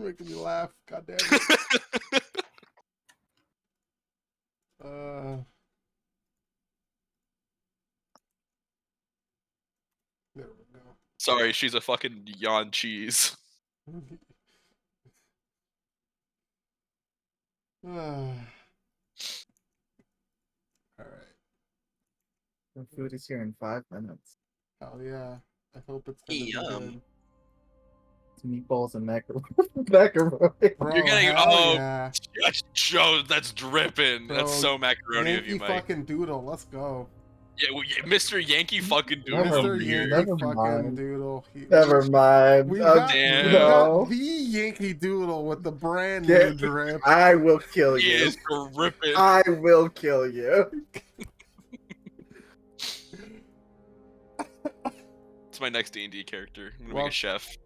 making me laugh. God damn it. There we go. Sorry, she's a fucking yawn cheese. All right. The food is here in 5 minutes. Hell yeah. I hope it's gonna be good. It's meatballs and macaroni. Bro, You're getting yeah. Joe, that's dripping. Bro, that's so macaroni Yankee of you, Mike. fucking Doodle, let's go. Yeah, Mr. Yankee fucking Doodle. Mr. Yankee Never fucking mind. Doodle. Never mind. We've got no. the Yankee Doodle with the brand new drip. I will kill He you. is dripping. I will kill you. It's my next D&D character. I'm gonna make a chef.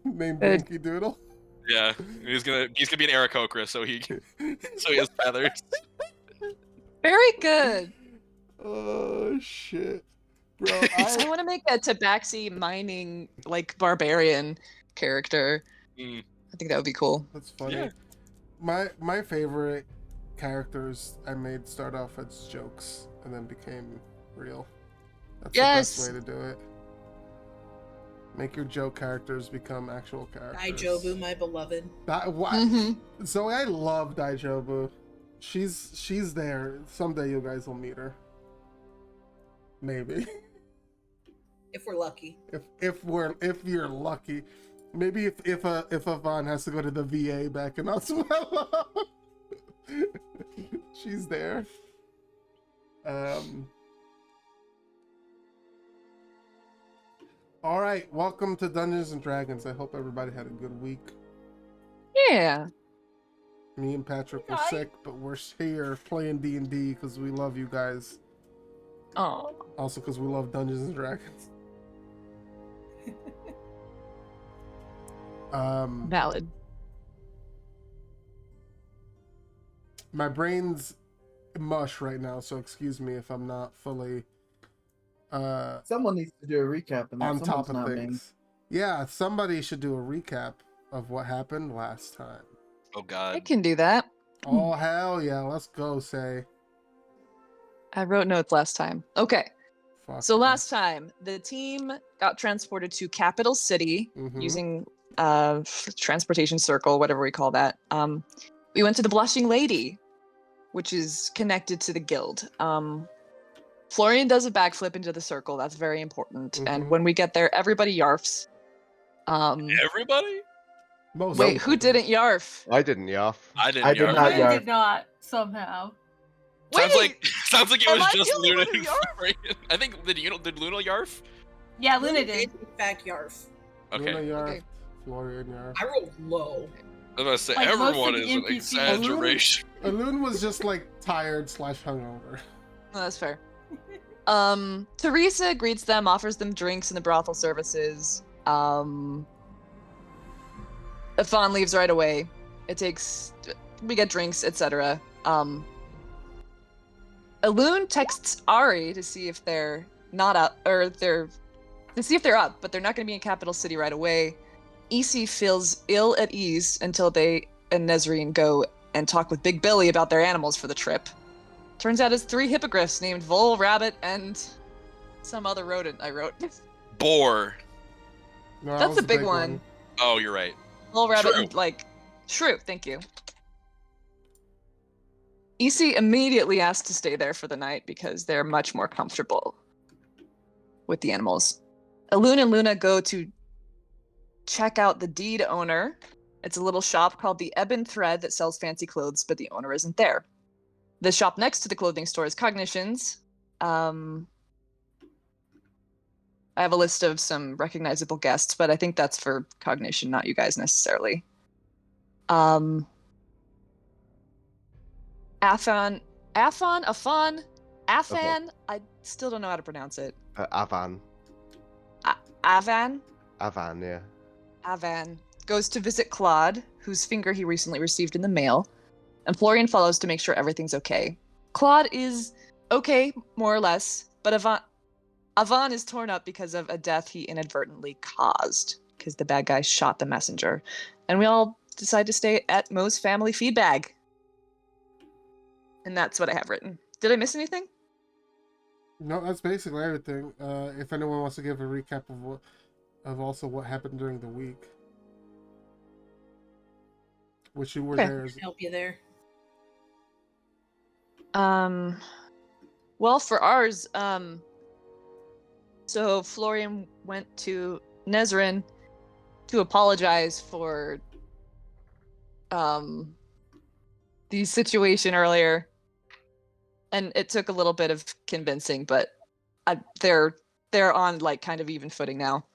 Named Yankee Doodle. Yeah, he's gonna be an Aarakocra, so he has feathers. Very good. Oh shit, bro! I want to make a tabaxi mining like barbarian character. I think that would be cool. That's funny. Yeah. My favorite characters I made start off as jokes and then became real. That's the best way to do it. Make your joke characters become actual characters. Daijobu, my beloved. So I love Daijobu. She's there. Someday you guys will meet her. Maybe. If we're lucky. If you're lucky. Maybe if Yvonne has to go to the VA back in Oswego. She's there. All right, welcome to Dungeons and Dragons. I hope everybody had a good week. Yeah. Me and Patrick were sick, but we're here playing D&D because we love you guys. Oh. Also because we love Dungeons and Dragons. Valid. My brain's mush right now, so excuse me if I'm not fully someone needs to do a recap on top of things. Yeah, somebody should do a recap of what happened last time. Oh god. I can do that. Oh hell yeah, let's go, say. I wrote notes last time. Okay. Fuck So yeah. last time, the team got transported to Capital City using transportation circle, whatever we call that. We went to the Blushing Lady, which is connected to the guild. Florian does a backflip into the circle. That's very important. And when we get there, everybody yarfs. Everybody? Wait, who didn't yarf? I didn't yarf. I didn't I did yarf. not I yarf. did not somehow. Sounds like it am was I just the only Luna. one who yarfed? I think did Luna yarf? Yeah, Luna did. In fact, Yarf. Okay. Luna yarf, Okay. Florian yarf. I rolled low. I was gonna say Like, most everyone of the is an NPCs. exaggeration. Alun was just like tired / hungover. Oh, that's fair. Teresa greets them, offers them drinks and the brothel services. Fawn leaves right away. We get drinks, etc. Alun texts Ari to see if they're not up, but they're not going to be in Capital City right away. EC feels ill at ease until they and Nezrine go and talk with Big Billy about their animals for the trip. Turns out it's 3 hippogriffs named Vole, Rabbit, and some other rodent I wrote. Boar. No, that That's was a big one. Oh, you're right. Vole, Rabbit, Shrew. and Shrew, thank you. EC immediately asks to stay there for the night because they're much more comfortable with the animals. Alun and Luna go to check out the deed owner. It's a little shop called the Ebon Thread that sells fancy clothes, but the owner isn't there. The shop next to the clothing store is Cognition's. I have a list of some recognizable guests, but I think that's for Cognition, not you guys necessarily. Afan. I still don't know how to pronounce it. Avan. Avan? Avan, yeah. Avan goes to visit Claude, whose finger he recently received in the mail, and Florian follows to make sure everything's okay. Claude is okay, more or less, but Avan is torn up because of a death he inadvertently caused, because the bad guy shot the messenger. And we all decide to stay at Mo's family feed bag. And that's what I have written. Did I miss anything? No, that's basically everything. If anyone wants to give a recap of also what happened during the week, which you were Okay. there. Help you there. Well, for ours, so Florian went to Nezrin to apologize for the situation earlier, and it took a little bit of convincing, but they're on like kind of even footing now.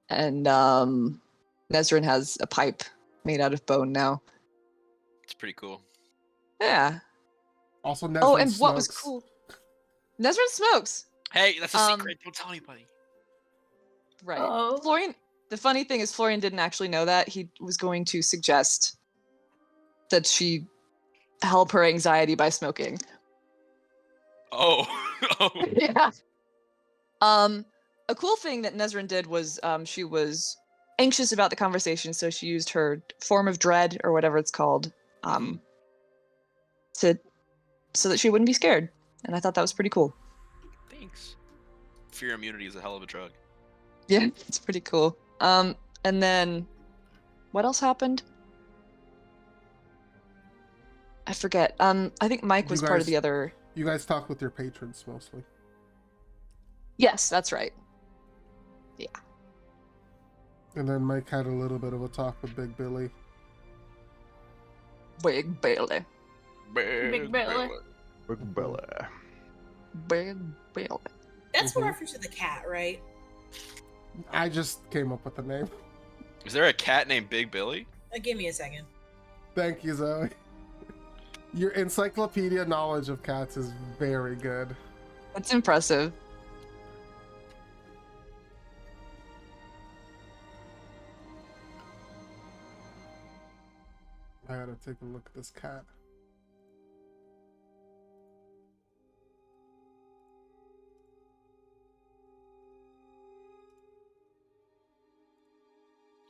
And Nezrin has a pipe made out of bone now. It's pretty cool. Yeah. Also, Nezrin Oh, and smokes. what was cool? Nezrin smokes. Hey, that's a secret. Don't tell anybody. Right. Oh. Florian. The funny thing is, Florian didn't actually know that. He was going to suggest that she help her anxiety by smoking. Oh. Oh. Yeah. A cool thing that Nezrin did was she was anxious about the conversation, so she used her form of dread or whatever it's called, so that she wouldn't be scared. And I thought that was pretty cool. Thanks. Fear immunity is a hell of a drug. Yeah, it's pretty cool. And then what else happened? I forget. I think Mike was part of the other. You guys talk with your patrons mostly. Yes, that's right. Yeah. And then Mike had a little bit of a talk with Big Billy. Big Billy. Big Billy. Big Billy. Big Billy. That's a reference to the cat, right? I just came up with the name. Is there a cat named Big Billy? Give me a second. Thank you, Zoe. Your encyclopedia knowledge of cats is very good. That's impressive. I gotta take a look at this cat.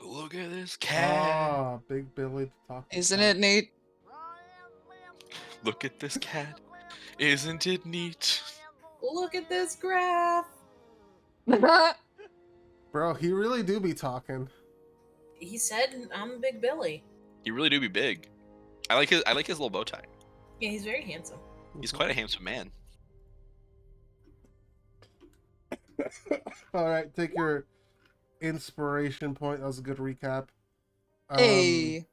Look at this cat. Ah, Big Billy the talking Isn't cat. it neat? Look at this cat. Isn't it neat? Look at this graph. Bro, he really do be talking. He said, "I'm Big Billy." You really do be big. I like his little bow tie. Yeah, he's very handsome. He's quite a handsome man. All right, take your inspiration point. That was a good recap. Hey.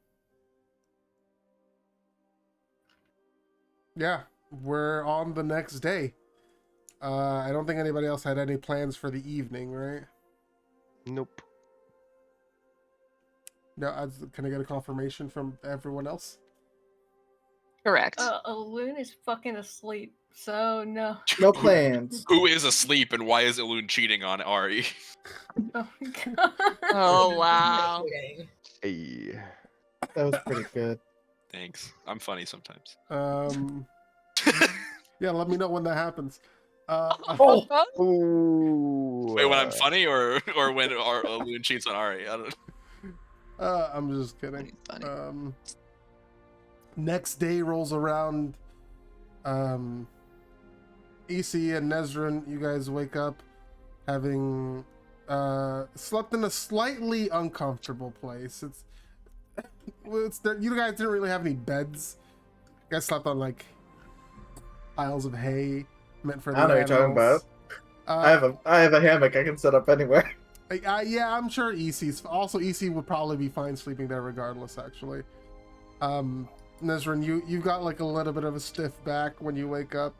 Yeah, we're on the next day. I don't think anybody else had any plans for the evening, right? Nope. No, can I get a confirmation from everyone else? Correct. Loon is fucking asleep, so no. No plans. Who is asleep and why is Elune cheating on Ari? Oh my god. Oh wow. Kidding. Hey. That was pretty good. Thanks. I'm funny sometimes. Yeah, let me know when that happens. Oh, Ooh. Wait, when I'm funny or when Elune cheats on Ari? I don't. I'm just kidding. Funny. Next day rolls around. EC and Nezrin, you guys wake up having slept in a slightly uncomfortable place. You guys didn't really have any beds. You guys slept on like piles of hay meant for the I know what you're talking animals. I have a hammock I can set up anywhere. Yeah, I'm sure EC's also EC would probably be fine sleeping there regardless. Actually, Nezrin, you've got like a little bit of a stiff back when you wake up.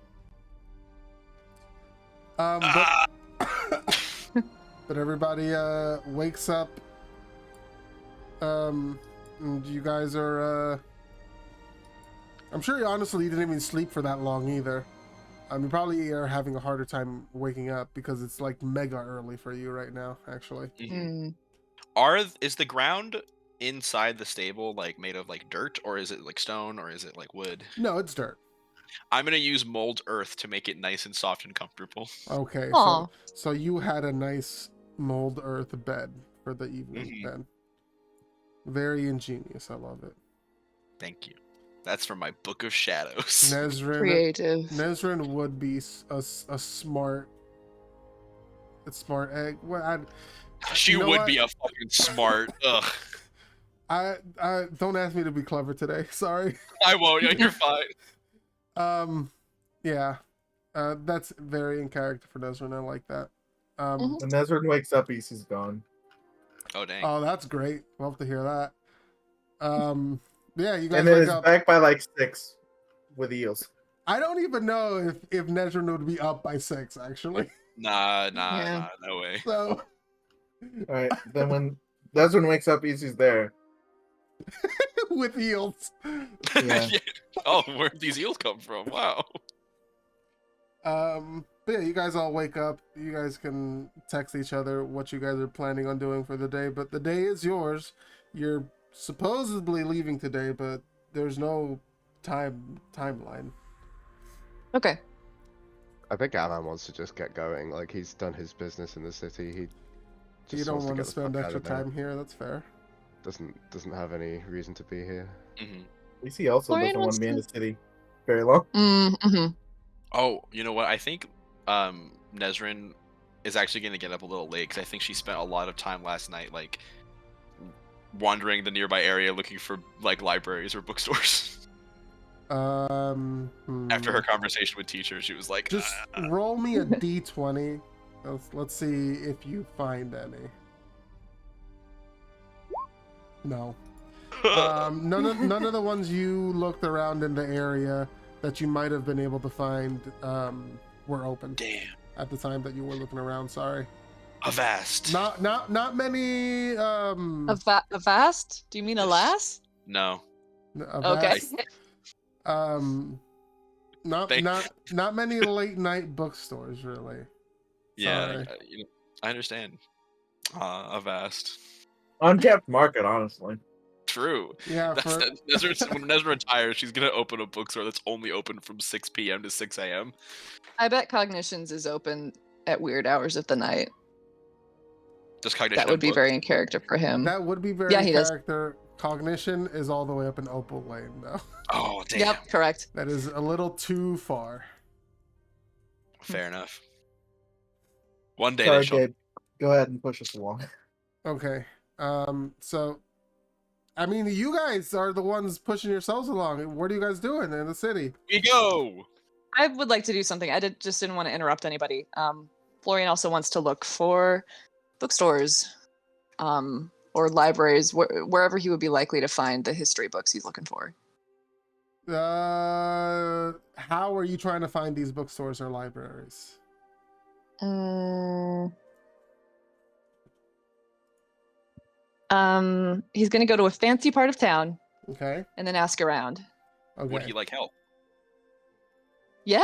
But everybody wakes up. And you guys are. I'm sure honestly you didn't even sleep for that long either. You probably are having a harder time waking up because it's like mega early for you right now. Actually. Mm. Is the ground inside the stable like made of like dirt, or is it like stone, or is it like wood? No, it's dirt. I'm gonna use mold earth to make it nice and soft and comfortable. Okay, Aw. so you had a nice mold earth bed for the evening Mhm. then. Very ingenious. I love it. Thank you. That's from my Book of Shadows. Creative. Nezrin would be a smart egg. Well, She you know would what? be a fucking smart. Ugh. I don't ask me to be clever today. Sorry. I won't. You're fine. Yeah. That's very in character for Nezrin. I like that. When Nezrin wakes up, Issa's gone. Oh dang. Oh, that's great. Love to hear that. Yeah, you guys And then wake it's up. back by like 6 with eels. I don't even know if Nezrin would be up by 6, actually. Nah, Yeah. no way. So Alright, then when Nezrin wakes up, Issa's there. with eels. Yeah. Oh, where'd these eels come from? Wow. But yeah, you guys all wake up. You guys can text each other what you guys are planning on doing for the day, but the day is yours. You're supposedly leaving today, but there's no timeline. Okay. I think Alan wants to just get going. Like, he's done his business in the city. He just You don't wants want to get the spend fuck out extra of there. time here. That's fair. Doesn't have any reason to be here. Mhm. Issa also Florian doesn't want wants to be in to- the city very long. Mm-hmm. Oh, you know what? I think Nezrin is actually going to get up a little late because I think she spent a lot of time last night, like wandering the nearby area looking for like libraries or bookstores. After her conversation with teacher, she was like, Just roll me a d20. Let's see if you find any. No. None of the ones you looked around in the area that you might have been able to find were open Damn. at the time that you were looking around. Sorry. Avast. Not many. A vast? Do you mean a lass? No. Okay. Not many late night bookstores really. Yeah, Sorry. I understand. Avast. Unkept market, honestly. True. Yeah, That's when Nezra retires, she's gonna open a bookstore that's only open from 6 p.m. to 6 a.m. I bet Cognitions is open at weird hours of the night. Just cognition. That would be book. very in character for him. that would be very Yeah, he does. character. Cognition is all the way up in Opal Lane though. Oh damn. Yep, correct. That is a little too far. Fair enough. One day Sorry, they shall. Gabe. Go ahead and push us along. Okay. So I mean, you guys are the ones pushing yourselves along. What are you guys doing in the city? We go. I would like to do something. I didn't want to interrupt anybody. Florian also wants to look for bookstores, or libraries, wherever he would be likely to find the history books he's looking for. How are you trying to find these bookstores or libraries? He's gonna go to a fancy part of town Okay. and then ask around. Okay. Would he like help? Yeah.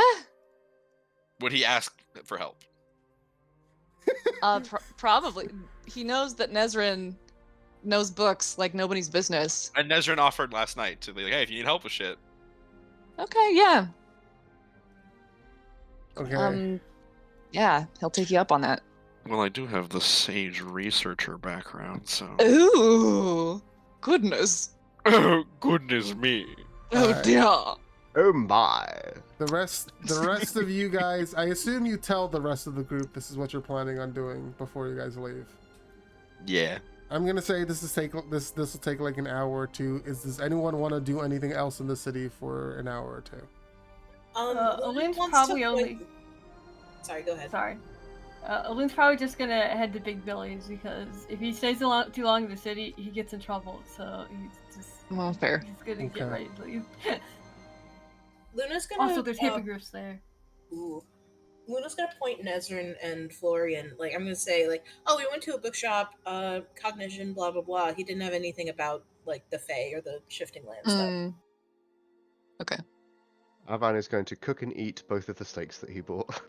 Would he ask for help? Probably. He knows that Nezrin knows books like nobody's business. And Nezrin offered last night to be like, hey, if you need help with shit. Okay, yeah. Okay. Yeah, he'll take you up on that. Well, I do have the sage researcher background, so. Ooh, goodness. Oh, goodness me. Oh Alright. dear. Oh my. The rest of you guys, I assume you tell the rest of the group this is what you're planning on doing before you guys leave. Yeah. I'm gonna say this will take like an hour or two. Does anyone want to do anything else in the city for an hour or two? Alin's wants probably to only. point- Sorry, go ahead. Sorry. Alin's probably just gonna head to Big Billy's because if he stays too long in the city, he gets in trouble. So he's just. Well, fair. He's gonna Okay. get ready to leave. Luna's gonna. Also, there's hippogriffs there. Ooh. Luna's gonna point Nezrin and Florian. Like, I'm gonna say, like, oh, we went to a bookshop, cognition, blah blah blah. He didn't have anything about like the Fae or the shifting land stuff. Mm. Okay. Avan is going to cook and eat both of the steaks that he bought.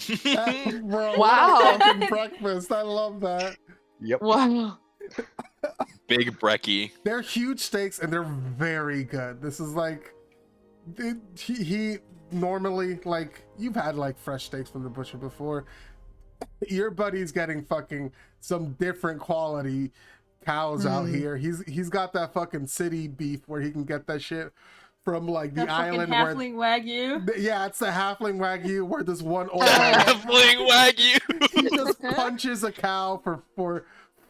Bro, Wow. what a fucking breakfast! I love that. Yep. Wow. Big brekkie. They're huge steaks and they're very good. This is like, he normally, like, you've had like fresh steaks from the butcher before. Your buddy's getting fucking some different quality cows out here. He's got that fucking city beef where he can get that shit from like the That fucking island halfling wagyu. yeah, it's the halfling wagyu where this one old man Halfling wagyu. he just punches a cow for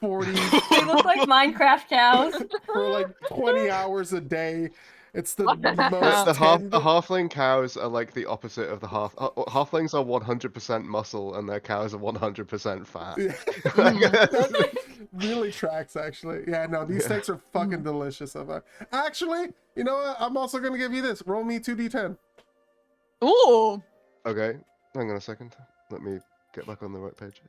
40 They look like Minecraft cows. for like 20 hours a day. It's the What the most hell? The tender- halfling cows are like the opposite of the halflings are 100% muscle and their cows are 100% fat. Yeah. That really tracks, actually. Yeah, no, these steaks are fucking delicious. Actually, you know what? I'm also gonna give you this. Roll me 2d10. Ooh. Okay, hang on a second. Let me get back on the right page.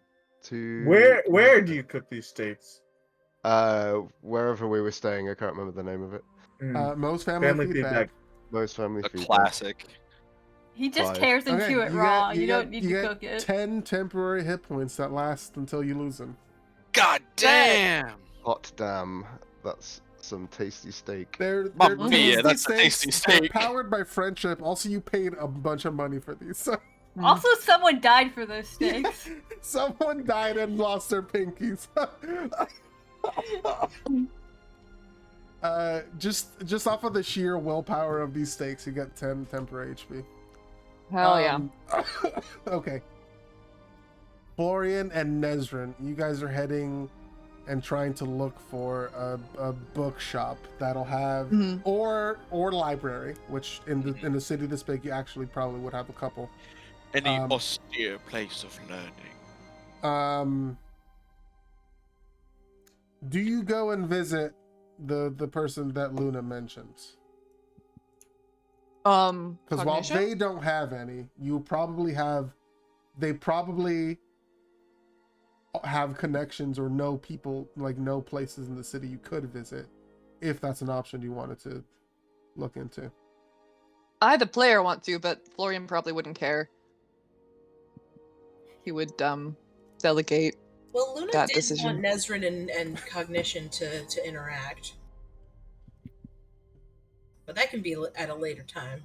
Where do you cook these steaks? Wherever we were staying, I can't remember the name of it. Most family feedback. Most family A feedback. classic. He just 5. tears into Okay, it raw. You don't need to cook it. 10 temporary hit points that last until you lose them. God damn. Hot damn, that's some tasty steak. They're Mamma tasty mia, that's a tasty They're steak. powered by friendship. Also, you paid a bunch of money for these. So Also, someone died for those steaks. someone died and lost their pinkies. Just off of the sheer willpower of these steaks, you get 10 temporary HP. Hell yeah. Okay. Florian and Nezrin, you guys are heading and trying to look for a bookshop that'll have or library, which in the city this big you actually probably would have a couple. Any austere place of learning. Do you go and visit the person that Luna mentioned? Because while Cognition? they don't have any, they probably have connections or know people, like know places in the city you could visit, if that's an option you wanted to look into. I, the player, want to, but Florian probably wouldn't care. He would delegate. Well, Luna that did decision. want Nezrin and Cognition to interact. But that can be at a later time.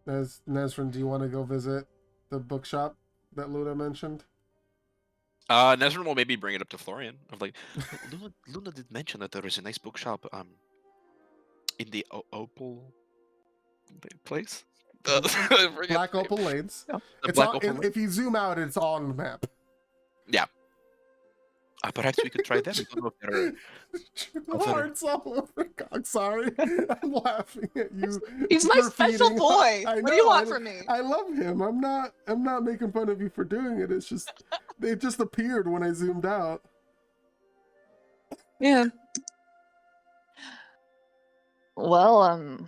Nezrin, do you want to go visit the bookshop that Luna mentioned? Nezrin will maybe bring it up to Florian. Of like, Luna did mention that there is a nice bookshop in the Opal place. Black Opal Lanes. Yeah. It's if you zoom out, it's all on the map. Yeah. Perhaps we could try them. I don't know if they're- Hearts all over. God, sorry, I'm laughing at you. He's my special graffitiing. boy. I What do you know, want from me? I love him. I'm not making fun of you for doing it. It's just they just appeared when I zoomed out. Yeah. Well,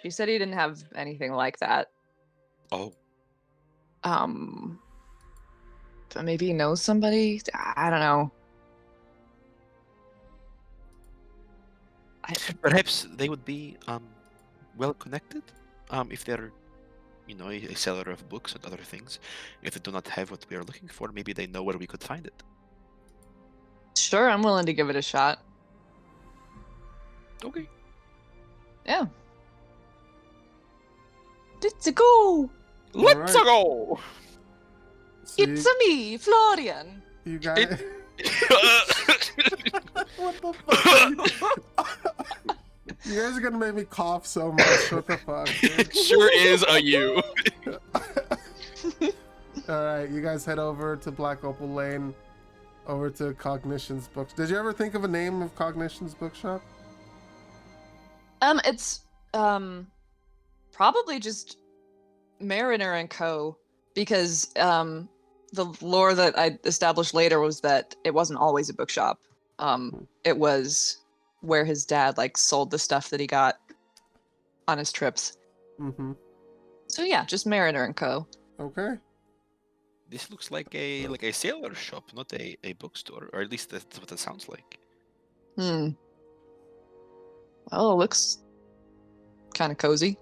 she said he didn't have anything like that. Oh. So maybe he knows somebody. I don't know. Perhaps they would be well connected if they're a seller of books and other things. If they do not have what we are looking for, maybe they know where we could find it. Sure, I'm willing to give it a shot. Okay. Yeah. Let's go. Let's right. go. So It's me, Florian. you guys. What the fuck? You guys are gonna make me cough so much. What the fuck? Dude? Sure is a you. All right, you guys head over to Black Opal Lane, over to Cognition's Books. Did you ever think of a name of Cognition's bookshop? It's probably just Mariner and Co. Because the lore that I established later was that it wasn't always a bookshop. It was where his dad sold the stuff that he got on his trips. Mm-hmm. So yeah, just Mariner and Co. Okay. This looks like a sailor shop, not a bookstore, or at least that's what it sounds like. Well, it looks kind of cozy.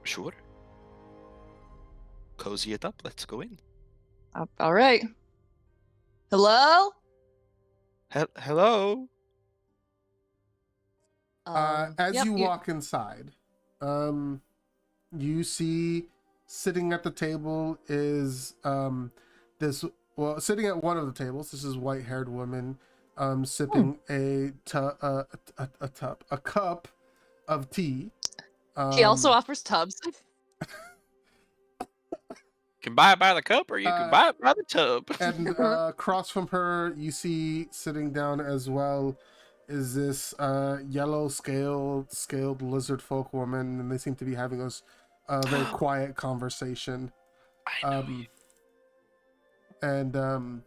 Sure. Cozy it up. Let's go in. All right. Hello. Hello. As Yep, you walk inside, you see sitting at the table is sitting at one of the tables. This is white-haired woman. sipping a cup of tea. He also offers tubs. You can buy it by the cup, or you can buy it by the tub. And across from her, you see sitting down as well is this yellow scaled lizard folk woman, and they seem to be having a very quiet conversation. I know you. And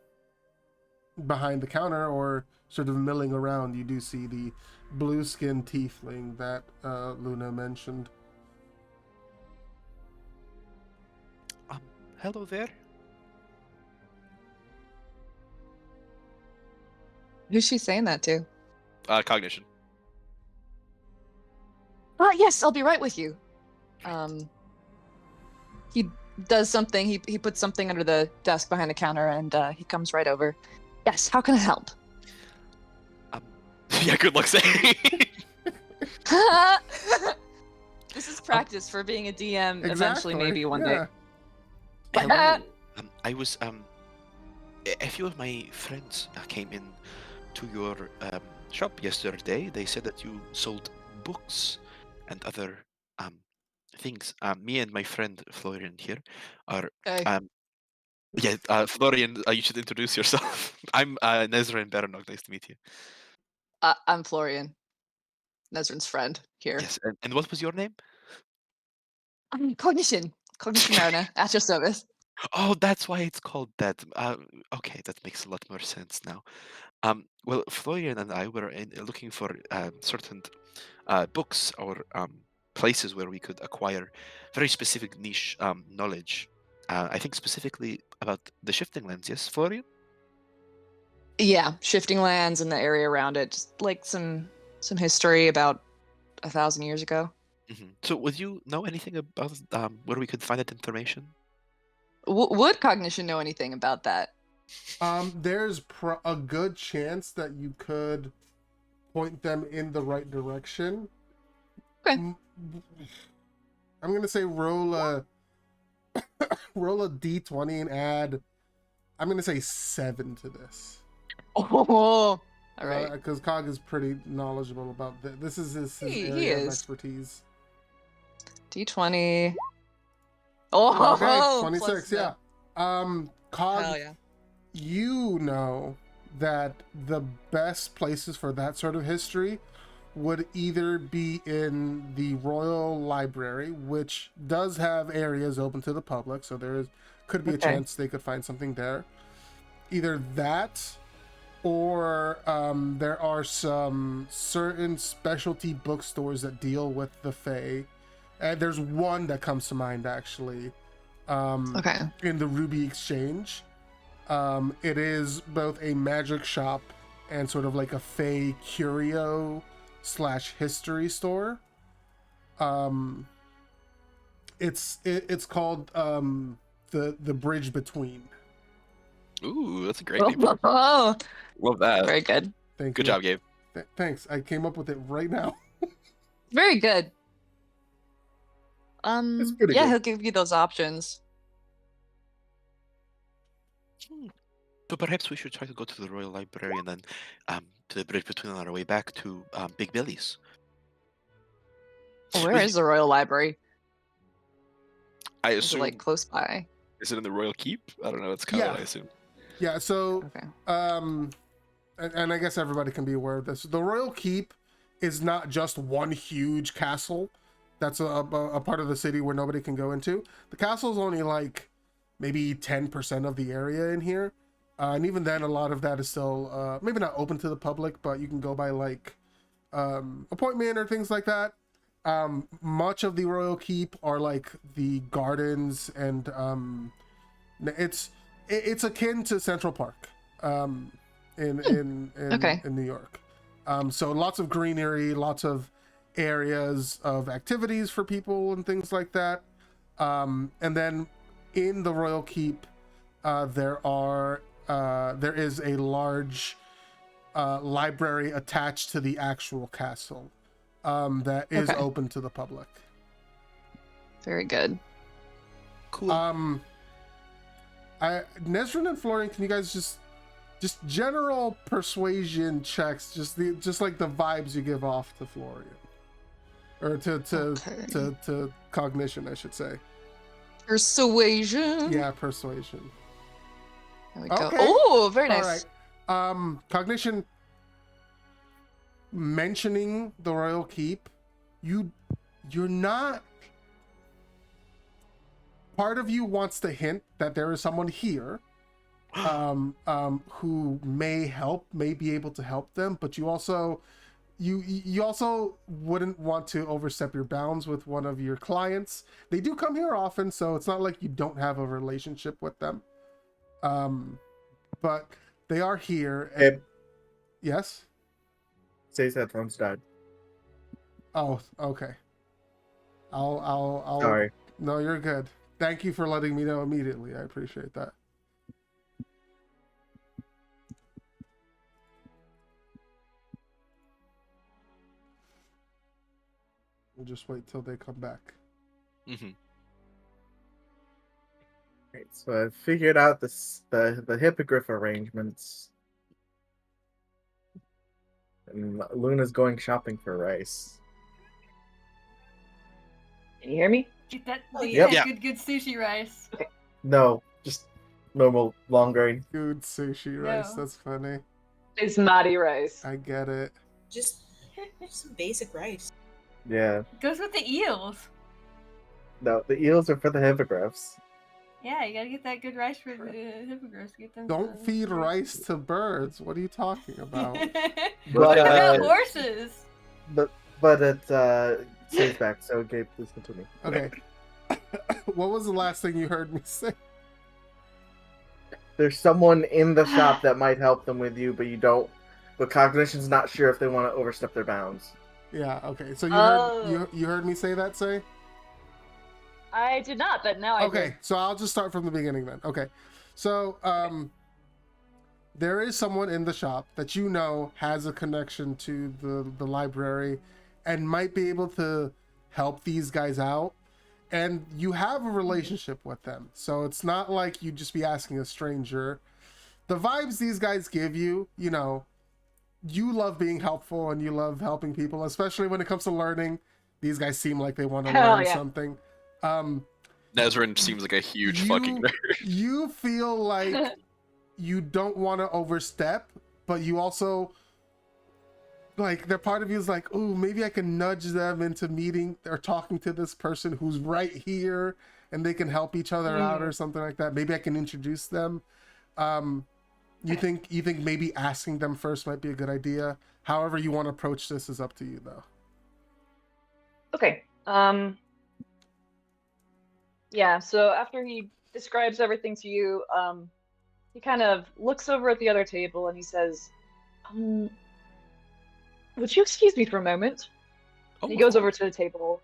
behind the counter, or sort of milling around, you do see the blue-skinned tiefling that Luna mentioned. Hello there. Who's she saying that to? Cognition. Yes, I'll be right with you. He does something. He puts something under the desk behind the counter, and he comes right over. Yes, how can I help? Yeah, good luck saying. This is practice for being a DM. Exactly, Eventually, maybe one day. Hello. I was a few of my friends came in to your shop yesterday. They said that you sold books and other things. Me and my friend Florian here are Hey. Florian, you should introduce yourself. I'm Nezra and Beranog. Nice to meet you. I'm Florian, Nezrin's friend here. Yes, and what was your name? Cognition Marina, at your service. Oh, that's why it's called that. Okay, that makes a lot more sense now. Well, Florian and I were looking for certain books or places where we could acquire very specific niche knowledge. I think specifically about the shifting lands. Yes, Florian? Yeah, shifting lands and the area around it. Just like some history about 1,000 years ago. Mm-hmm. So would you know anything about where we could find that information? Would Cognition know anything about that? There's a good chance that you could point them in the right direction. Okay. I'm gonna say roll a d20 and add, I'm gonna say 7 to this. Oh, all right. Because Cog is pretty knowledgeable about this. This is his area He of is. expertise. D20. Oh, Okay, 26. plus Yeah. Cog, Hell yeah. you know that the best places for that sort of history would either be in the Royal Library, which does have areas open to the public, so could be a chance they could find something there. Either that, or there are some certain specialty bookstores that deal with the Fae. There's one that comes to mind, actually, in the Ruby Exchange. It is both a magic shop and sort of like a Fae curio / history store. It's called the Bridge Between. Ooh, that's a great name. Oh, Love that. very good. Thank Good you. job, Gabe. Thanks. I came up with it right now. Very good. It's pretty yeah, good. he'll give you those options. So perhaps we should try to go to the Royal Library and then to the Bridge Between on our way back to Big Billy's. Where is the Royal Library? I Is it assume. like close by? Is it in the Royal Keep? I don't know. That's kind of Yeah. what I assume. Yeah, so Okay. and I guess everybody can be aware of this. The Royal Keep is not just one huge castle that's a part of the city where nobody can go into. The castle is only like maybe 10% of the area in here. And even then, a lot of that is still maybe not open to the public, but you can go by like appointment or things like that. Much of the Royal Keep are like the gardens, and it's akin to Central Park in New York. So lots of greenery, lots of areas of activities for people and things like that. And then in the Royal Keep, there is a large library attached to the actual castle that is open to the public. Very good. Cool. Nezrin and Florian, can you guys just just general persuasion checks, just like the vibes you give off to Florian, or to cognition, I should say. Persuasion. Yeah, persuasion. There we go. Okay. Oh, very All nice. right. Cognition. Mentioning the royal keep, you're not. Part of you wants to hint that there is someone here, who may be able to help them, but you also wouldn't want to overstep your bounds with one of your clients. They do come here often, so it's not like you don't have a relationship with them. But they are here. And... Hey. Yes? Say's headphones died. Oh, okay. I'll Sorry. No, you're good. Thank you for letting me know immediately. I appreciate that. We'll just wait till they come back. Mm-hmm. Right, so I figured out the hippogriff arrangements. And Luna's going shopping for rice. Can you hear me? Get that, Oh, get yeah. that Yeah. good sushi rice. No, just normal long grain. Good sushi rice. No. That's funny. Basmati rice. I get it. Just some basic rice. Yeah. Goes with the eels. No, the eels are for the hippogriffs. Yeah, you gotta get that good rice for the hippogriffs. Get them. Don't feed rice to birds. What are you talking about? But What about horses? but it stays back. So Gabe, please continue. Okay. What was the last thing you heard me say? There's someone in the shop that might help them with you, but you don't. But Cognition's not sure if they want to overstep their bounds. Yeah. Okay. So Oh. you heard me say that, say? I did not, but now I Okay, do. so I'll just start from the beginning then. Okay, so there is someone in the shop that you know has a connection to the library and might be able to help these guys out, and you have a relationship with them, so it's not like you'd just be asking a stranger. The vibes these guys give you, you know, you love being helpful and you love helping people, especially when it comes to learning. These guys seem like they want to Hell learn yeah. something. Nezrin seems like a huge fucking nerd. You feel like you don't want to overstep, but you also, like, the part of you is like, ooh, maybe I can nudge them into meeting or talking to this person who's right here and they can help each other out or something like that. Maybe I can introduce them. You think maybe asking them first might be a good idea. However you want to approach this is up to you, though. Okay. Yeah, so after he describes everything to you, he kind of looks over at the other table and he says, would you excuse me for a moment? Oh, He goes over to the table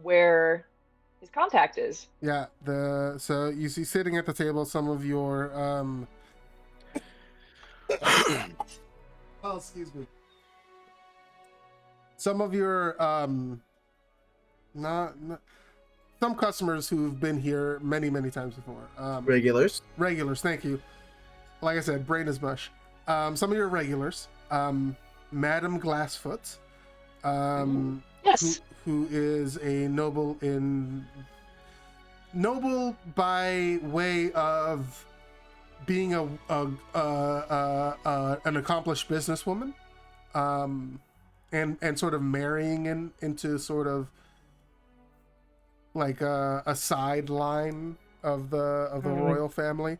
where his contact is. Yeah, so you see sitting at the table some of your oh, excuse me. Some of your not some customers who've been here many times before. Regulars. Regulars, thank you. Like I said, brain is mush. Some of your regulars, Madam Glassfoot, Yes. who is a noble by way of being an accomplished businesswoman, and sort of marrying into sort of like a sideline of the royal family.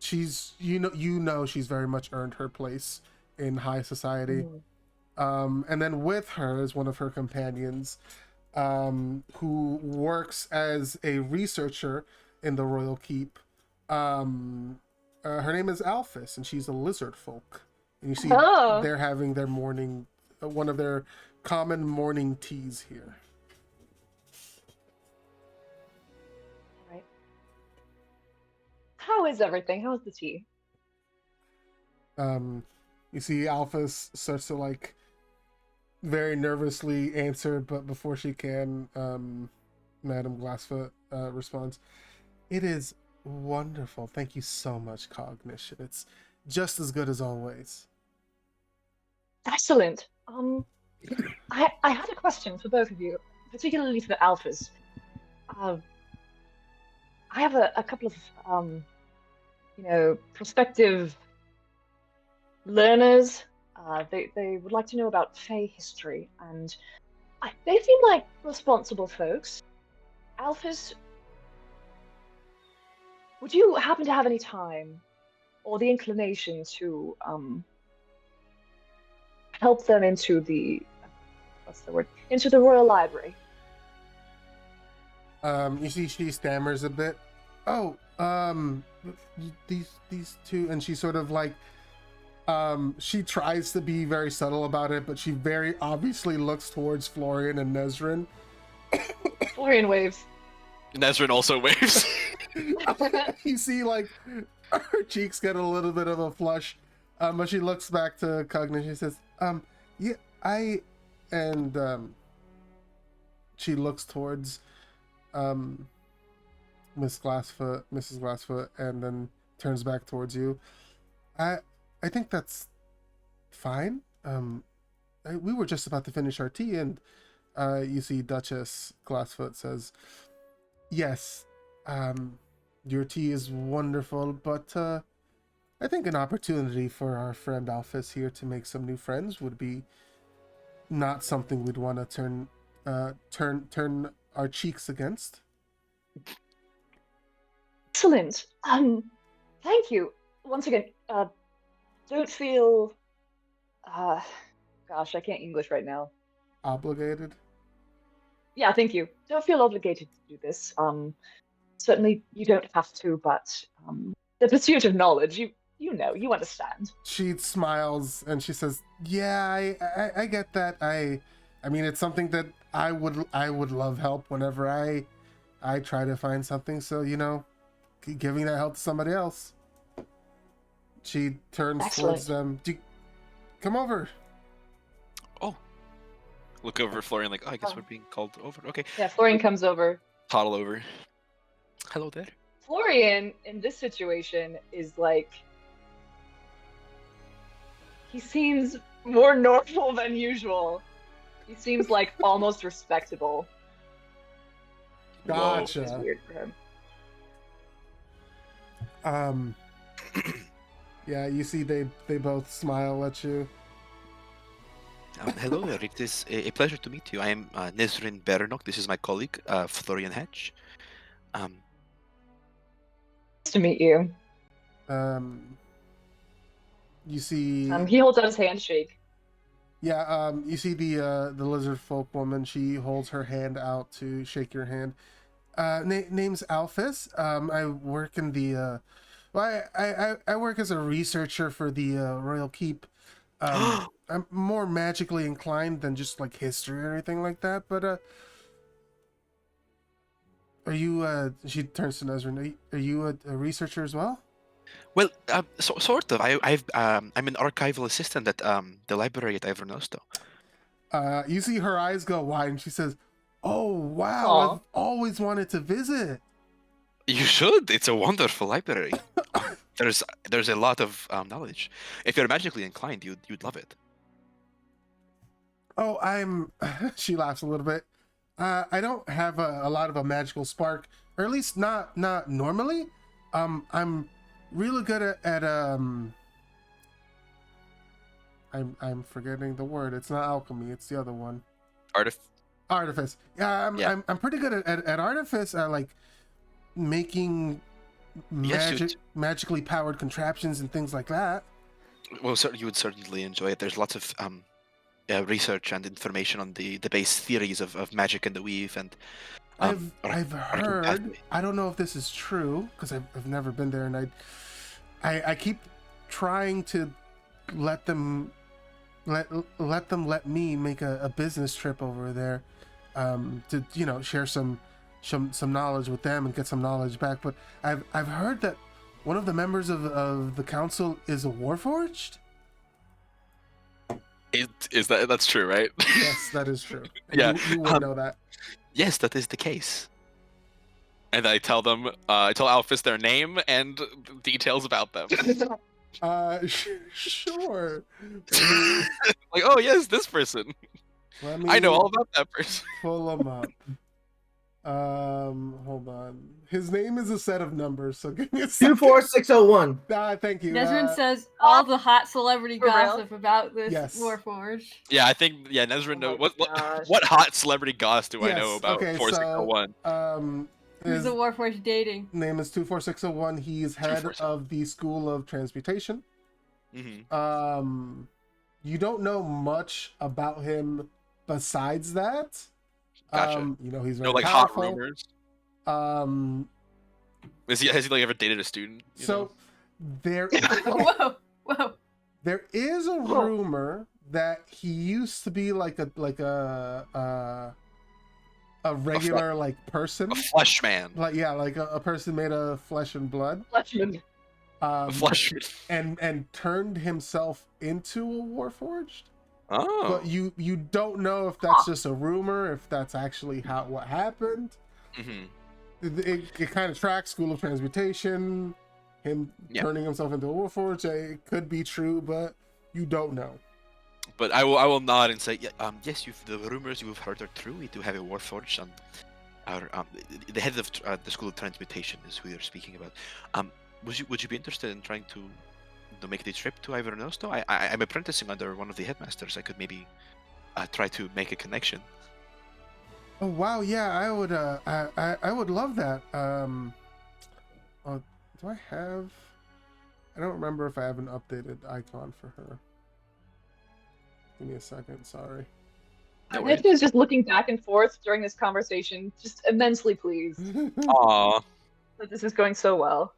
She's you know she's very much earned her place in high society. And then with her is one of her companions, who works as a researcher in the royal keep. Her name is Alphys, and she's a lizard folk. And you see they're having their morning, one of their common morning teas here. Right. How is everything? How is the tea? You see Alphys starts to like very nervously answer, but before she can, Madam Glassfoot responds, "It is Wonderful. Thank you so much, Cognition. It's just as good as always. Excellent. I had a question for both of you, particularly for the alphas. I have a couple of prospective learners. They would like to know about Fey history, and they seem like responsible folks. Alphys, would you happen to have any time or the inclination to help them into the into the Royal Library? You see, she stammers a bit. Oh, these two, and she sort of like, she tries to be very subtle about it, but she very obviously looks towards Florian and Nezrin. Florian waves. Nezrin also waves. You see, like, her cheeks get a little bit of a flush, but she looks back to Cognition. She says, yeah, and she looks towards Mrs. Glassfoot, and then turns back towards you. I think that's fine. We were just about to finish our tea, and you see Duchess Glassfoot says, yes, your tea is wonderful, but I think an opportunity for our friend Alphys here to make some new friends would be not something we'd want to turn our cheeks against. Excellent. Thank you once again. Don't feel. Gosh, I can't English right now. Obligated. Yeah, thank you. Don't feel obligated to do this. Certainly you don't have to, but the pursuit of knowledge, you understand. She smiles and she says, yeah, I get that. I mean, it's something that I would love help whenever I try to find something, so giving that help to somebody else. She turns towards them. Come over. Oh. Look over at Florian like, oh, I guess we're being called over. Okay. Yeah, Florian comes over. Toddle over. Hello there. Florian, in this situation, is like... He seems more normal than usual. He seems like almost respectable. Gotcha. Which is weird for him. Yeah, you see they both smile at you. Hello there, it is a pleasure to meet you. I am Nezrin Berenok. This is my colleague, Florian Hatch. Nice to meet you. You see... he holds out his handshake. Yeah, you see the lizard folk woman. She holds her hand out to shake your hand. Name's Alphys. I work in the... I work as a researcher for the Royal Keep. I'm more magically inclined than just like history or anything like that. But are you? She turns to Nezrin. Are you a researcher as well? Well, sort of. I'm an archival assistant at the library at Ivernostro. You see her eyes go wide, and she says, "Oh wow, Aww. I've always wanted to visit." You should. It's a wonderful library. There's a lot of knowledge. If you're magically inclined, you'd love it. Oh, she laughs a little bit. I don't have a lot of a magical spark, or at least not normally. I'm really good at I'm forgetting the word. It's not alchemy. It's the other one. Artifice. Yeah, I'm pretty good at artifice. Like making magically powered contraptions and things like that. Well, you would certainly enjoy it. There's lots of research and information on the base theories of magic and the weave, and I've heard. I don't know if this is true because I've never been there, and I keep trying to let them let me make a business trip over there, to share some knowledge with them and get some knowledge back. But I've heard that one of the members of the council is a warforged. That's true, right? Yes, that is true. Yeah, you would know that. Yes, that is the case. And I tell them, I tell Alphys their name and details about them. Sure. Like, oh yes, this person. Let I know me all about that person. pull him up. Hold on. His name is a set of numbers, so give me a second. 24601. Thank you. Nesrin says all the hot celebrity For real? gossip about this Yes. Warforged. Yeah, I think Nesrin Oh knows my what gosh. what hot celebrity goss do I know Yes, about okay, 4601? Who's His the Warforged dating? name is 24601. He's head 246. of the School of Transmutation. Mm-hmm. You don't know much about him besides that. Gotcha. You know, he's No, very like powerful. hot rumors. Um, Has he like ever dated a student? so there, Whoa. there is a rumor that he used to be like a regular like person, A flesh man. like like a person made of flesh and blood. Fletchman. A flesh. and turned himself into a Warforged. Oh. But you don't know if that's just a rumor, if that's actually what happened. Mm-hmm. It kind of tracks School of Transmutation, him turning himself into a Warforged. It could be true, but you don't know. But I will nod and say, yes, the rumors you've heard are true. We do have a Warforged, and our the head of the School of Transmutation is who you're speaking about. Would you be interested in trying to make the trip to Ivernosto? I'm apprenticing under one of the headmasters. I could maybe try to make a connection. Oh wow, yeah, I would. I would love that. Do I have? I don't remember if I have an updated icon for her. Give me a second. Sorry. No Nick is just looking back and forth during this conversation, just immensely pleased Aw, that this is going so well.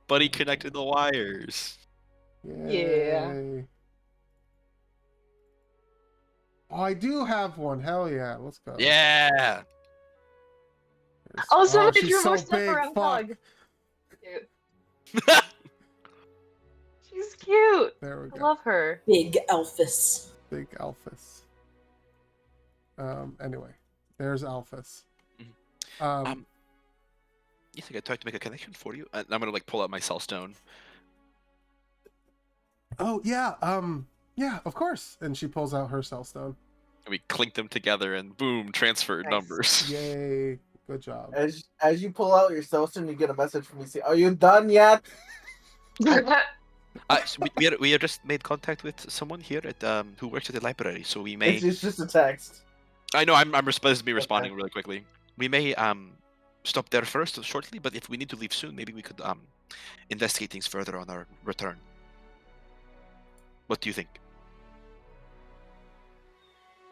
buddy connected the wires. Yay. Oh, I do have one. Hell yeah, let's go. Yeah. Oh, so did she's your so horse step big. around Fuck. Pug? Cute. She's cute. There we I go. love her. Big Elphys. Big Alphys. Anyway, there's Alphys. You think I tried to make a connection for you? I'm gonna like pull out my cell stone. Oh yeah, yeah, of course. And she pulls out her cell stone. And we clink them together, and boom, transfer Nice. numbers. Yay, good job. As you pull out your Celestine, you get a message from EC. Are you done yet? So we have just made contact with someone here at who works at the library, so we may. It's just a text. I know I'm supposed to be responding really quickly. We may stop there first shortly, but if we need to leave soon, maybe we could investigate things further on our return. What do you think?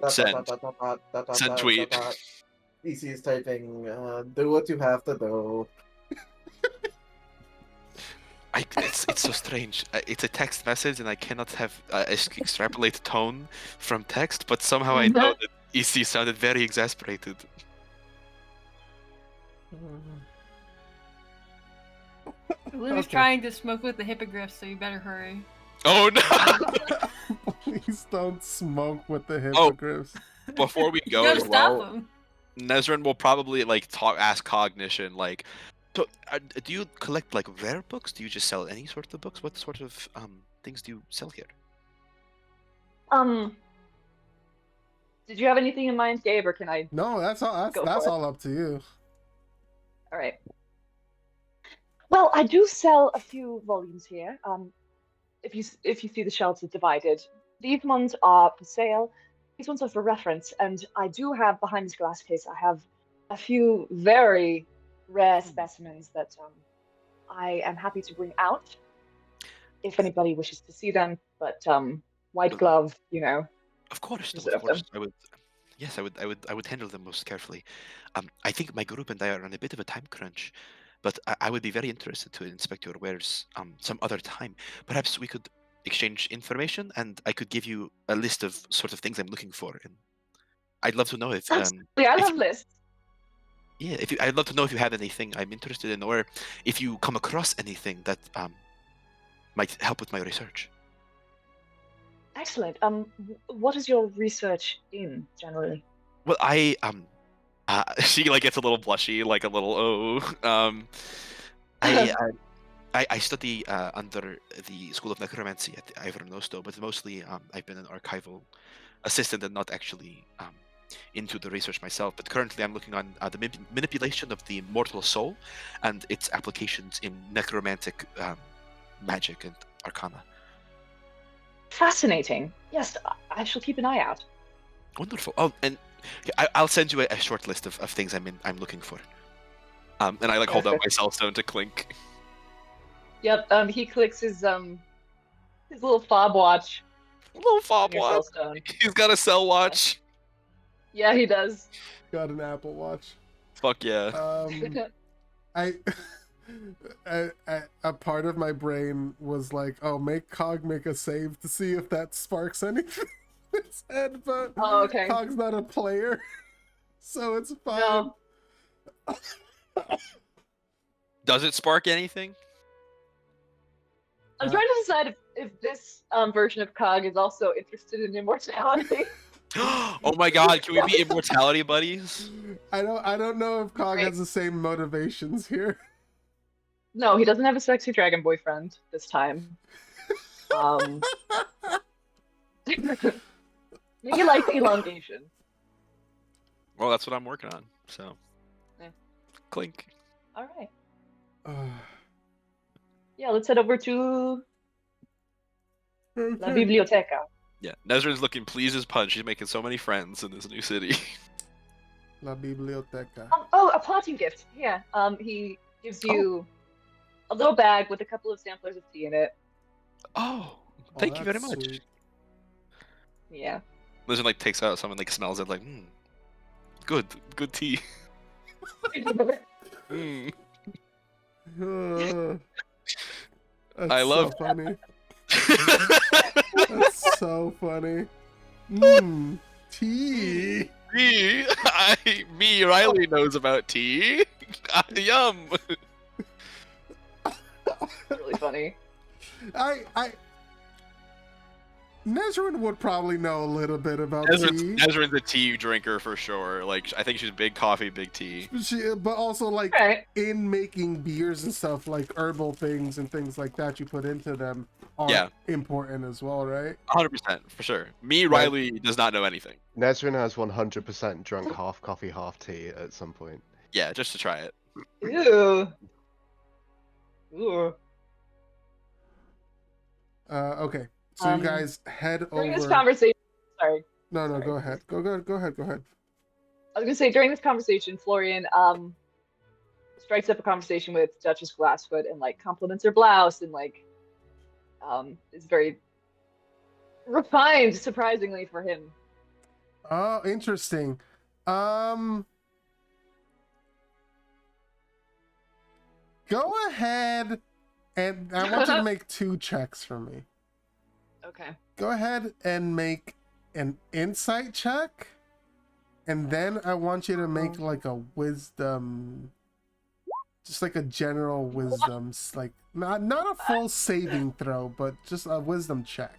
Send. Send tweet. EC is typing. Do what you have to do. It's so strange. It's a text message, and I cannot have extrapolate tone from text, but somehow I know that EC sounded very exasperated. Lou's trying to smoke with the hippogriffs, so you better hurry. Oh no! Please don't smoke with the hippogriffs. Before we go Gotta as stop well, him. Nesrin will probably like ask Cognition like, so do you collect like rare books? Do you just sell any sort of books? What sort of things do you sell here? Did you have anything in mind, Gabe, or can I? No, that's all. That's all up to you. All right. Well, I do sell a few volumes here. If you see the shelves are divided, these ones are for sale. These ones are for reference, and I do have behind this glass case. I have a few very rare specimens that I am happy to bring out if anybody wishes to see them. But white glove, you know. Of course, no, Reserve of course. them. I would. Yes, I would handle them most carefully. I think my group and I are on a bit of a time crunch, but I would be very interested to inspect your wares some other time. Perhaps we could exchange information, and I could give you a list of sort of things I'm looking for. And I'd love to know if Absolutely, I love lists. yeah, I'd love to know if you have anything I'm interested in, or if you come across anything that might help with my research. Excellent. What is your research in generally? Well, I She like gets a little blushy, like a little I I study under the School of Necromancy at the Ivor, but mostly I've been an archival assistant and not actually into the research myself. But currently I'm looking on the manipulation of the mortal soul and its applications in necromantic magic and arcana. Fascinating. Yes, I shall keep an eye out. Wonderful. Oh, and I'll send you a short list of things I'm looking for. And I like hold up my cell phone to Clink. Yep. He clicks his little fob watch. Little fob on your watch. cell phone. He's got a cell watch. Yeah, he does. Got an Apple Watch. Fuck yeah. A part of my brain was like, oh, make Cog make a save to see if that sparks anything in his head, but okay. Cog's not a player, so it's fine. No. Does it spark anything? I'm trying to decide if this version of Cog is also interested in immortality. Oh my god, can we be immortality buddies? I don't know if Cog has the same motivations here. No, he doesn't have a sexy dragon boyfriend this time. Maybe like elongation. Well, that's what I'm working on, so. Yeah. Clink. Alright. Yeah, let's head over to La Biblioteca. Yeah, Nezrin's looking pleased as punch. She's making so many friends in this new city. La Biblioteca. Oh, a plotting gift. Yeah. He gives you a little bag with a couple of samplers of tea in it. Oh, thank you very much. Sweet. Yeah. Nezrin like takes out some and like smells it like, good tea. That's I love so funny. That's so funny. Tea. Me, Riley knows about tea. Yum. Really funny. Nezrin would probably know a little bit about tea. Nezrin's a tea drinker for sure. Like, I think she's big coffee, big tea. But also, like, in making beers and stuff, like herbal things and things like that you put into them are important as well, right? 100%, for sure. Me, Riley, does not know anything. Nezrin has 100% drunk half coffee, half tea at some point. Yeah, just to try it. Ew. Ooh. Okay. So you guys head during over. This conversation, sorry. No, Sorry. go ahead. Go ahead. I was gonna say during this conversation, Florian strikes up a conversation with Duchess Glassfoot and like compliments her blouse and like is very refined, surprisingly for him. Oh, interesting. Go ahead, and I want you to make 2 checks for me. Okay. Go ahead and make an insight check, and then I want you to make like a wisdom, just like a general wisdom, like not a full saving throw, but just a wisdom check.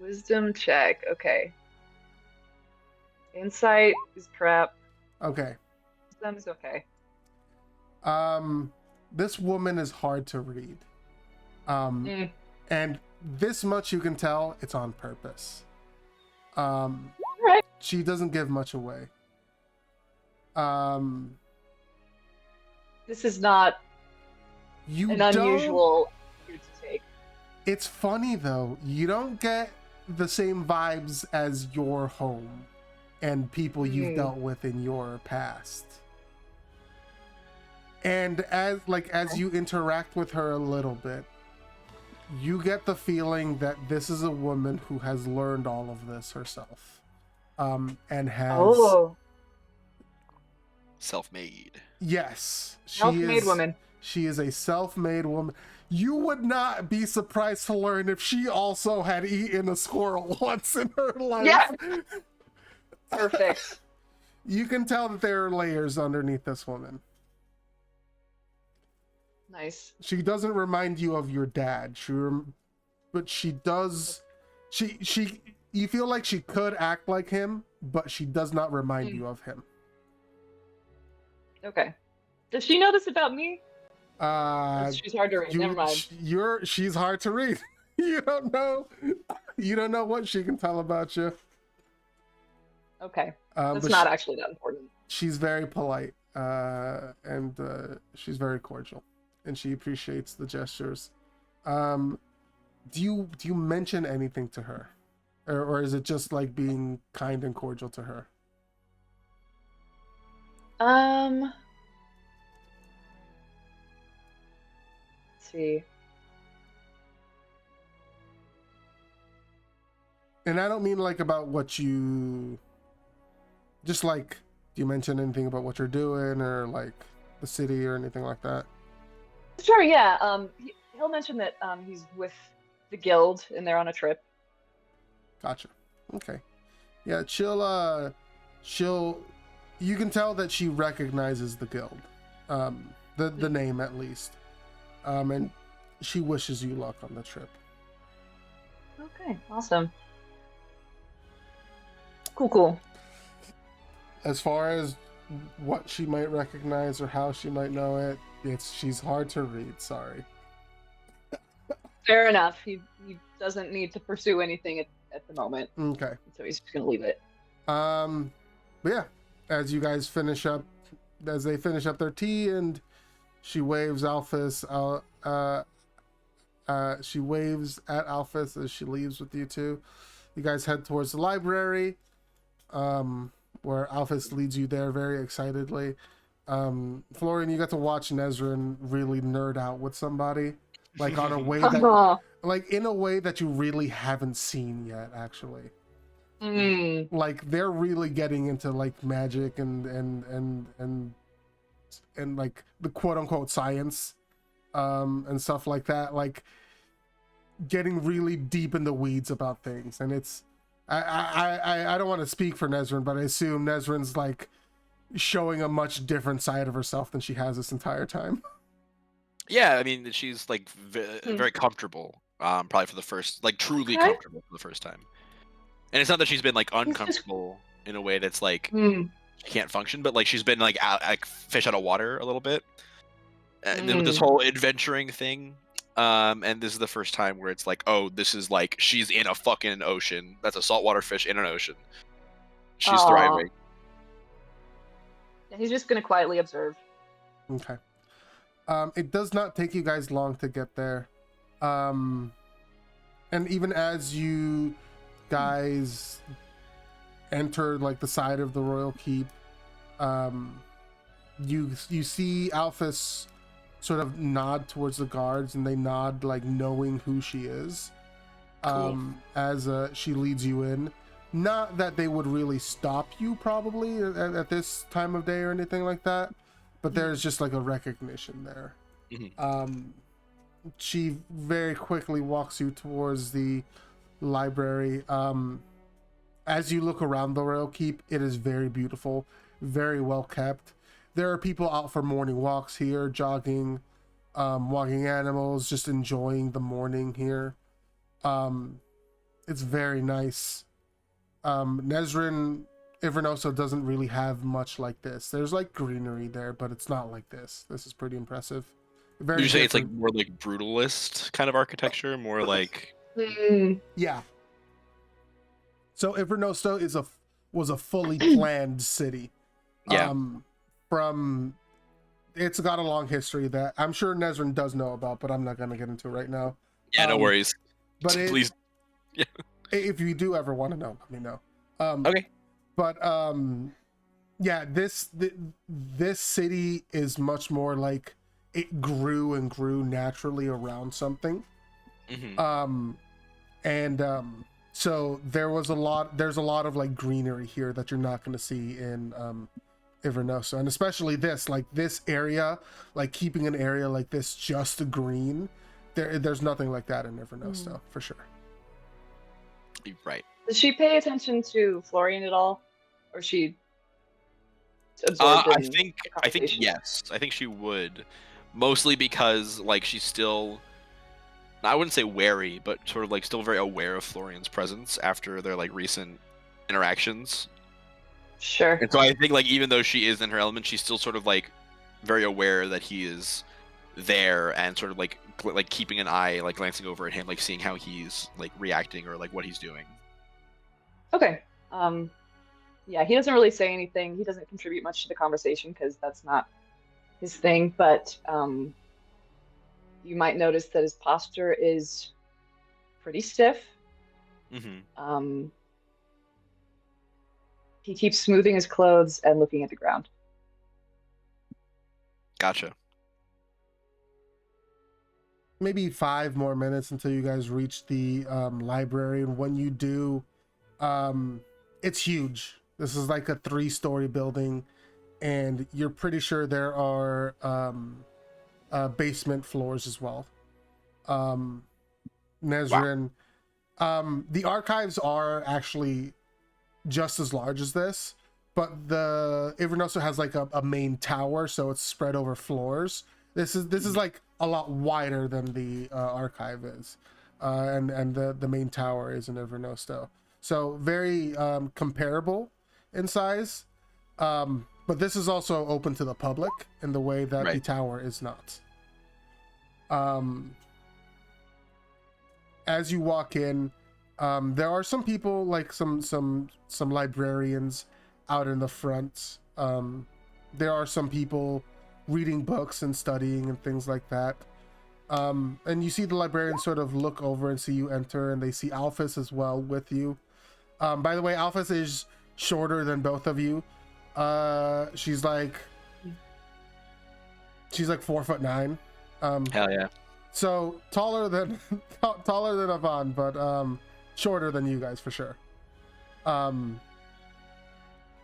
Wisdom check. Okay. Insight is crap. Okay. Wisdom is okay. This woman is hard to read. And this much you can tell, it's on purpose. Right. She doesn't give much away. This is not an unusual route to take. It's funny though, you don't get the same vibes as your home and people you've dealt with in your past. And as you interact with her a little bit, you get the feeling that this is a woman who has learned all of this herself, and has self-made. Yes, self-made woman. She is a self-made woman. You would not be surprised to learn if she also had eaten a squirrel once in her life. Yeah. Perfect. You can tell that there are layers underneath this woman. Nice. She doesn't remind you of your dad. But she does. She. You feel like she could act like him, but she does not remind you of him. Okay. Does she know this about me? She's hard to read. Never mind. She's hard to read. You don't know what she can tell about you. Okay. That's But not actually that important. she's very polite, and she's very cordial, and she appreciates the gestures. Do you mention anything to her, or is it just like being kind and cordial to her? Let's see. And I don't mean like about what you, just like, do you mention anything about what you're doing or like the city or anything like that? Sure, yeah. He'll mention that he's with the guild and they're on a trip. Gotcha. Okay. Yeah, she'll you can tell that she recognizes the guild. The name at least. And she wishes you luck on the trip. Okay, awesome. Cool. As far as what she might recognize or how she might know it, she's hard to read, sorry. Fair enough. He doesn't need to pursue anything at the moment. Okay. So he's just gonna leave it. But yeah, as you guys finish up their tea, and she waves Alphys she waves at Alphys as she leaves with you two. You guys head towards the library, where Alphys leads you there very excitedly. Florian, you got to watch Nezrin really nerd out with somebody, like on a way that, like in a way that you really haven't seen yet, actually. Like they're really getting into like magic and like the quote unquote science, and stuff like that, like getting really deep in the weeds about things. And it's, I don't want to speak for Nezrin, but I assume Nezrin's like showing a much different side of herself than she has this entire time. Yeah, I mean, she's like very comfortable. Probably for the first, like truly comfortable for the first time. And it's not that she's been like uncomfortable in a way that's like she can't function, but like she's been like fish out of water a little bit. And then with this whole adventuring thing, and this is the first time where it's like, oh, this is like she's in a fucking ocean. That's a saltwater fish in an ocean. She's thriving. Yeah, he's just gonna quietly observe. Okay. It does not take you guys long to get there. And even as you guys enter like the side of the royal keep, you see Alphys sort of nod towards the guards, and they nod like knowing who she is. As she leads you in. Not that they would really stop you probably at this time of day or anything like that, but there's just like a recognition there. She very quickly walks you towards the library. As you look around the royal keep, it is very beautiful, very well kept. There are people out for morning walks here, jogging, walking animals, just enjoying the morning here. It's very nice. Nezrin Ivernoso doesn't really have much like this. There's like greenery there, but it's not like this. This is pretty impressive. Very Would you say it's like different. more like brutalist kind of architecture, more like Yeah. So Ivernoso was a fully planned city. Yeah. It's got a long history that I'm sure Nezrin does know about, but I'm not gonna get into right now. Yeah, no worries. But Please. Yeah. If you do ever want to know, let me know. Okay. But yeah, this city is much more like it grew and grew naturally around something. So there's a lot of like greenery here that you're not going to see in Ivernoso, and especially this area, like keeping an area like this just green. There's nothing like that in Ivernoso for sure. Right. Does she pay attention to Florian at all, or she absorbed I think yes. I think she would, mostly because like she's still, I wouldn't say wary, but sort of like still very aware of Florian's presence after their like recent interactions. Sure. And so I think like even though she is in her element, she's still sort of like very aware that he is there and sort of like like keeping an eye, like glancing over at him, like seeing how he's like reacting or like what he's doing. Okay. Yeah, he doesn't really say anything. He doesn't contribute much to the conversation because that's not his thing, but you might notice that his posture is pretty stiff. Mm-hmm. He keeps smoothing his clothes and looking at the ground. Gotcha. Maybe 5 more minutes until you guys reach the library, and when you do, it's huge. This is like a 3-story building, and you're pretty sure there are basement floors as well. Nezrin, the archives are actually just as large as this, but the Ivanosa has like a main tower, so it's spread over floors. This is like a lot wider than the archive is, and the main tower is in Ivanosa, so very comparable in size. But this is also open to the public in the way that the tower is not. As you walk in, there are some people, like some librarians out in the front. There are some people reading books and studying and things like that. And you see the librarians sort of look over and see you enter, and they see Alphys as well with you. By the way, Alphys is shorter than both of you. She's like 4'9". Hell yeah. So taller than Avon, but shorter than you guys for sure.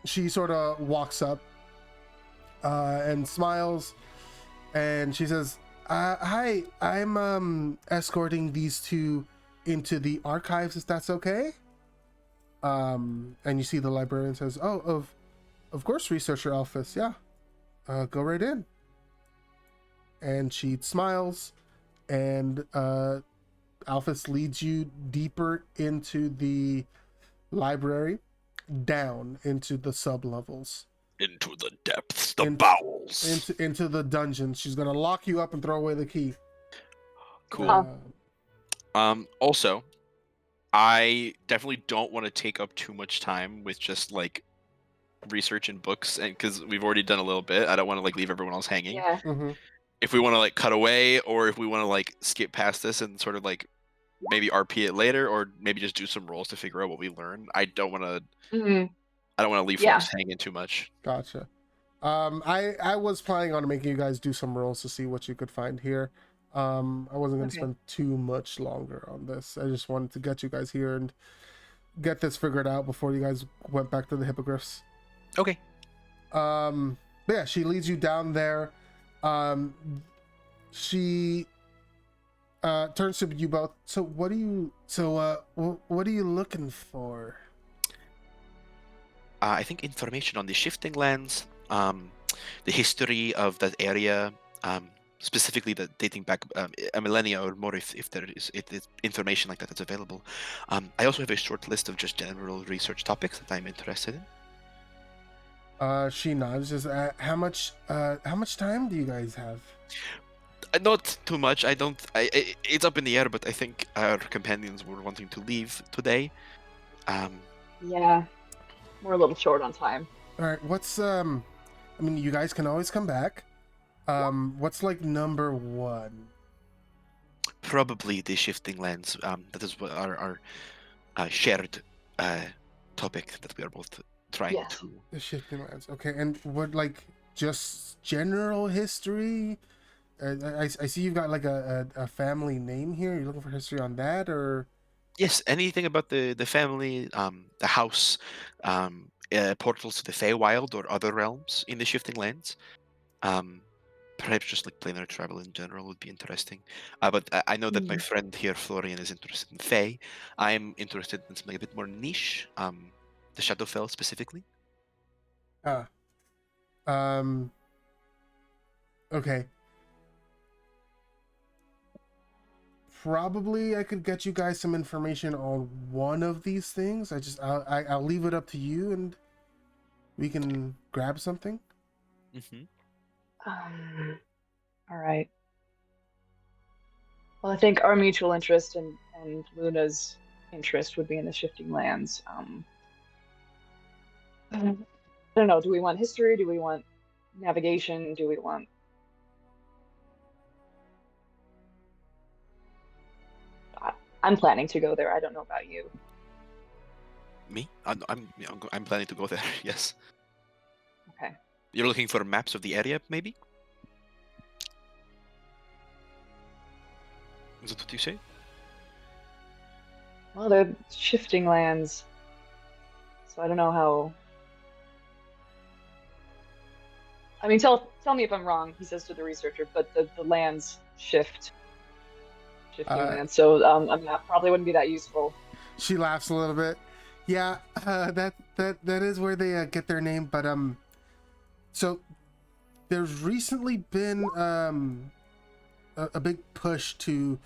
She sort of walks up and smiles, and she says, "Hi, I'm escorting these two into the archives, if that's okay." And you see the librarian says, "Oh, of course, researcher Alphys. Yeah, go right in." And she smiles, and Alphys leads you deeper into the library, down into the sub-levels. Into the depths, the bowels. Into the dungeons. She's gonna lock you up and throw away the key. Cool. Also, I definitely don't want to take up too much time with just like research and books, and because we've already done a little bit, I don't want to like leave everyone else hanging. Yeah. Mm-hmm. If we want to like cut away, or if we want to like skip past this and sort of like maybe RP it later, or maybe just do some rolls to figure out what we learn. I don't want to. I don't want to leave folks hanging too much. Gotcha. I was planning on making you guys do some rolls to see what you could find here. I wasn't going to spend too much longer on this. I just wanted to get you guys here and get this figured out before you guys went back to the hippogriffs. Okay. But yeah, she leads you down there. She turns to you both. So what are you looking for? I think information on the shifting lands, the history of that area, specifically the dating back a millennia or more, if there is information like that that's available. I also have a short list of just general research topics that I'm interested in. She nods. Just how much time do you guys have? Not too much. It's up in the air, but I think our companions were wanting to leave today. Yeah, we're a little short on time. All right. What's I mean, you guys can always come back. What's like number one? Probably the shifting lands. That is what our shared topic that we are both trying to. The shifting lands. Okay, and what, like, just general history? I see you've got like a family name here. You're looking for history on that, or? Yes, anything about the family, the house, portals to the Feywild or other realms in the shifting lands. Perhaps just like planar travel in general would be interesting. But I know that my friend here, Florian, is interested in Fey. I'm interested in something a bit more niche, the Shadowfell specifically. Okay. Probably I could get you guys some information on one of these things. I'll leave it up to you, and we can grab something. All right. Well, I think our mutual interest and Luna's interest would be in the shifting lands. I don't know. Do we want history? Do we want navigation? Do we want? I'm planning to go there. I don't know about you. Me? I'm planning to go there. Yes. Okay. You're looking for maps of the area, maybe? Is that what you say? Well, they're shifting lands, so I don't know how. I mean, tell me if I'm wrong. He says to the researcher, but the lands shifting lands. So that probably wouldn't be that useful. She laughs a little bit. Yeah, that is where they get their name. But so there's recently been a big push to.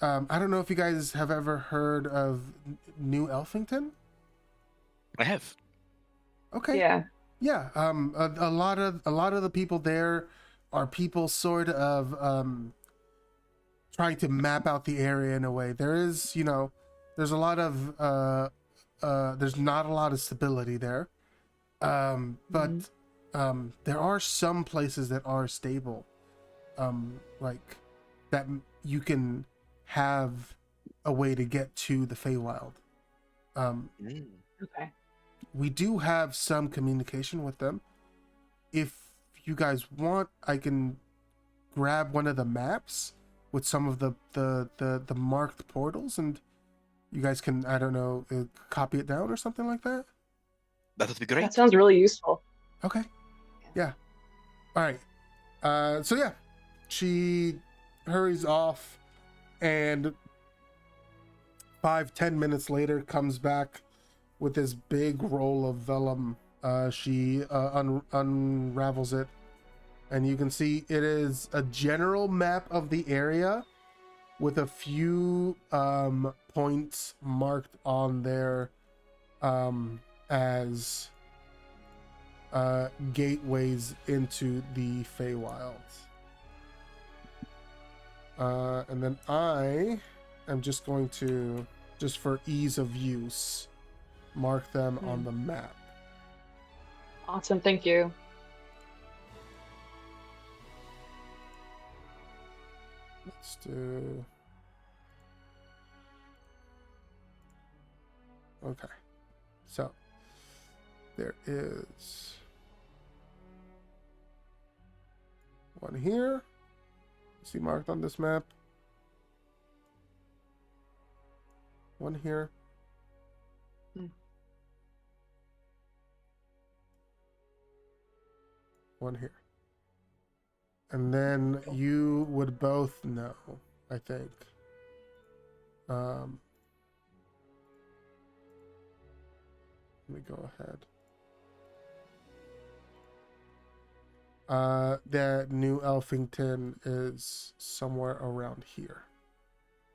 I don't know if you guys have ever heard of New Elfington. I have. Okay. Yeah. Yeah. A lot of the people there are people sort of trying to map out the area in a way. There is, there's a lot of there's not a lot of stability there. But there are some places that are stable. Like that you can have a way to get to the Feywild. Okay. We do have some communication with them. If you guys want, I can grab one of the maps with some of the marked portals, and you guys can, I don't know, copy it down or something like that. That would be great. That sounds really useful. Okay. Yeah. All right. So yeah, she hurries off, and 5-10 minutes later comes back with this big roll of vellum. She unravels it, and you can see it is a general map of the area with a few points marked on there as gateways into the Feywild. And then I am just going to, just for ease of use, mark them on the map. Awesome, thank you. Let's do... Okay. So, there is one here. See marked on this map. One here. One here. And then you would both know, I think. Let me go ahead. That New Elfington is somewhere around here.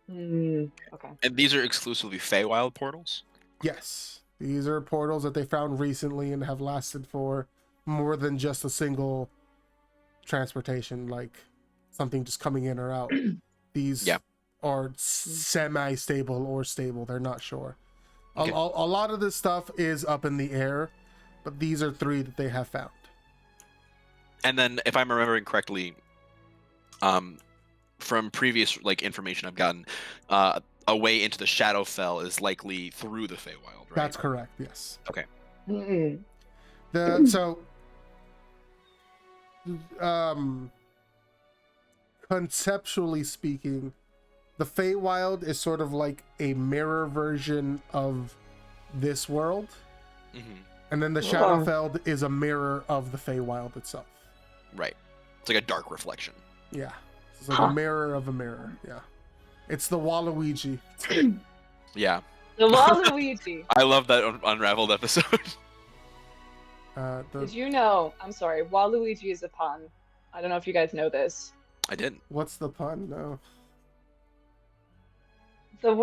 Okay. And these are exclusively Feywild portals? Yes. These are portals that they found recently and have lasted for more than just a single transportation, like something just coming in or out. These are semi-stable or stable. They're not sure. Okay. A lot of this stuff is up in the air, but these are 3 that they have found. And then, if I'm remembering correctly, from previous information I've gotten, a way into the Shadowfell is likely through the Feywild, right? That's correct. Yes. Okay. Conceptually speaking, the Feywild is sort of like a mirror version of this world, and then the Shadowfell is a mirror of the Feywild itself. Right. It's like a dark reflection. Yeah. It's like a mirror of a mirror. Yeah. It's the Waluigi. Yeah. The Waluigi. I love that Unraveled episode. Did you know? I'm sorry. Waluigi is a pun. I don't know if you guys know this. I didn't. What's the pun? No. The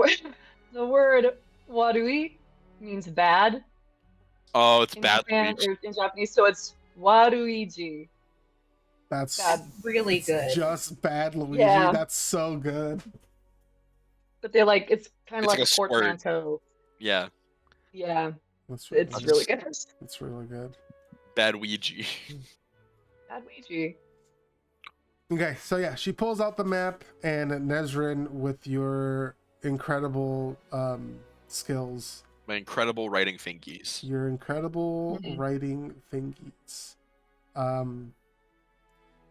word Wadui means bad. Oh, it's in bad Japan Luigi. or in Japanese, so it's Waluigi. That's Bad. Really it's good. just bad Luigi. Yeah. That's so good. But they're like it's kind of It's like like a a squirt. portmanteau. Yeah, Yeah, That's really it's good. really good. It's really good. bad Ouija. Bad Ouija. Okay, so yeah, she pulls out the map, and Nezrin, with your incredible skills, My incredible writing fingies. your incredible Mhm. writing thingies,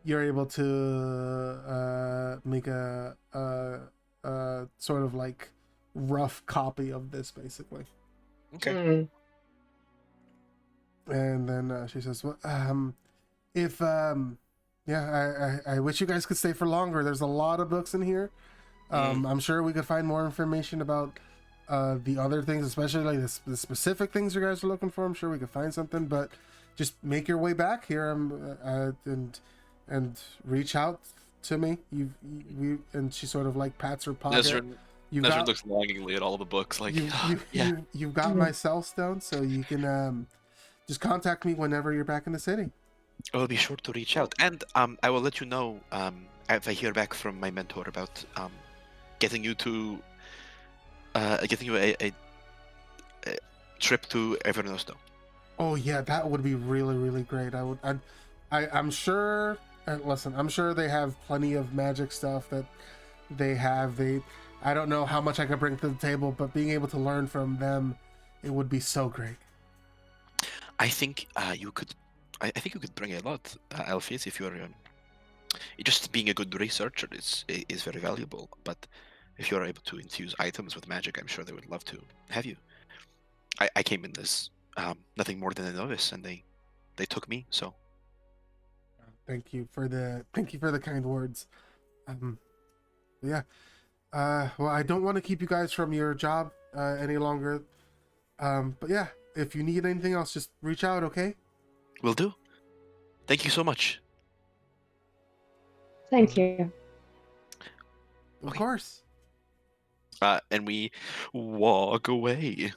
you're able to make a sort of like rough copy of this, basically. Okay. Mm. And then she says, "Well, if yeah, I wish you guys could stay for longer. There's a lot of books in here. I'm sure we could find more information about the other things, especially like the specific things you guys are looking for. I'm sure we could find something, but just make your way back here and reach out to me. And she sort of like pats her pocket. Nezrin looks longingly at all the books, like, you've got my cell stone, so you can just contact me whenever you're back in the city. I will be sure to reach out, and I will let you know if I hear back from my mentor about getting you a trip to Evernosto. Oh yeah, that would be really, really great. I'm sure. Listen, I'm sure they have plenty of magic stuff that they have. I don't know how much I could bring to the table, but being able to learn from them, it would be so great. I think you could. I think you could bring a lot, Alphys, if you're just being a good researcher is very valuable. But if you're able to infuse items with magic, I'm sure they would love to have you. I came in this nothing more than a novice, and they took me. So Thank you for the kind words. Yeah. Well, I don't want to keep you guys from your job any longer. But yeah, if you need anything else, just reach out, okay? will do. Thank you so much. Thank you. Of Okay. course. And we walk away.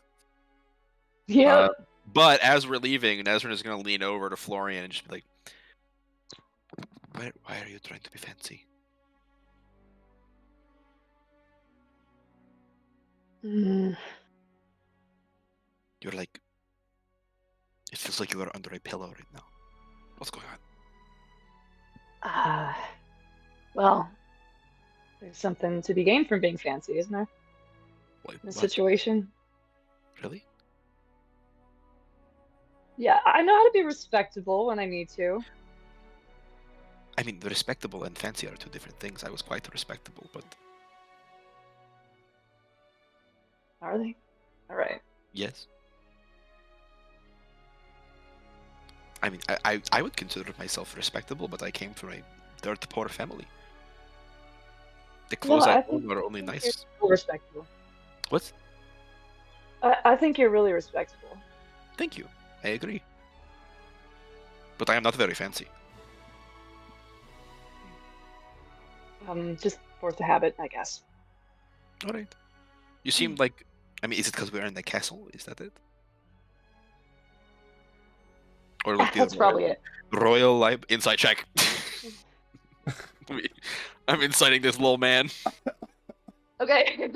Yeah. But as we're leaving, Nezrin is going to lean over to Florian and just be like, why are you trying to be fancy? Mm. You're like, it feels like you are under a pillow right now. What's going on? Well, there's something to be gained from being fancy, isn't there? What? In this situation. Really? Yeah, I know how to be respectable when I need to. I mean, the respectable and fancy are two different things. I was quite respectable, but Are they? All right. yes. I mean, I would consider myself respectable, but I came from a dirt poor family. The clothes I own are only nice. You're respectable. What? I think you're really respectable. Thank you. I agree. But I am not very fancy. Just force a habit, I guess. All right. You seem like. I mean, is it because we're in the castle? Is that it? Or like That's probably it. Royal inside check. I'm inciting this little man. Okay.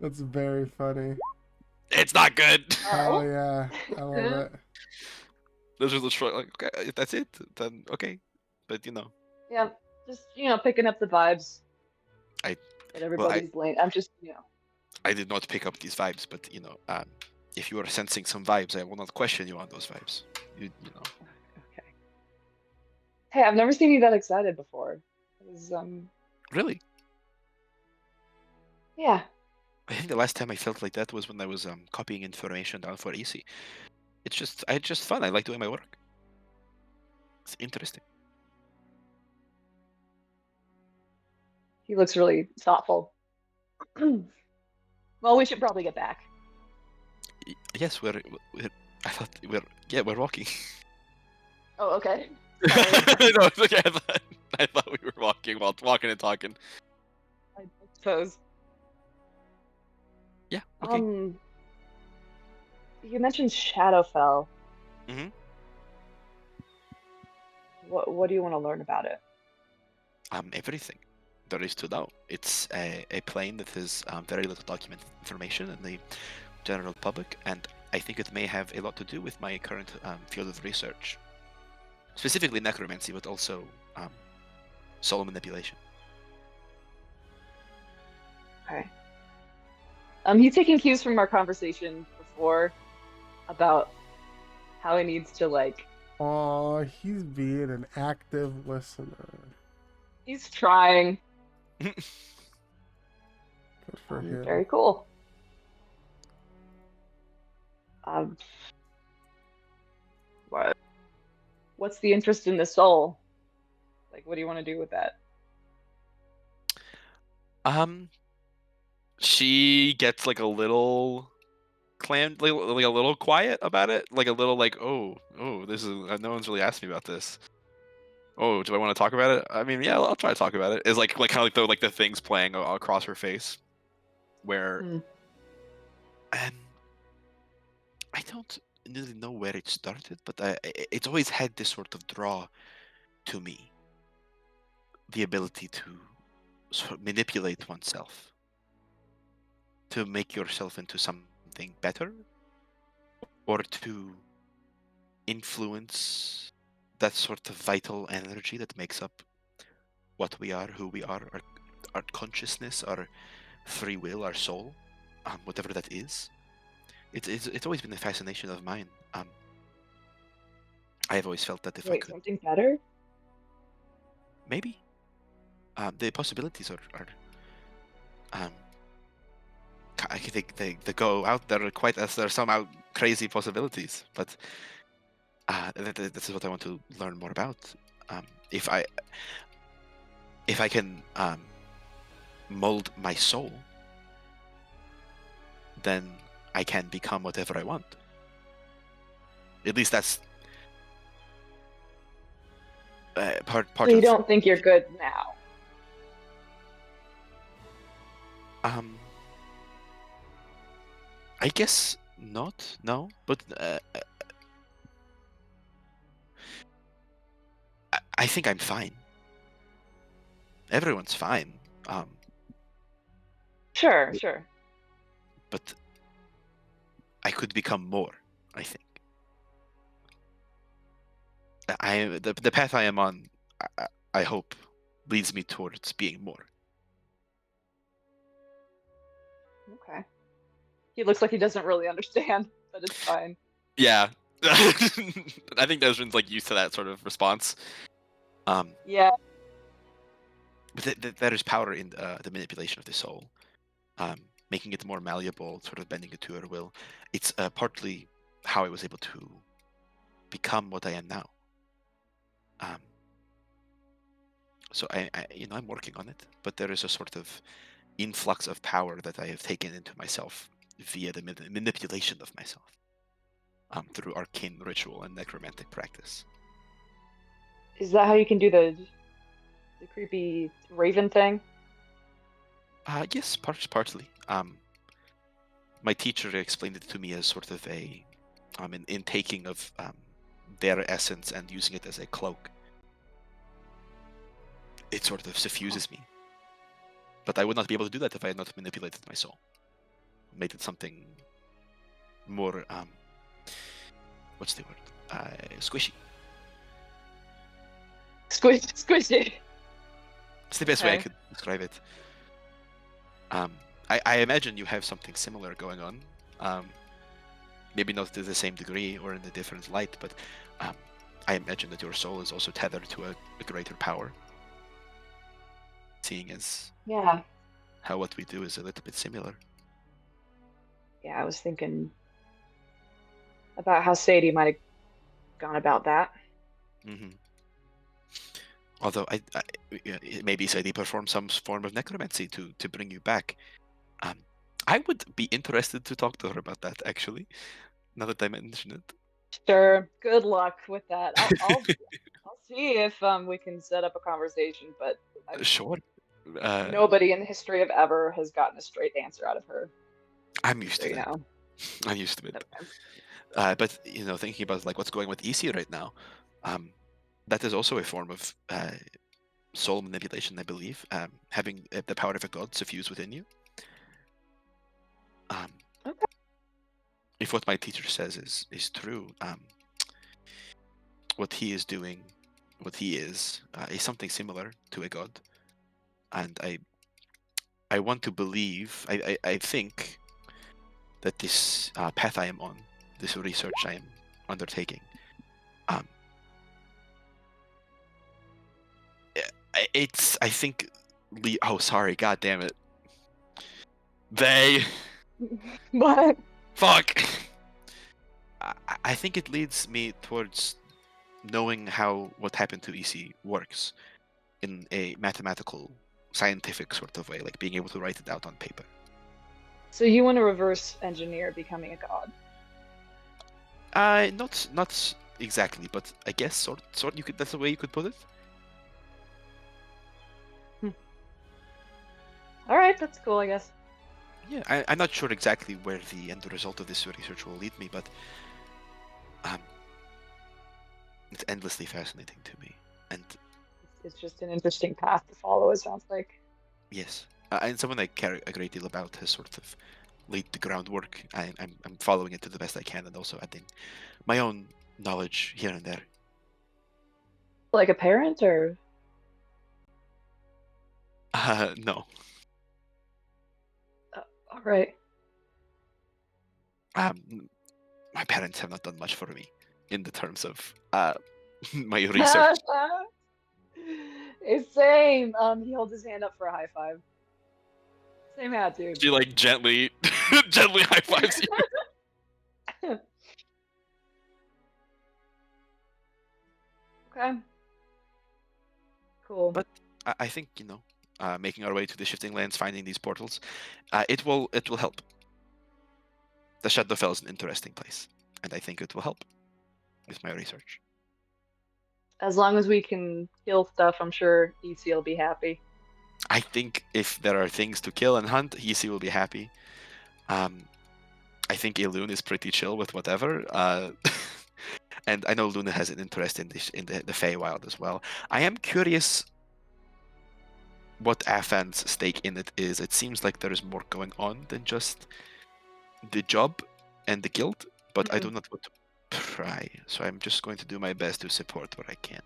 That's very funny. It's not good. Oh yeah, I love it. Those are the like, okay, if that's it, then okay. But Yeah, just picking up the vibes. I- That everybody's late. I'm just I did not pick up these vibes, but if you are sensing some vibes, I will not question you on those vibes. You know. Okay. Hey, I've never seen you that excited before. It was Really? Yeah. I think the last time I felt like that was when I was copying information down for EC. It's just fun. I like doing my work. It's interesting. He looks really thoughtful. Well, we should probably get back. Yes, we're I thought we're walking. Oh, okay. No, it's okay. I thought we were walking while walking and talking. I suppose. Yeah. Okay. you mentioned Shadowfell. Mhm. What do you want to learn about it? Everything there is to know. It's a plane that has very little documented information in the general public, and I think it may have a lot to do with my current field of research, specifically necromancy, but also soul manipulation. Okay. He's taking cues from our conversation before about how he needs to like. Aw, he's being an active listener. He's trying. Good for him. Very cool. What's the interest in the soul? Like, what do you want to do with that? She gets like a little clammed, like a little quiet about it, like a little like, oh, this is no one's really asked me about this. Oh, do I want to talk about it? I mean, yeah, I'll try to talk about it. It's like kind of like the things playing across her face, where, and I don't really know where it started, but it's always had this sort of draw to me, the ability to sort of manipulate oneself, to make yourself into something better, or to influence that sort of vital energy that makes up what we are, who we are, our consciousness, our free will, our soul, whatever that is. It's always been a fascination of mine. I have always felt that if I could, something better? maybe, the possibilities are I think they go out there quite as there are some out crazy possibilities, but this is what I want to learn more about. If I can mold my soul, then I can become whatever I want. At least that's part So you of. don't think you're good now? I guess not. No, but I think I'm fine. Everyone's fine. Sure. But I could become more, I think. The path I am on, I hope, leads me towards being more. Okay. He looks like he doesn't really understand, but it's fine. Yeah. I think Desmond's like used to that sort of response. Yeah. But there is power in the manipulation of the soul, making it more malleable, sort of bending it to your will. It's partly how I was able to become what I am now. So I'm working on it, but there is a sort of influx of power that I have taken into myself via the manipulation of myself, through arcane ritual and necromantic practice. Is that how you can do the creepy raven thing? Yes, partly. My teacher explained it to me as sort of an intaking of their essence and using it as a cloak. It sort of suffuses me. But I would not be able to do that if I had not manipulated my soul. Made it something more, what's the word? Squishy. Squishy. It's the best way I could describe it. I imagine you have something similar going on. Maybe not to the same degree or in a different light, but I imagine that your soul is also tethered to a greater power. Seeing as how what we do is a little bit similar. Yeah, I was thinking about how Sadie might have gone about that. Mm-hmm. Although maybe Sadie performed some form of necromancy to bring you back. I would be interested to talk to her about that, actually, now that I mention it. Sure. Good luck with that. I'll see if we can set up a conversation, but Sure. Nobody in the history of ever has gotten a straight answer out of her. I'm used to that. I'm used to it. Okay. But thinking about like what's going with EC right now, that is also a form of soul manipulation, I believe. Having the power of a god suffuse within you. Okay. If what my teacher says is true, what he is doing, what he is something similar to a god, and I want to believe. I think that this path I am on, this research I am undertaking, it's I think. Oh, sorry. God damn it. They. What? Fuck. I think it leads me towards knowing how what happened to EC works in a mathematical, scientific sort of way, like being able to write it out on paper. So you want to reverse engineer becoming a god? Not exactly, but I guess sort. You could. That's the way you could put it. All right, that's cool, I guess. Yeah, I'm not sure exactly where the end result of this research will lead me, but it's endlessly fascinating to me, and It's just an interesting path to follow, it sounds like. yes, and someone I care a great deal about has sort of laid the groundwork. I'm following it to the best I can, and also adding my own knowledge here and there. Like a parent, or? No. All right. My parents have not done much for me in the terms of my research. It's same. He holds his hand up for a high five. Same attitude. She like gently high fives you. Okay. Cool. But I think making our way to the shifting lands, finding these portals, it will help. The Shadowfell is an interesting place, and I think it will help with my research. As long as we can kill stuff, I'm sure EC will be happy. I think if there are things to kill and hunt, EC will be happy. I think Elune is pretty chill with whatever. And I know Luna has an interest in the Feywild as well. I am curious what Afan's stake in it is. It seems like there is more going on than just the job and the guild, but I do not want to pry. So I'm just going to do my best to support what I can.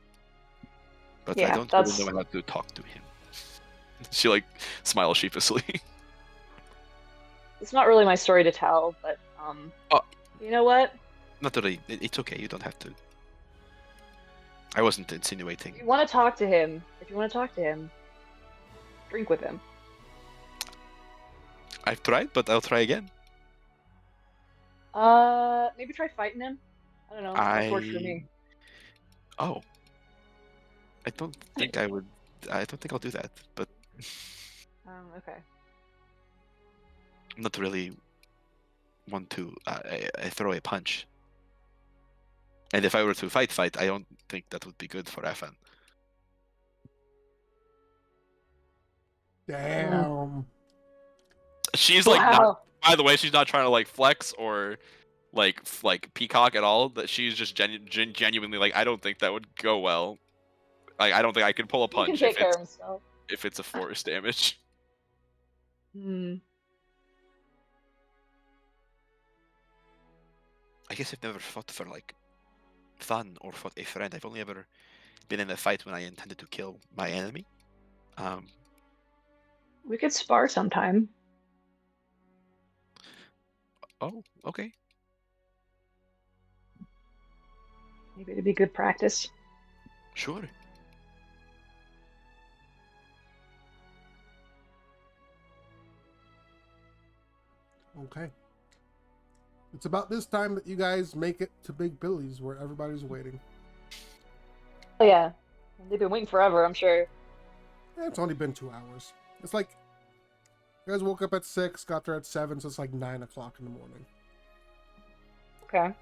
But Yeah, I don't really know how to talk to him. She like smiles sheepishly. It's not really my story to tell, but you know what? Not really. It's okay. You don't have to. I wasn't insinuating. If you want to talk to him, drink with him. I've tried, but I'll try again. Maybe try fighting him. I don't know. That worked for me. Oh. I don't think I would. I don't think I'll do that. But. Okay. I'm not really want to I throw a punch. And if I were to fight, I don't think that would be good for Afan. Damn. She's like not. By the way, she's not trying to like flex or like peacock at all. That she's just genuinely like, I don't think that would go well. Like I don't think I could pull a punch He can take care of himself. If it's a force damage. I guess I've never fought for like fun or fought a friend. I've only ever been in a fight when I intended to kill my enemy. We could spar sometime. Oh, okay. Maybe it'd be good practice. Sure. Okay. It's about this time that you guys make it to Big Billy's where everybody's waiting. Oh yeah. They've been waiting forever, I'm sure. Yeah, it's only been 2 hours. It's like, you guys woke up at 6, got there at 7, so it's like 9 o'clock in the morning. Okay.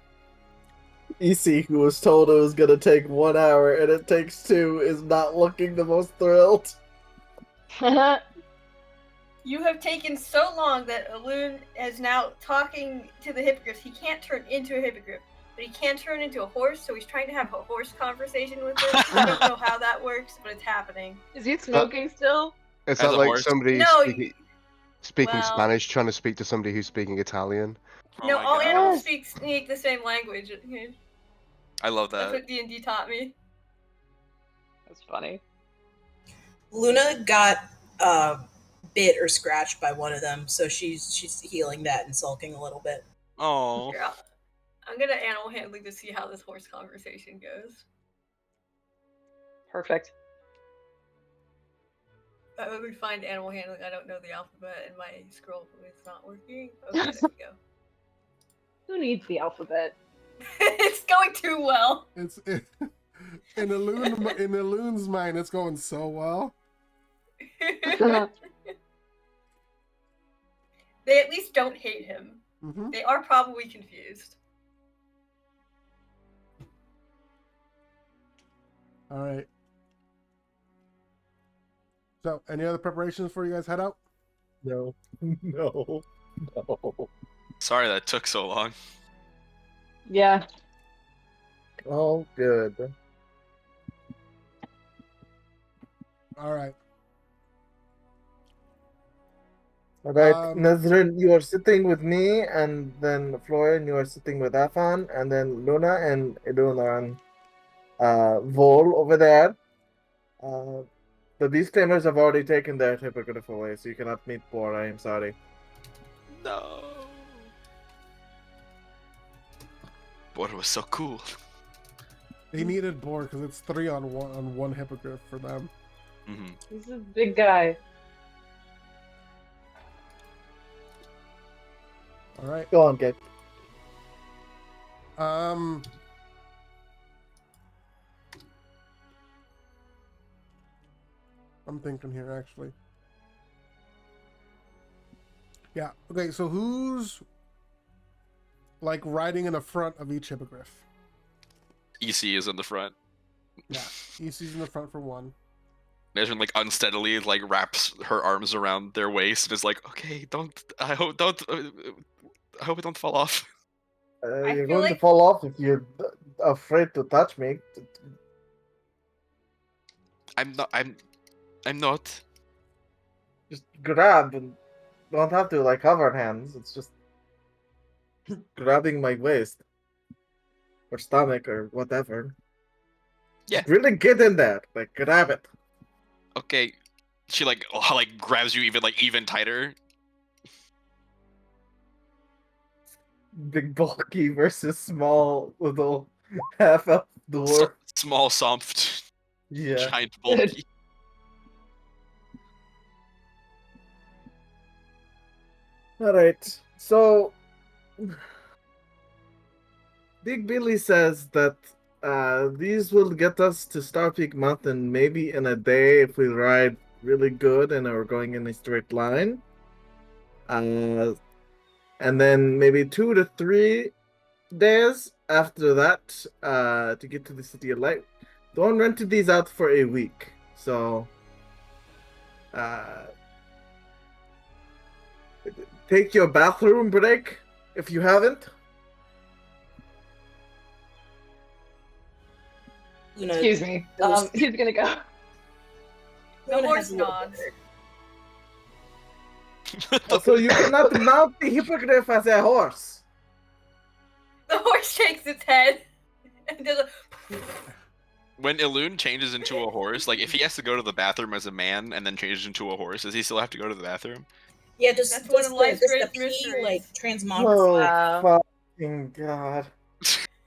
EC, who was told it was gonna take 1 hour and it takes 2, is not looking the most thrilled. You have taken so long that Elune is now talking to the hippogriff. He can't turn into a hippogriff, but he can turn into a horse, so he's trying to have a horse conversation with it. I don't know how that works, but it's happening. Is he smoking still? Is As that a like horse? somebody No, speaking well- Spanish trying to speak to somebody who's speaking Italian? Oh no, my all God. animals speak the same language. I love That's that. what D&D taught me. That's funny. Luna got bit or scratched by one of them, so she's healing that and sulking a little bit. Oh. Here, I'm gonna animal handling to see how this horse conversation goes. Perfect. When we find animal handling, I don't know the alphabet, and my scroll is not working. Okay, there we go. Who needs the alphabet? It's going too well. It's in Elune's mind, it's going so well. They at least don't hate him. Mm-hmm. They are probably confused. All right. So, any other preparations before you guys head out? No. No. No. Sorry that took so long. Yeah. All good. All right. All right, Um, Nazrin, you are sitting with me, and then Florian, you are sitting with Afan, and then Luna and Eluna are on Vol over there. The disclaimers have already taken their hippogriff away, so you cannot meet Bor. I am sorry. No. Boy, it was so cool. They needed Boar because it's 3 on one hippogriff for them. Mm-hmm. He's a big guy. All right. Go on, kid. I'm thinking here actually. Yeah. Okay. So who's like riding in the front of each hippogriff? EC is in the front. Yeah. EC's in the front for one. Nesrin like unsteadily like wraps her arms around their waist and is like, "Okay, I hope it don't fall off." You're feel going to like- fall off if you're afraid to touch me. I'm not. Just grab and don't have to like cover hands. It's just grabbing my waist or stomach or whatever. Yeah. Really get in there. Like grab it. Okay. She like grabs you even tighter. Big bulky versus small little half elf dwarf. Small, soft, Yeah. giant, bulky. Alright. So Big Billy says that these will get us to Starpeak Mountain maybe in a day if we ride really good and are going in a straight line. And then maybe 2 to 3 days after that to get to the City of Light. Don't rent these out for a week. So take your bathroom break if you haven't. Luna, Excuse me. He's gonna go. The Luna horse has a little nods. bird. So you cannot mount the hippogriff as a horse. The horse shakes its head and does a. When Elune changes into a horse, like if he has to go to the bathroom as a man and then changes into a horse, does he still have to go to the bathroom? Yeah, does That's one of life's the great pee mysteries. like transmogrify? Oh, fucking God.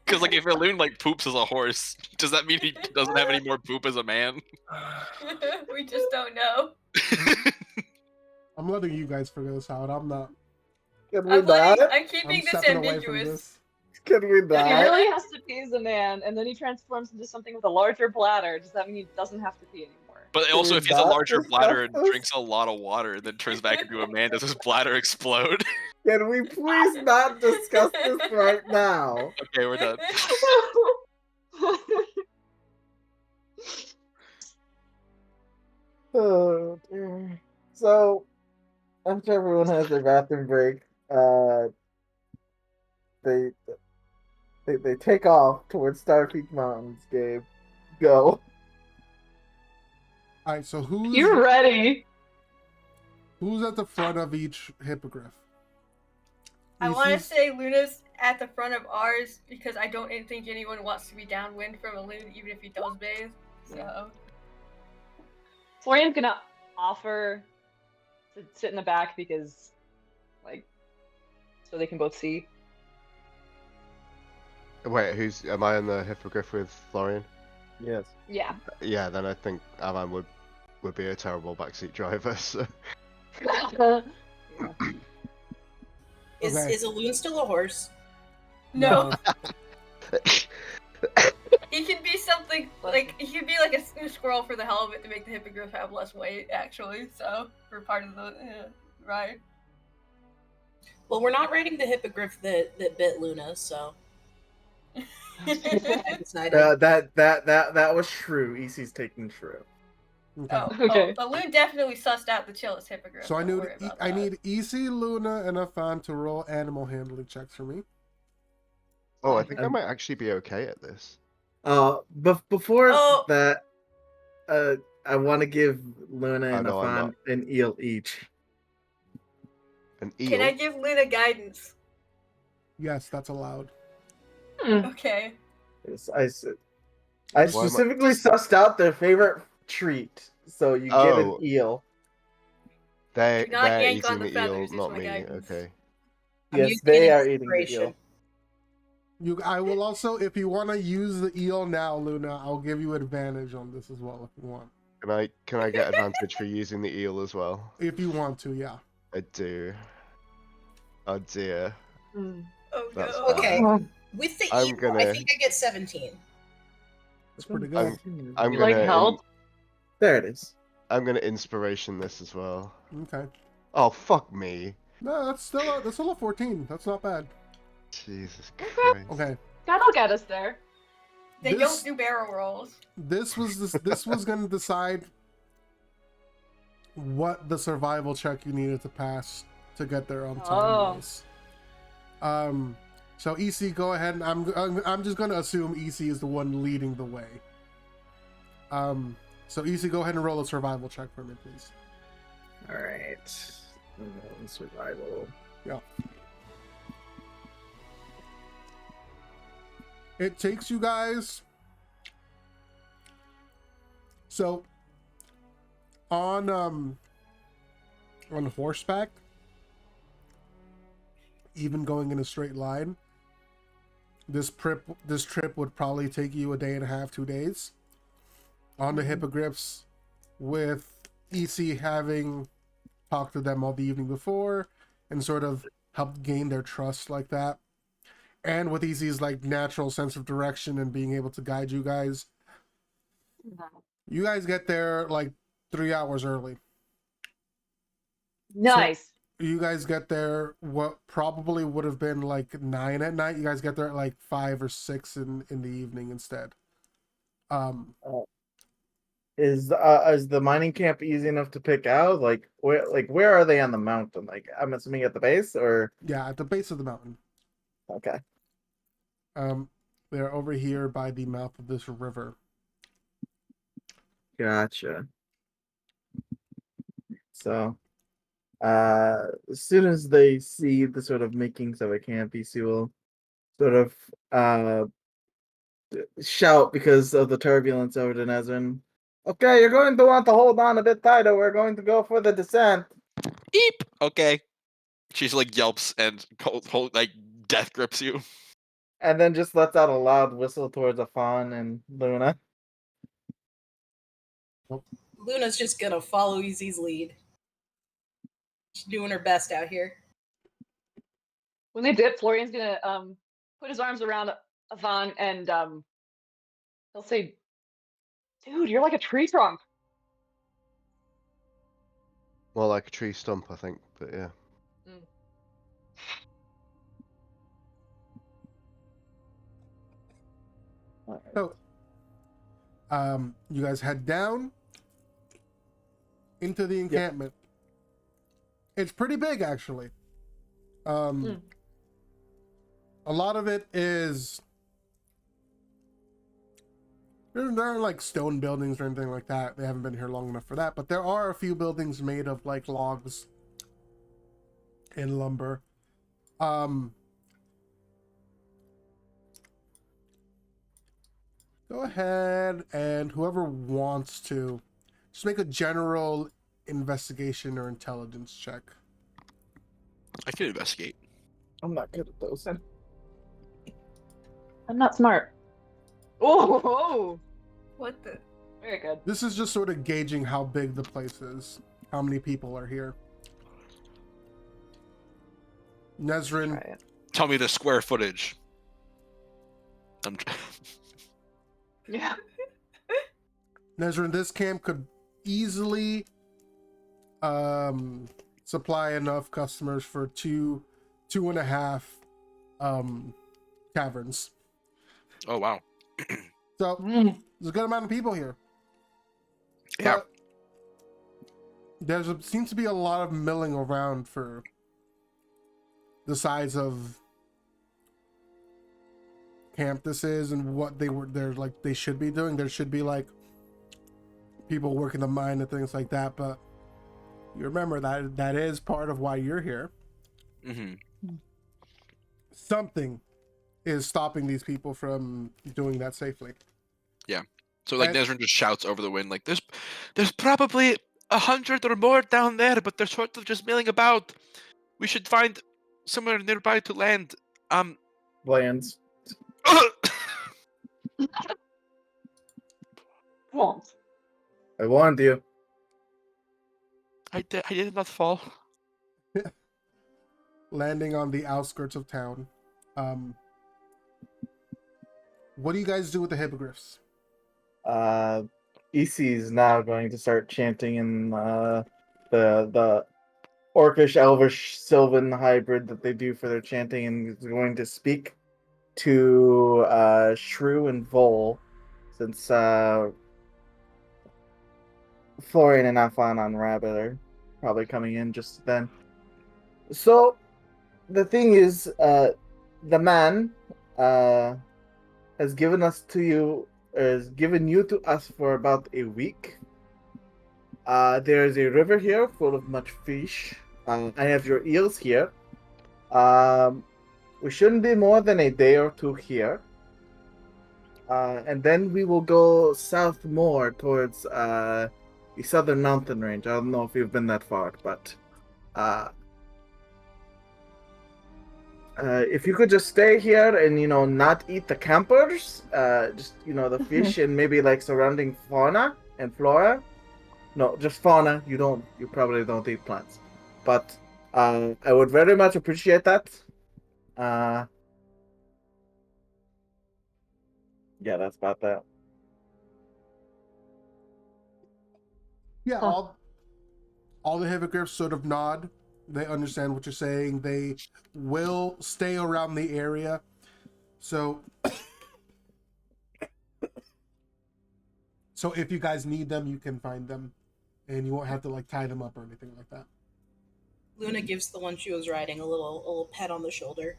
Because like if Elune like poops as a horse, does that mean he doesn't have any more poop as a man? We just don't know. I'm letting you guys figure this out. I'm not. Can we not? I'm keeping I'm this stepping away from ambiguous. this. Can we He not? really has to pee as a man, and then he transforms into something with a larger bladder. Does that mean he doesn't have to pee anymore? But also, we if he has a not larger discuss bladder and this? drinks a lot of water and then turns back into a man, does his bladder explode? Can we please not discuss this right now? Okay, we're done. Oh, dear. So, After everyone has their bathroom break, they they take off towards Starpeak Mountains. Gabe, go. All right, so You're ready. who's at the front of each hippogriff? I want to EC's? say Luna's at the front of ours because I don't think anyone wants to be downwind from a loon, even if he does bathe. So Florian's gonna offer to sit in the back because, like, so they can both see. Wait, am I in the hippogriff with Florian? Yes. Yeah. Yeah, then I think Avan would be a terrible backseat driver. So. Okay. Is a loon still a horse? no. He can be something like he could be like a squirrel for the hell of it to make the hippogriff have less weight, actually. So for part of the ride. Well, we're not riding the hippogriff that bit Luna, so. I decided. That was Shrew. EC's taking Shrew. Okay. Okay. The loon definitely sussed out the chillest hippogriff. So I don't need worry about I that. need EC, Luna, and Afan to roll animal handling checks for me. Oh, I think I might actually be okay at this. Before Oh. that, I want to give Luna and no, I'm Afan an eel each. An eel? Can I give Luna guidance? Yes, that's allowed. Okay. Yes, I specifically sussed out their favorite treat, so you get an eel. They're Do not yank eating on the eel, feathers, is not my me. guidance. Okay. Yes, they are eating the inspiration. eel. I will also, if you want to use the eel now, Luna, I'll give you advantage on this as well if you want. Can I get advantage for using the eel as well? If you want to, yeah. I do. Oh dear. Oh That's no. Okay. bad. With the I'm eel, gonna- I think I get 17. That's pretty good. I'm Like gonna help? There it is. I'm gonna inspiration this as well. Okay. Oh fuck me. No, that's still a 14. That's not bad. Jesus Okay. Christ. Okay. That'll get us there. They This- don't do barrel rolls. This was going to decide what the survival check you needed to pass to get there on time was. So EC, go ahead, and I'm just going to assume EC is the one leading the way. So EC, go ahead and roll a survival check for me, please. All right. Survival. Yeah. It takes you guys. So on horseback, even going in a straight line, this trip would probably take you a day and a half, 2 days. On the hippogriffs, with EC having talked to them all the evening before and sort of helped gain their trust like that, and with EC's like natural sense of direction and being able to guide you guys, you guys get there like 3 hours early. Nice. So you guys get there what probably would have been like 9 at night. You guys get there at like 5 or 6 in the evening instead. Is the mining camp easy enough to pick out? Like where are they on the mountain? Like I'm assuming at the base, or Yeah, at the base of the mountain. okay. They're over here by the mouth of this river. Gotcha. So, as soon as they see the sort of makings of a camp, EC will sort of shout because of the turbulence over to Nezrin. Okay, you're going to want to hold on a bit tighter. We're going to go for the descent. Eep. Okay. She's like yelps and like death grips you. And then just lets out a loud whistle towards Afan and Luna. Luna's just gonna follow EZ's lead. She's doing her best out here. When they dip, Florian's gonna put his arms around Yvonne and he'll say, "Dude, you're like a tree trunk." More like a tree stump, I think, but yeah. So, you guys head down into the encampment. It's pretty big, actually. Hmm. A lot of it is. There aren't like stone buildings or anything like that. They haven't been here long enough for that. But there are a few buildings made of like logs and lumber. Go ahead and whoever wants to just make a general investigation or intelligence check. I could investigate. I'm not good at those. I'm not smart. Oh, What the? very good. This is just sort of gauging how big the place is, how many people are here. Nezrin, Try it. Tell me the square footage. Yeah. Nezrin, this camp could easily supply enough customers for two and a half taverns. Oh wow. So Mm. there's a good amount of people here. Yeah. But seems to be a lot of milling around for the size of camp this is and what they should be doing. There should be like people working the mine and things like that, but you remember that is part of why you're here. Mm-hmm. Something is stopping these people from doing that safely. Yeah. So like And- Nezrin just shouts over the wind, like there's probably 100 or more down there, but they're sort of just milling about. We should find somewhere nearby to land. Lands. Won't. I warned you. I did not fall. landing on the outskirts of town. What do you guys do with the hippogriffs? EC is now going to start chanting in the Orcish, Elvish, Sylvan hybrid that they do for their chanting, and is going to speak to Shrew and Vol, since Florian and Afan on Rabbit are probably coming in just then. So, the thing is, the man has given you to us for about a week. There is a river here full of much fish. I have your eels here. We shouldn't be more than a day or two here. And then we will go south more towards the southern mountain range. I don't know if you've been that far, but if you could just stay here and not eat the campers, just the fish and maybe like surrounding fauna and flora. No, just fauna. You probably don't eat plants, but I would very much appreciate that. Yeah, that's about that. Yeah, all the hippogriffs sort of nod. They understand what you're saying. They will stay around the area. So if you guys need them, you can find them, and you won't have to like tie them up or anything like that. Luna gives the one she was riding a little pet on the shoulder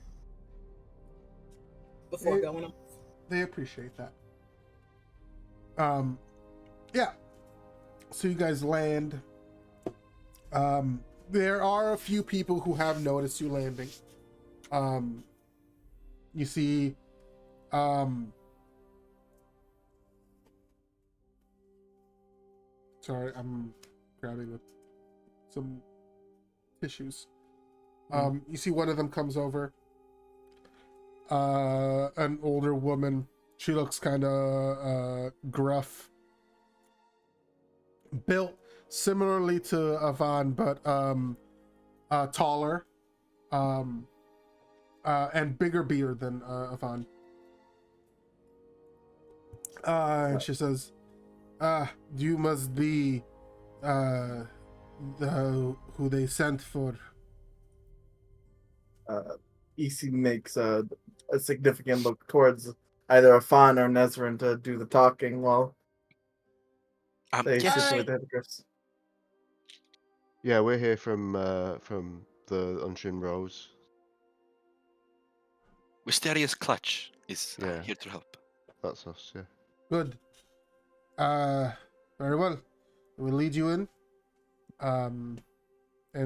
before going off. They appreciate that. Yeah. So you guys land. There are a few people who have noticed you landing. You see, sorry, I'm grabbing with some tissues. You see one of them comes over. An older woman. She looks kind of gruff. Built similarly to Avan, but taller, and bigger beard than Avan. And she says, you must be who they sent for." EC makes a significant look towards either Afan or Nezrin to do the talking while they Yes. situate the hippogriffs. Yeah, we're here from the Unshin Rose. Wisteria's Clutch is Yeah. here to help. That's us, yeah. Good. Very well. We'll lead you in. And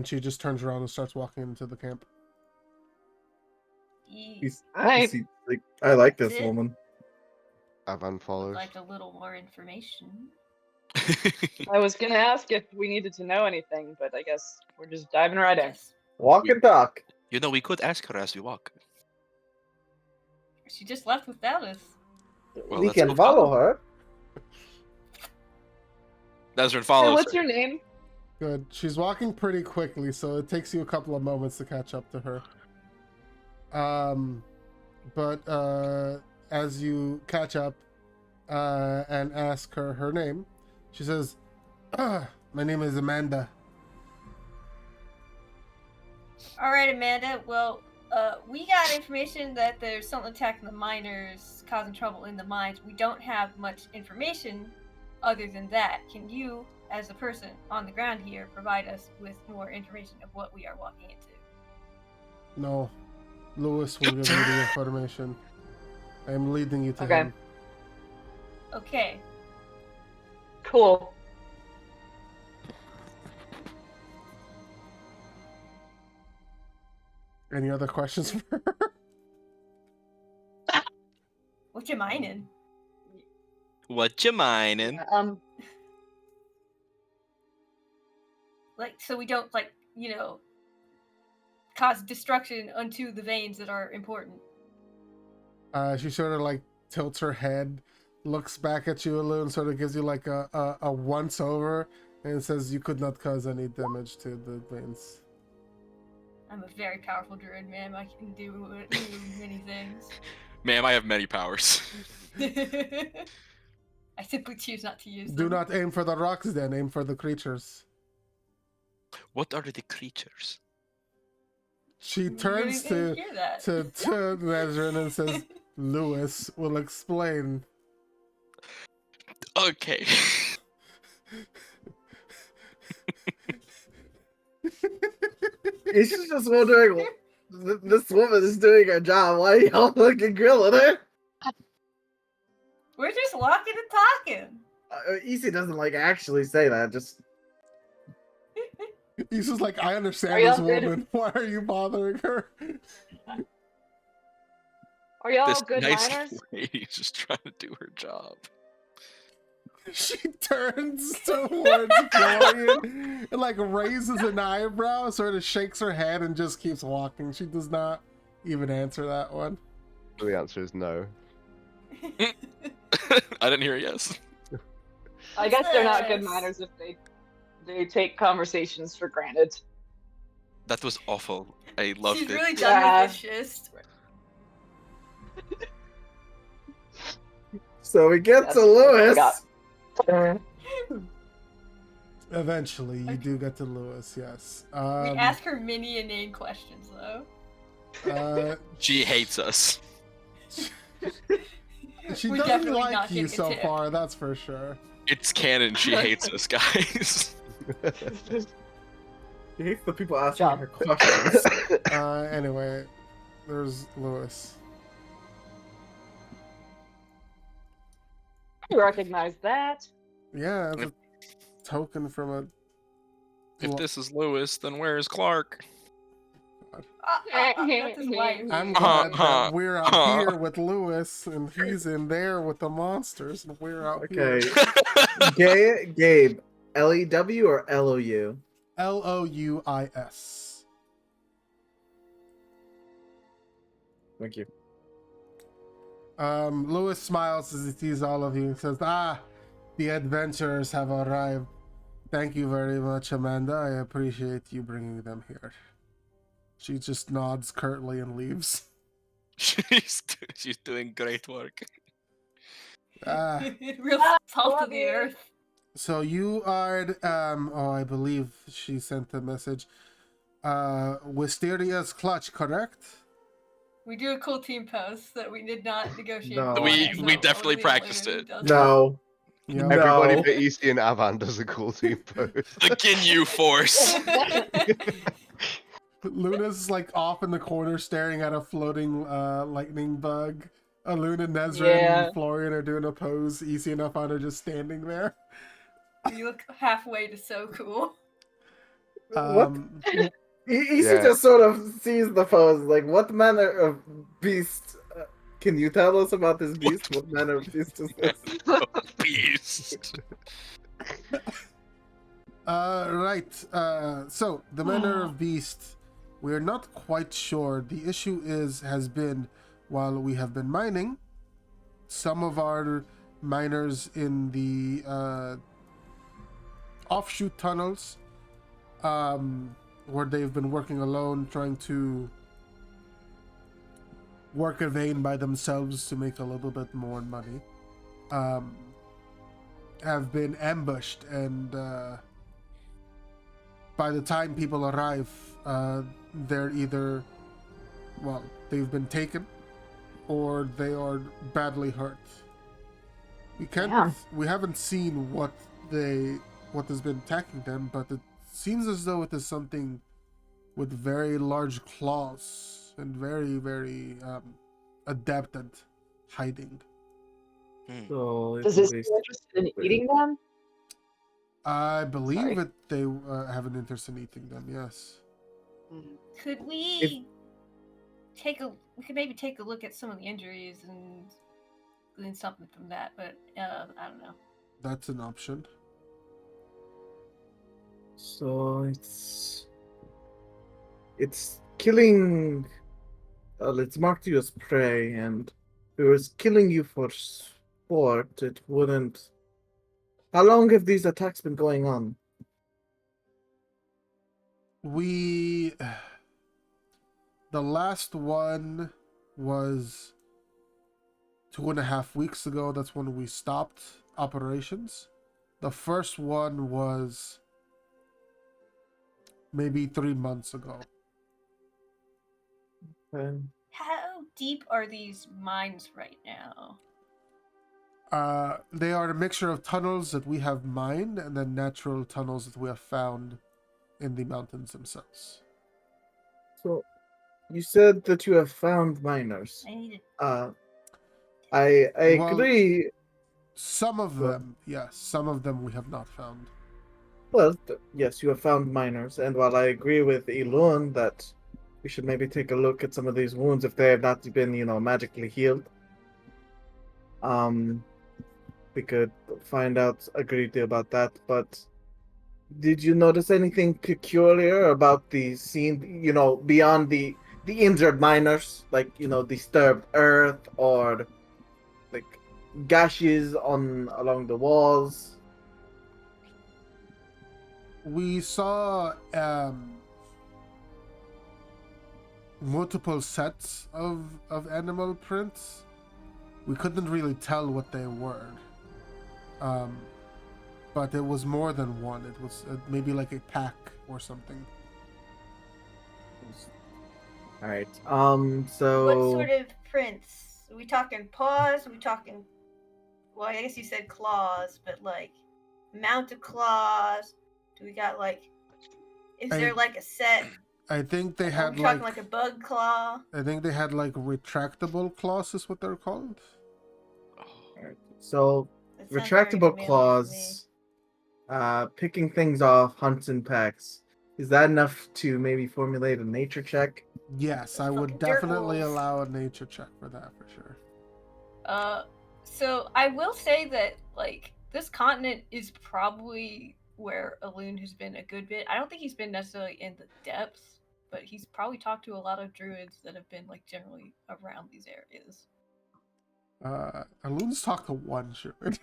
she just turns around and starts walking into the camp. Alright. I like this That's it. woman. Avan Would follows. like a little more information. I was gonna ask if we needed to know anything, but I guess we're just diving right in. Yes. Walk and talk. You know, we could ask her as we walk. She just left without us. Well, We let's can go follow follow. her. Nesrin So follows. what's her. your name? Good. She's walking pretty quickly, so it takes you a couple of moments to catch up to her. But as you catch up and ask her name, she says, my name is Amanda. All right, Amanda. Well, we got information that there's something attacking the miners, causing trouble in the mines. We don't have much information other than that. Can you, as a person on the ground here, provide us with more information of what we are walking into? No, Lewis will give you the information. I am leading you to Okay. him. Okay. Cool. Any other questions for her? What you mining? What you mining? Like, so we don't, like, cause destruction unto the veins that are important. She sort of like tilts her head, looks back at you a little, and sort of gives you like a once over, and says, "You could not cause any damage to the veins." I'm a very powerful druid, ma'am. I can do many things. Ma'am, I have many powers. I simply choose not to use them. Do not aim for the rocks, then aim for the creatures. What are the creatures? She turns to Nesrin and says, "Lewis will explain." Okay. He's just wondering, this woman is doing her job. Why are y'all fucking grilling her? We're just walking and talking. Easy doesn't like actually say that. Just He's just like, "I understand Are y'all this good? woman. Why are you bothering her?" Are y'all This good nice miners? lady's just trying to do her job. She turns towards Florian and like raises an eyebrow, sort of shakes her head, and just keeps walking. She does not even answer that one. The answer is no. I didn't hear a yes. I guess they're not good Yes. miners if they take conversations for granted. That was awful. I loved She's it. really done Yeah. with this shit. so we get That's to what I Lewis. got. Eventually, you do get to Lewis, yes. We ask her many inane questions, though. She hates us. She We're doesn't definitely like not you getting so a tip. far, that's for sure. It's canon. She hates us, guys. He hates the people asking Job. her questions. Anyway, there's Lewis. I recognize that. Yeah, it's a token from a. If this is Lewis, then where is Clark? That's his wife. I'm glad that we're out huh. here with Lewis, and he's in there with the monsters, and we're out Okay. here. Gabe, L-E-W or L-O-U? Louis. Thank you. Lewis smiles as he sees all of you and says, "Ah, the adventurers have arrived. Thank you very much, Amanda. I appreciate you bringing them here." She just nods curtly and leaves. she's doing great work. Real salt of the earth. So you are, I believe she sent a message. Wisteria's Clutch, correct? We do a cool team post that we did not negotiate. No. beforehand, We so definitely only practiced Lou it. does No. Yeah. Everybody No. but EC and Avan does a cool team pose. The Ginyu Force. Luna's like off in the corner staring at a floating lightning bug. Luna, Nezra, Yeah. and Florian are doing a pose. Easy enough on are just standing there. You look halfway to so cool. What? Um, Easy Yeah. just sort of sees the pose. Like, what manner of beast? Can you tell us about this beast? What manner of beast is this? Beast. right. So the manner of beast, we're not quite sure. The issue has been while we have been mining, some of our miners in the offshoot tunnels, where they've been working alone, trying to work a vein by themselves to make a little bit more money, have been ambushed, and by the time people arrive, they're either, well, they've been taken or they are badly hurt. Damn. We haven't seen what has been attacking them, but it seems as though it is something with very large claws and very, very adept at hiding. So Does this seem interested in eating them? I believe Sorry. that they have an interest in eating them. Yes. Could we we could maybe take a look at some of the injuries and glean something from that, but I don't know. That's an option. So it's killing. It's marked you as prey, and if it was killing you for sport, it wouldn't. How long have these attacks been going on? The last one was 2.5 weeks ago. That's when we stopped operations. The first one was maybe 3 months ago. How deep are these mines right now? They are a mixture of tunnels that we have mined and then natural tunnels that we have found in the mountains themselves. So, you said that you have found miners. I need I Well, agree. Some of them, yes. Some of them we have not found. Well, yes, you have found miners, and while I agree with Elun that we should maybe take a look at some of these wounds if they have not been, magically healed, we could find out a great deal about that. But did you notice anything peculiar about the scene? Beyond the injured miners, like disturbed earth or like gashes along the walls. We saw multiple sets of animal prints. We couldn't really tell what they were, but it was more than one. It was maybe like a pack or something. All right. What So sort of prints? Are we talking paws? Are we talking? Well, I guess you said claws, but like mounted claws. Do we got like? Is there like a set? I think they had Are we talking like a bug claw? I think they had like retractable claws, is what they're called. So That sounds very retractable familiar to claws, picking things off, hunts and packs. Is that enough to maybe formulate a nature check? Yes, I would Fucking dirt definitely wolves. allow a nature check for that for sure. So I will say that like this continent is probably where Elun has been a good bit. I don't think he's been necessarily in the depths, but he's probably talked to a lot of druids that have been like generally around these areas. Alun's talked to one druid.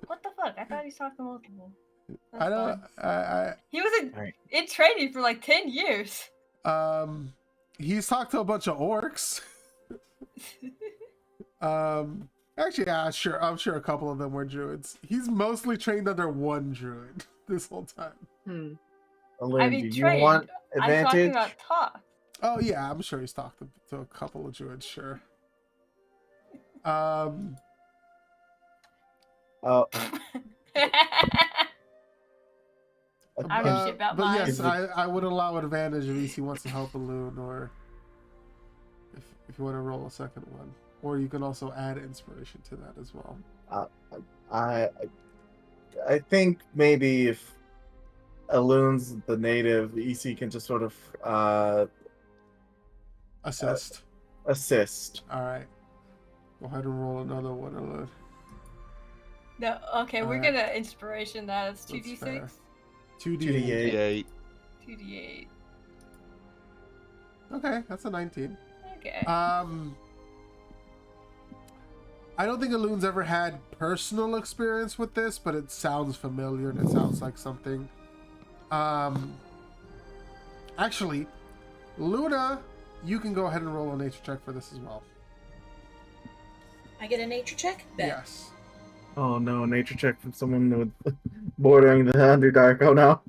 What the fuck? I thought he's talked to multiple. I don't. He was Alright. in training for like 10 years. He's talked to a bunch of orcs. Actually, yeah, sure. I'm sure a couple of them were druids. He's mostly trained under one druid this whole time. Elun, I mean, do you trained. want I'm talking advantage? about talk. Oh yeah, I'm sure he's talked to a couple of druids. Sure. Oh, I don't know shit about but mine. yes, I would allow advantage if EC wants to help Balloon, or if you want to roll a second one, or you can also add inspiration to that as well. I I think maybe if Alun's the native, EC can just sort of Assist. assist. All right. Go ahead and roll another one, Alun. No, okay, we're Alright. gonna inspiration that. It's That's 2d6, fair. 2d8. 2d8. 8. 2d8. Okay, that's a 19. Okay. I don't think Alun's ever had personal experience with this, but it sounds familiar and it sounds like something. Actually, Luna, you can go ahead and roll a nature check for this as well. I get a nature check? Bet. Yes. Oh no, nature check from someone with bordering the Underdark. Oh no.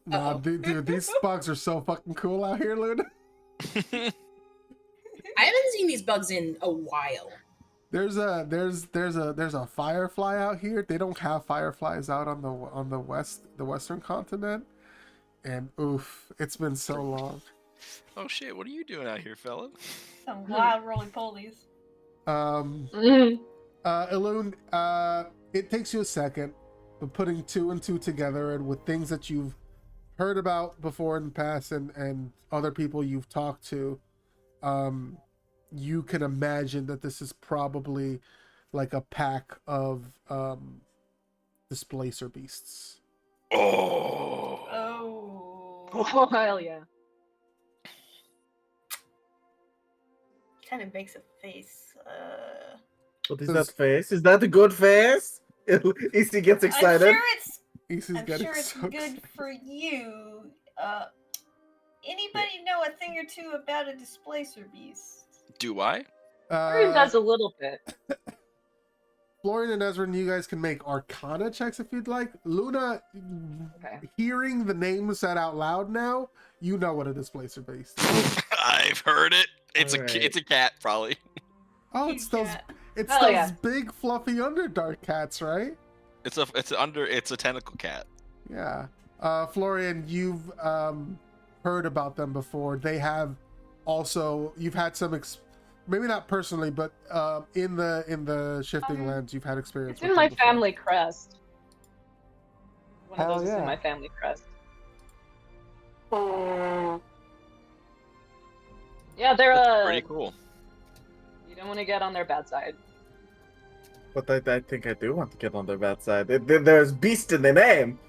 Nah, dude, these bugs are so fucking cool out here, Luna. I haven't seen these bugs in a while. There's a firefly out here. They don't have fireflies out on the western continent, and oof, it's been so long. Oh shit! What are you doing out here, fella? Some wild roly polies. Elune, it takes you a second, but putting two and two together, and with things that you've heard about before in the past, and other people you've talked to, you can imagine that this is probably like a pack of displacer beasts. Oh. Oh. Oh, hell yeah. Kind of makes a face. What is that face? Is that a good face? EC gets excited. I'm sure it's So good for you. Anybody know a thing or two about a displacer beast? Do I? Florian does a little bit. Florian and Ezra, you guys can make Arcana checks if you'd like. Luna, Okay. hearing the name said out loud now, you know what a displacer beast is. I've heard it. It's Alright. it's a cat, probably. Oh, Huge it's those cat. it's Hell those yeah. big fluffy Underdark cats, right? It's a tentacle cat. Yeah. Florian, you've heard about them before. They have also, you've had some maybe not personally, but in the shifting lands, you've had experience It's with in them my before. family crest. One Hell of those is yeah. in my family crest. Yeah, they're That's pretty cool. You don't want to get on their bad side. But I think I do want to get on their bad side. There's beast in the name.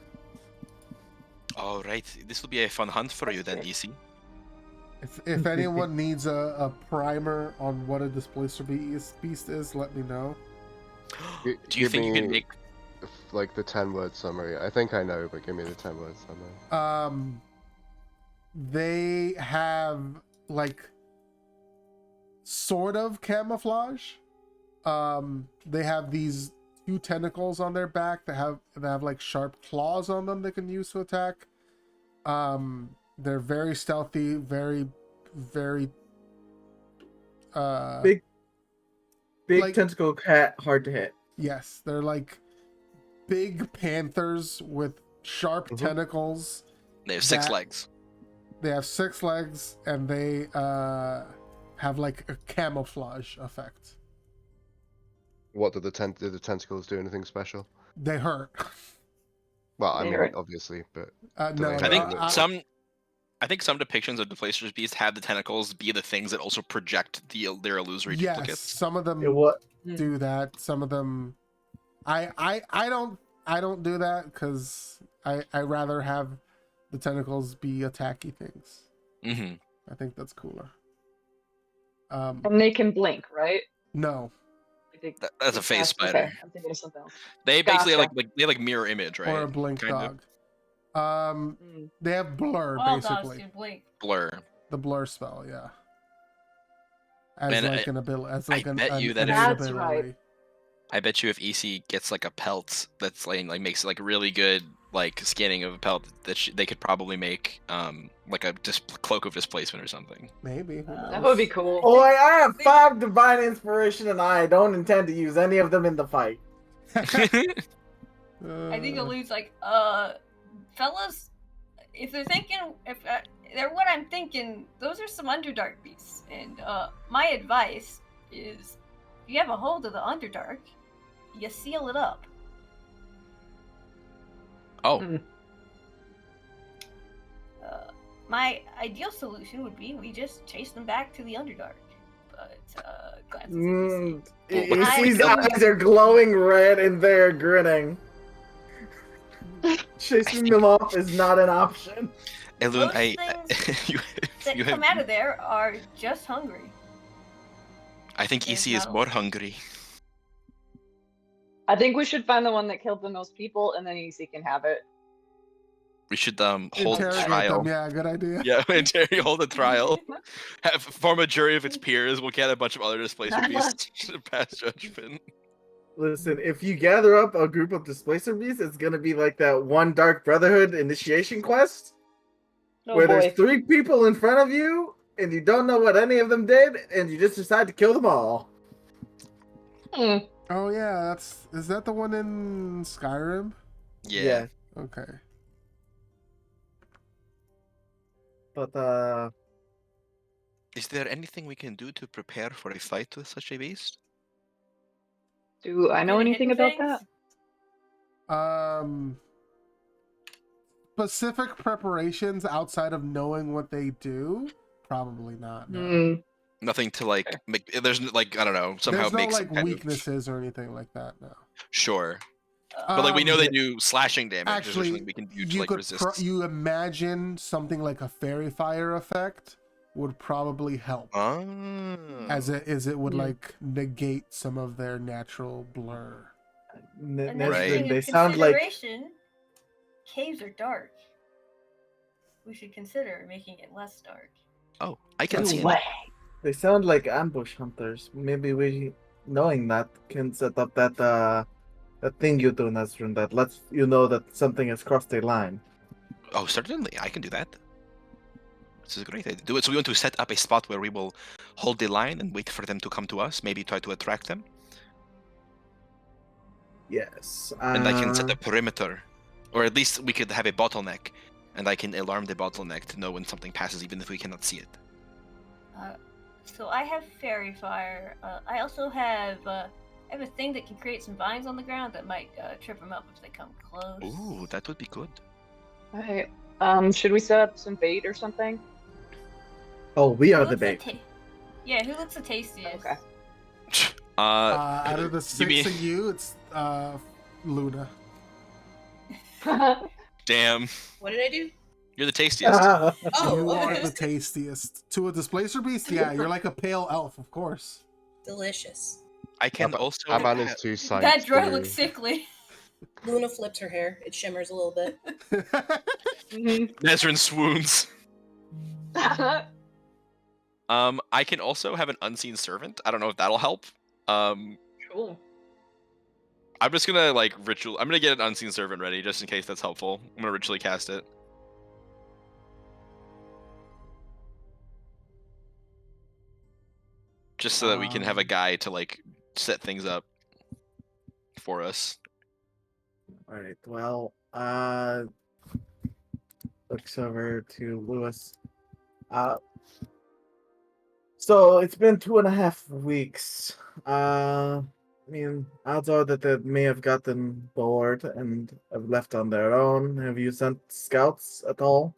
All right, this will be a fun hunt for you then, EC. If anyone needs a primer on what a displacer beast is, let me know. Do you Give think you can me, make? like the 10-word summary? I think I know, but give me the 10-word summary. They have like sort of camouflage. They have these two tentacles on their back that have like sharp claws on them they can use to attack. They're very stealthy, very Big like- tentacle cat, hard to hit. yes, they're like big panthers with sharp tentacles. They have six that- legs. They have 6 legs, and they have like a camouflage effect. What do the tentacles do? Anything special? They hurt. Well, I They mean, hurt. obviously, but No, I I think no, I think some depictions of displacer's beast have the tentacles be the things that also project their illusory yes, duplicates. some of them What? do that. Some of them, I don't do that because I rather have the tentacles be attacky things. Mm-hmm. I think that's cooler. And they can blink, right? No, Like That's a face okay, spider. I'm thinking of something else. They basically Gotcha. they like mirror image, right? or a blink Kind of. dog. They have blur All dogs basically. do blink. Blur. The blur spell, yeah. As Man, like an ability, as I like an bet you an that if- innate That's right. ability. I bet you if EC gets like a pelt that's like makes like really good like scanning of a pellet that they could probably make like a cloak of displacement or something. Maybe. Who That would be knows? cool. Oh, I have 5 divine inspiration, and I don't intend to use any of them in the fight. I think Elude's like, fellas, if they're thinking, if they're what I'm thinking, those are some Underdark beasts. And my advice is, if you have a hold of the Underdark, you seal it up. Oh, My ideal solution would be we just chase them back to the Underdark. But glances at you see. His eyes are glowing red and they're grinning. Chasing them off is not an option. Elune, Those things that come out of there are just hungry. I think There's EC is not a more lot. hungry. I think we should find the one that killed the most people, and then EC can have it. We should hold a Interrogate trial. them. Yeah, good idea. Yeah, hold a trial. Form a jury of its peers. We'll get a bunch of other displacer beasts to pass judgment. Listen, if you gather up a group of displacer beasts, it's gonna be like that one Dark Brotherhood initiation quest, Oh where boy. there's 3 people in front of you, and you don't know what any of them did, and you just decide to kill them all. Oh yeah, is that the one in Skyrim? Yeah. Okay. But Is there anything we can do to prepare for a fight with such a beast? Do I know Any anything hidden about things? that? Specific preparations outside of knowing what they do? Probably not. No. Hmm. Nothing to like make. There's like I don't know. Somehow There's no make some like kind of- weaknesses or anything like that. No. Sure, but like we know they Um, do slashing damage. Is there Actually, something we can do to you like could resist? you imagine something like a fairy fire effect would probably help, Ah. as it would Hmm. like negate some of their natural blur. Another Right. thing They of sound like consideration, caves are dark. We should consider making it less dark. Oh, I can No see. way. they sound like ambush hunters. Maybe we, knowing that, can set up that that thing you do, Nesrin, that lets you know that something has crossed a line. Oh, certainly, I can do that. This is a great idea. Do it. So we want to set up a spot where we will hold the line and wait for them to come to us. Maybe try to attract them, Yes. and I can set a perimeter, or at least we could have a bottleneck, and I can alarm the bottleneck to know when something passes, even if we cannot see it. So I have fairy fire. I also have I have a thing that can create some vines on the ground that might trip them up if they come close. Ooh, that would be good. Alright. Should we set up some bait or something? Oh, we Who are the looks bait. yeah, who looks the tastiest? Okay. Out of the 6 mean- of you, it's Luna. Damn, What did I do? you're the tastiest. Oh, You are okay. the tastiest. To a displacer beast, yeah, you're like a pale elf, of course. Delicious. I can also. Aban is too psyched. That droid to- looks sickly. Luna flips her hair. It shimmers a little bit. Mhm. Nezrin swoons. I can also have an unseen servant. I don't know if that'll help. Cool. I'm just gonna like ritual. I'm gonna get an unseen servant ready just in case that's helpful. I'm gonna ritually cast it. Just so that we can have a guy to like set things up for us. Alright, well, looks over to Lewis. So it's been 2.5 weeks. I mean, odds are that they may have gotten bored and have left on their own. Have you sent scouts at all?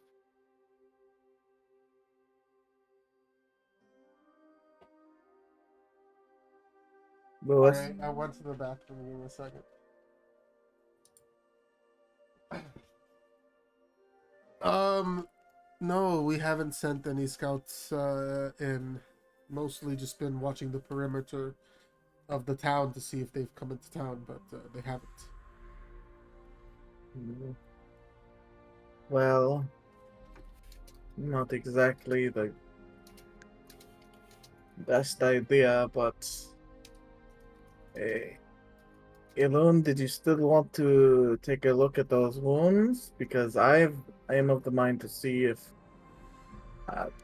Lewis? Alright, I went to the bathroom. Give me a second. No, we haven't sent any scouts in. Mostly just been watching the perimeter of the town to see if they've come into town, but they haven't. Well, not exactly the best idea, but Elon, did you still want to take a look at those wounds? Because I am of the mind to see if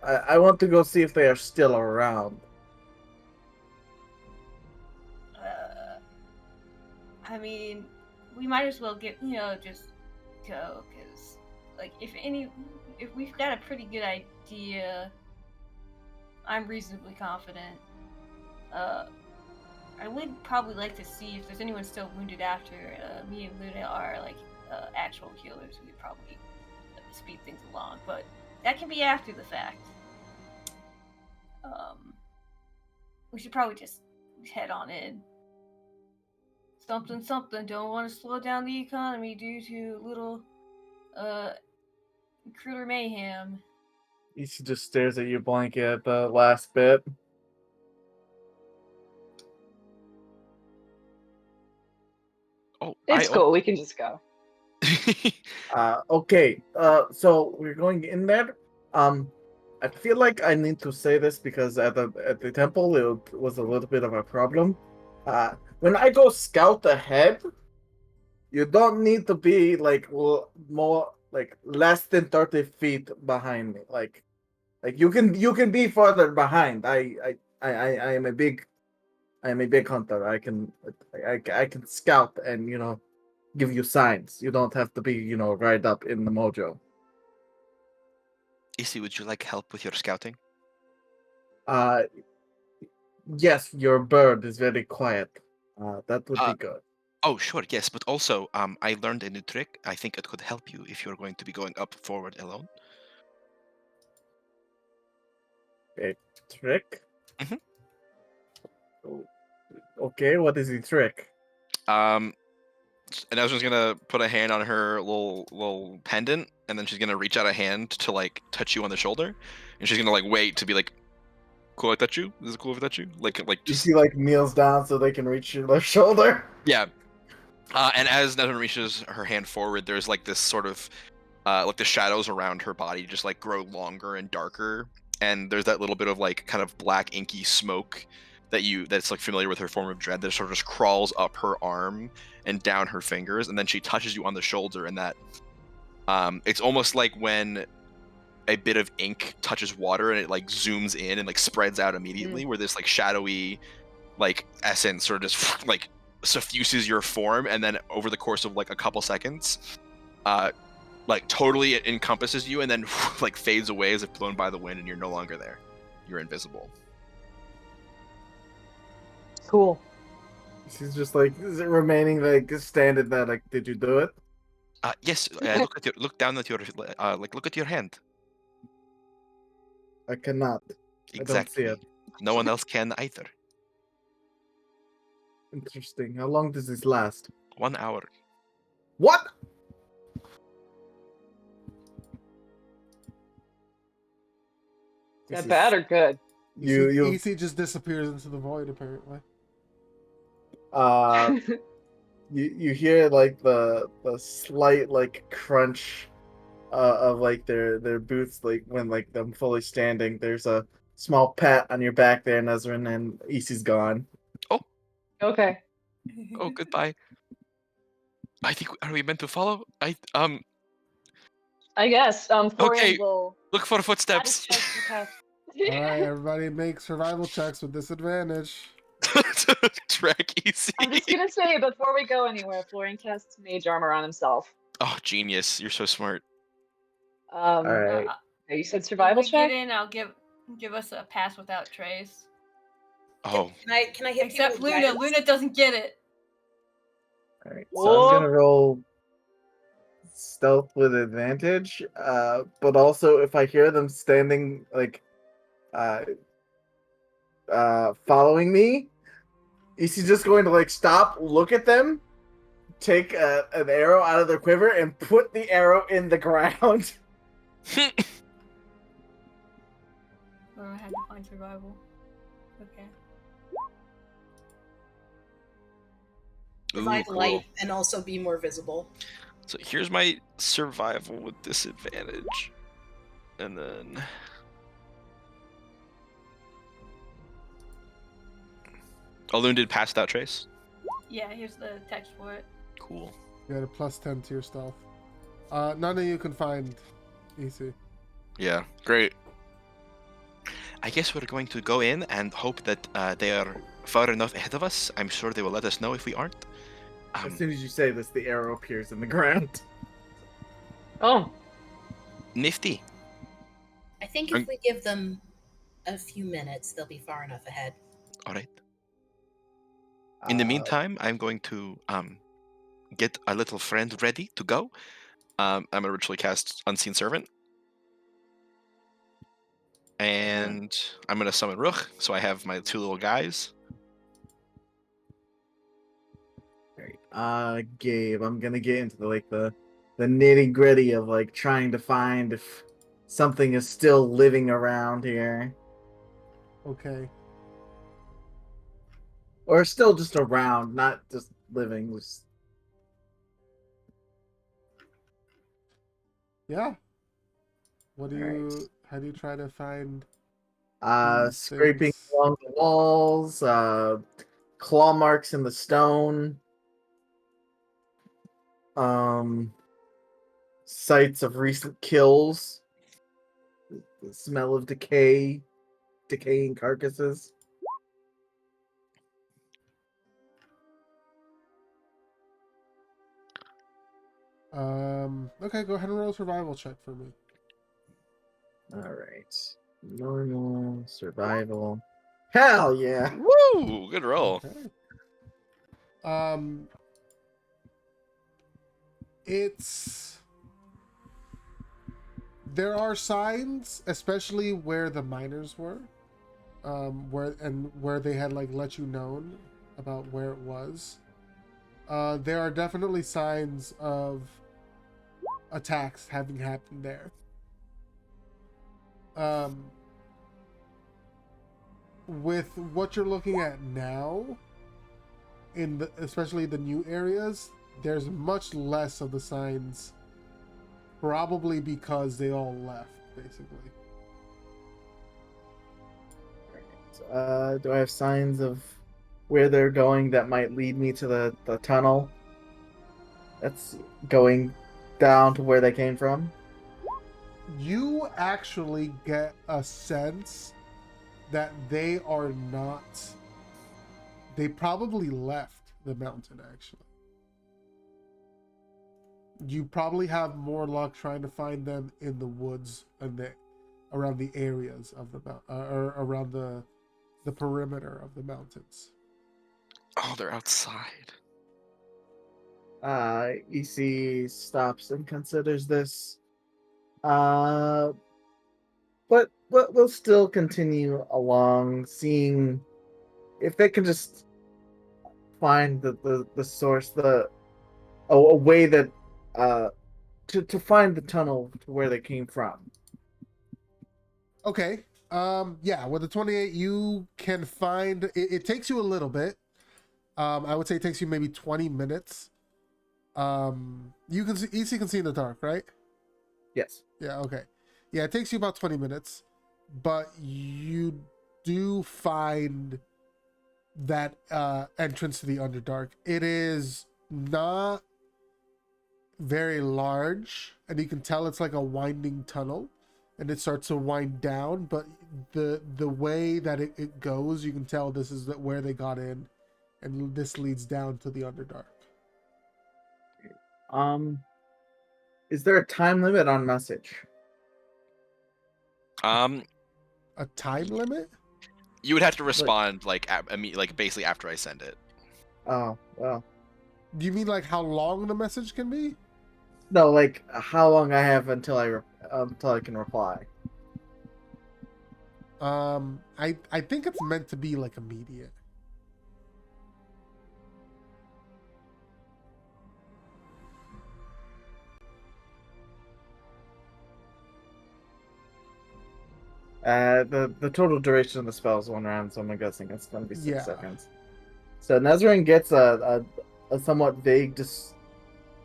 I want to go see if they are still around. I mean, we might as well get just go because like if we've got a pretty good idea, I'm reasonably confident. I would probably like to see if there's anyone still wounded after. Me and Luna are like actual healers. We would probably speed things along, but that can be after the fact. We should probably just head on in. Something. Don't want to slow down the economy due to little critter mayhem. He just stares at your blanket at the last bit. Oh, It's cool. We can just go. Okay. So we're going in there. I feel like I need to say this because at the temple it was a little bit of a problem. When I go scout ahead, you don't need to be like more like less than 30 feet behind me. Like you can be further behind. I am a big hunter. I can scout and give you signs. You don't have to be right up in the mojo. Issy, would you like help with your scouting? Yes, your bird is very quiet. That would be good. Oh, sure, yes, but also, I learned a new trick. I think it could help you if you're going to be going up forward alone. A trick? Mhm. Okay, what is the trick? And Ezra's gonna put a hand on her little pendant, and then she's gonna reach out a hand to like touch you on the shoulder, and she's gonna like wait to be like, "Cool, I touch you? Is it cool if I touch you?" Like You just see, like kneels down so they can reach their shoulder. yeah. And as Nezrin reaches her hand forward, there's like this sort of like the shadows around her body just like grow longer and darker, and there's that little bit of like kind of black inky smoke that's like familiar with her form of dread that sort of just crawls up her arm and down her fingers, and then she touches you on the shoulder, and that it's almost like when a bit of ink touches water and it like zooms in and like spreads out immediately, where this like shadowy like essence sort of just like suffuses your form, and then over the course of like a couple seconds like totally it encompasses you, and then like fades away as if blown by the wind, and you're no longer there. You're invisible. Cool. She's just like remaining like standing there. Like, did you do it? Yes. Look down at your like look at your hand. I cannot. Exactly. I don't see it. No one else can either. Interesting. How long does this last? 1 hour. What? Is that bad or good? You EC just disappears into the void apparently. you hear like the slight like crunch of like their boots like when like them fully standing. There's a small pat on your back there, Nezrin, and Isi's gone. Oh. Okay. Oh, goodbye. I think are we meant to follow? I guess. Florian Okay. will Look for footsteps. Alright, everybody make survival checks with disadvantage. Track easy. I'm just gonna say before we go anywhere, Florian casts mage armor on himself. Oh, genius! You're so smart. All right. You said survival check. Get in. I'll give us a pass without trace. Oh. Can I hit Except you with Luna. guidance? Luna doesn't get it. All right. So I'm gonna roll stealth with advantage. But also if I hear them standing like following me, is he just going to like stop, look at them, take an arrow out of their quiver, and put the arrow in the ground? Oh, I had to find survival. Okay. Provide Ooh, light cool. and also be more visible. So here's my survival with disadvantage, and then Alun did pass without trace. Yeah, here's the text for it. Cool. You got a +10 to your stealth. None of you can find EC. Yeah, great. I guess we're going to go in and hope that they are far enough ahead of us. I'm sure they will let us know if we aren't. As soon as you say this, the arrow appears in the ground. Oh, Nifty. I think if we give them a few minutes, they'll be far enough ahead. All right. In the meantime, I'm going to get a little friend ready to go. I'm gonna ritually cast Unseen Servant, and I'm gonna summon Ruch. So I have my 2 little guys. Gabe, I'm gonna get into the nitty gritty of like trying to find if something is still living around here, Okay. or still just around, not just living. Just... Yeah. What do you? Alright. How do you try to find? Scraping things? along the walls, claw marks in the stone, sites of recent kills, the smell of decaying carcasses. Okay, go ahead and roll a survival check for me. All right, normal survival. Hell yeah! Woo! Good roll. Okay. There are signs, especially where the miners were, where they had like let you know about where it was. There are definitely signs of attacks having happened there. With what you're looking at now, especially the new areas, there's much less of the signs, probably because they all left, basically. Do I have signs of where they're going that might lead me to the tunnel that's going down to where they came from? You actually get a sense that they are not... They probably left the mountain, actually. You probably have more luck trying to find them in the woods and around the areas of the or around the perimeter of the mountains. Oh, they're outside. EC stops and considers this. But we'll still continue along, seeing if they can just find the source, a way that to find the tunnel to where they came from. Okay. Yeah, with the 28, you can find it takes you a little bit. I would say it takes you maybe 20 minutes. You can see, EC can see in the dark, right? Yes. Yeah, okay. Yeah, it takes you about 20 minutes, but you do find that entrance to the Underdark. It is not very large, and you can tell it's like a winding tunnel, and it starts to wind down, but the way that it goes, you can tell this is where they got in, and this leads down to the Underdark. Is there a time limit on message? A time limit? You would have to respond like basically after I send it. Oh, well. Do you mean like how long the message can be? No, like how long I have until I can reply. I think it's meant to be like immediate. The total duration of the spell is 1 round, so I'm guessing it's going to be 6 Yeah. seconds. So Nezrin gets a somewhat vague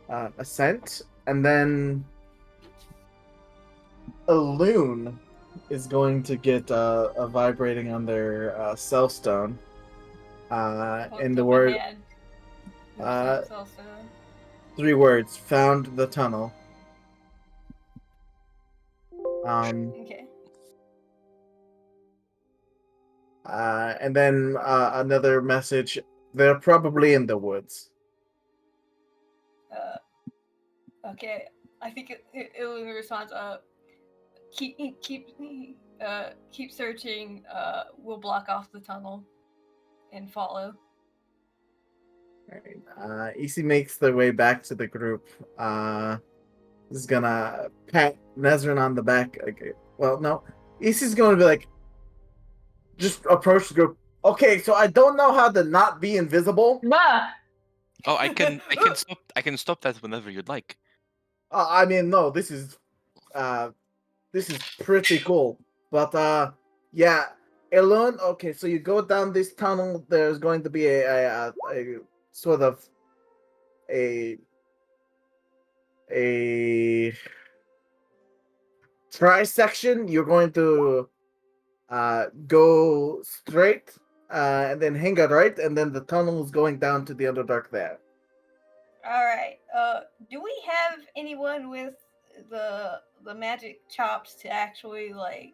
assent, and then a loon is going to get a vibrating on their cell stone. And the word Uh, Also. 3 words. Found the tunnel. Okay. And then another message. They're probably in the woods. Okay. I think it responds. Keep searching. We'll block off the tunnel and follow. Right. EC makes their way back to the group. Is gonna pat Nezrin on the back. Okay. Well, no. EC's gonna be like, just approach the group. Okay, so I don't know how to not be invisible. Ma! Oh, I can stop that whenever you'd like. I mean, no, this is pretty cool. But yeah, Elon. Okay, so you go down this tunnel. There's going to be a sort of a tri-section. You're going to go straight and then hang a right, and then the tunnel is going down to the Underdark there. All right. Do we have anyone with the magic chops to actually like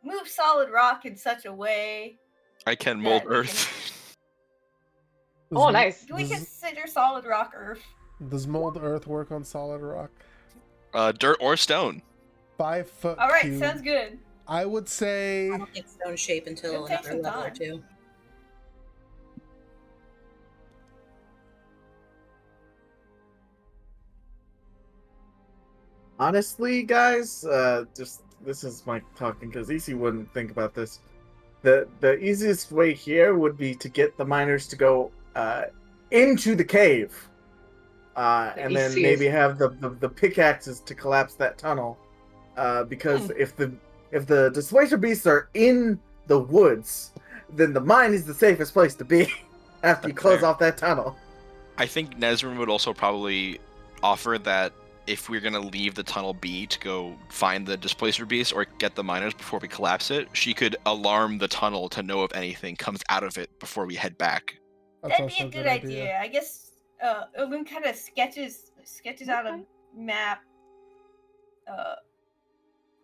move solid rock in such a way? I can mold That we earth. Oh, nice. Do we consider solid rock earth? Does mold earth work on solid rock? Dirt or stone. 5 foot. All right, cube. sounds good. I would say. I don't think stone shape until It'll take another some level or time. 2. Honestly, guys, just this is my talking because EC wouldn't think about this. The easiest way here would be to get the miners to go into the cave, and then EC maybe is- have the pickaxes to collapse that tunnel. Because if the displacer beasts are in the woods, then the mine is the safest place to be after you That's close fair. off that tunnel. I think Nezrin would also probably offer that if we're gonna leave the tunnel be to go find the displacer beast or get the miners before we collapse it, she could alarm the tunnel to know if anything comes out of it before we head back. That's That'd be also a good idea. I guess Ulun kind of sketches out a map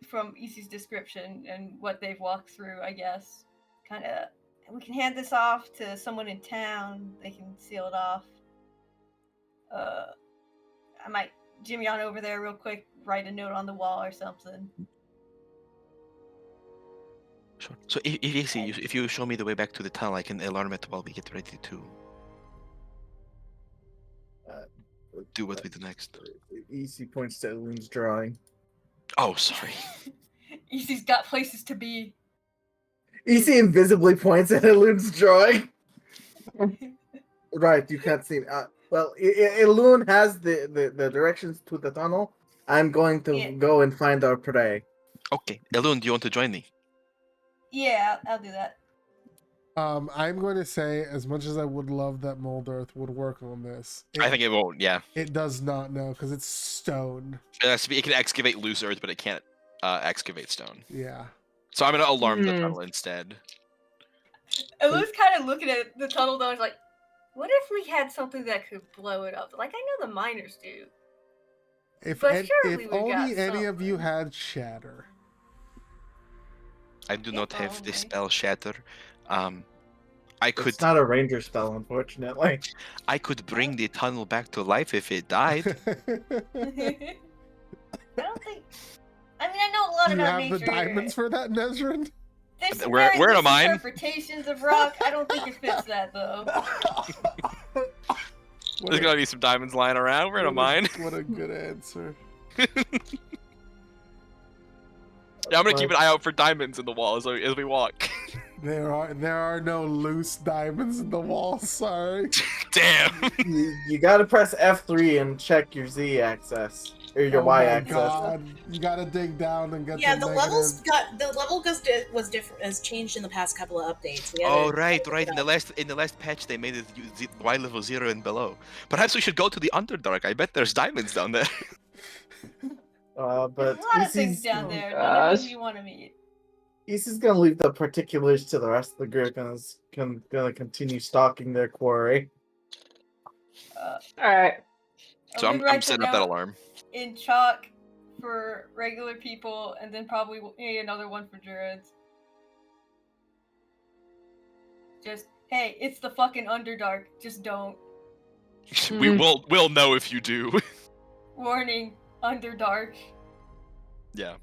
from EC's description and what they've walked through, I guess. Kind of, we can hand this off to someone in town. They can seal it off. I might jimmy on over there real quick, write a note on the wall or something. Sure. So if you show me the way back to the tunnel, I can alarm it while we get ready to do what we do next. EC points to Elun's drawing. Oh, sorry. EC's got places to be. EC invisibly points at Elun's drawing. Right, you can't see. Well, Elun has the directions to the tunnel. I'm going to go and find our prey. Okay, Elun, do you want to join me? Yeah, I'll do that. I'm going to say, as much as I would love that mold earth would work on this, I think it won't. Yeah, it does not know because it's stone. it can excavate loose earth, but it can't excavate stone. Yeah. So I'm gonna alarm the tunnel instead. Elun's kind of looking at the tunnel though. He's like, "What if we had something that could blow it up? Like I know the miners do." If But surely if we got only any of you something. had shatter. I do not have the only. spell shatter. I could It's not a ranger spell, unfortunately. I could bring the tunnel back to life if it died. I don't think. I mean, I know a lot Do you about have nature. the diamonds for that, Nezrin? There's some We're very in a mine. interpretations of rock. I don't think it fits that though. There's gotta be some diamonds lying around. We're in a mine. What a good answer. Yeah, I'm gonna keep an eye out for diamonds in the wall as we walk. There are no loose diamonds in the wall. Sorry. Damn. You gotta press F3 and check your Z axis or your Oh Y my axis. God. You gotta dig down and get Yeah, the the level was different, has changed in the past couple of updates. We Oh gotta right. look it In up. the last patch they made it Y level 0 and below. Perhaps we should go to the Underdark. I bet there's diamonds down there. But There's a lot of things EC's down there. None of them you want to meet. EC's gonna leave the particulars to the rest of the group and is gonna continue stalking their quarry. Uh, Alright. So I'm writes it setting up that down alarm. in chalk for regular people, and then probably another one for druids. Just, hey, it's the fucking Underdark. Just don't. We'll know if you do. Warning, Underdark. Yeah.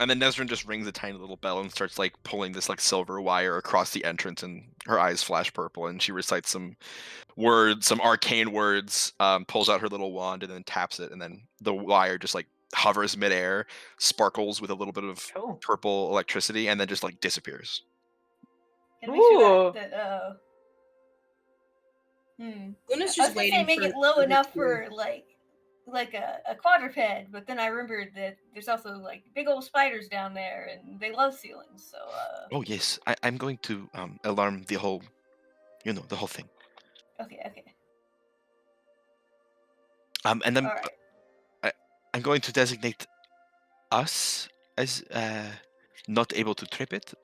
And then Nesrin just rings a tiny little bell and starts like pulling this like silver wire across the entrance, and her eyes flash purple, and she recites some words, some arcane words, pulls out her little wand and then taps it, and then the wire just like hovers midair, sparkles with a little bit of Cool. purple electricity, and then just like disappears. Gotta make sure Ooh. Luna's I was just gonna waiting say make for it low for enough the for like a quadruped, but then I remembered that there's also like big old spiders down there, and they love ceilings. So Oh yes, I'm going to alarm the whole, the whole thing. okay. And then All right. I'm going to designate us as not able to trip it,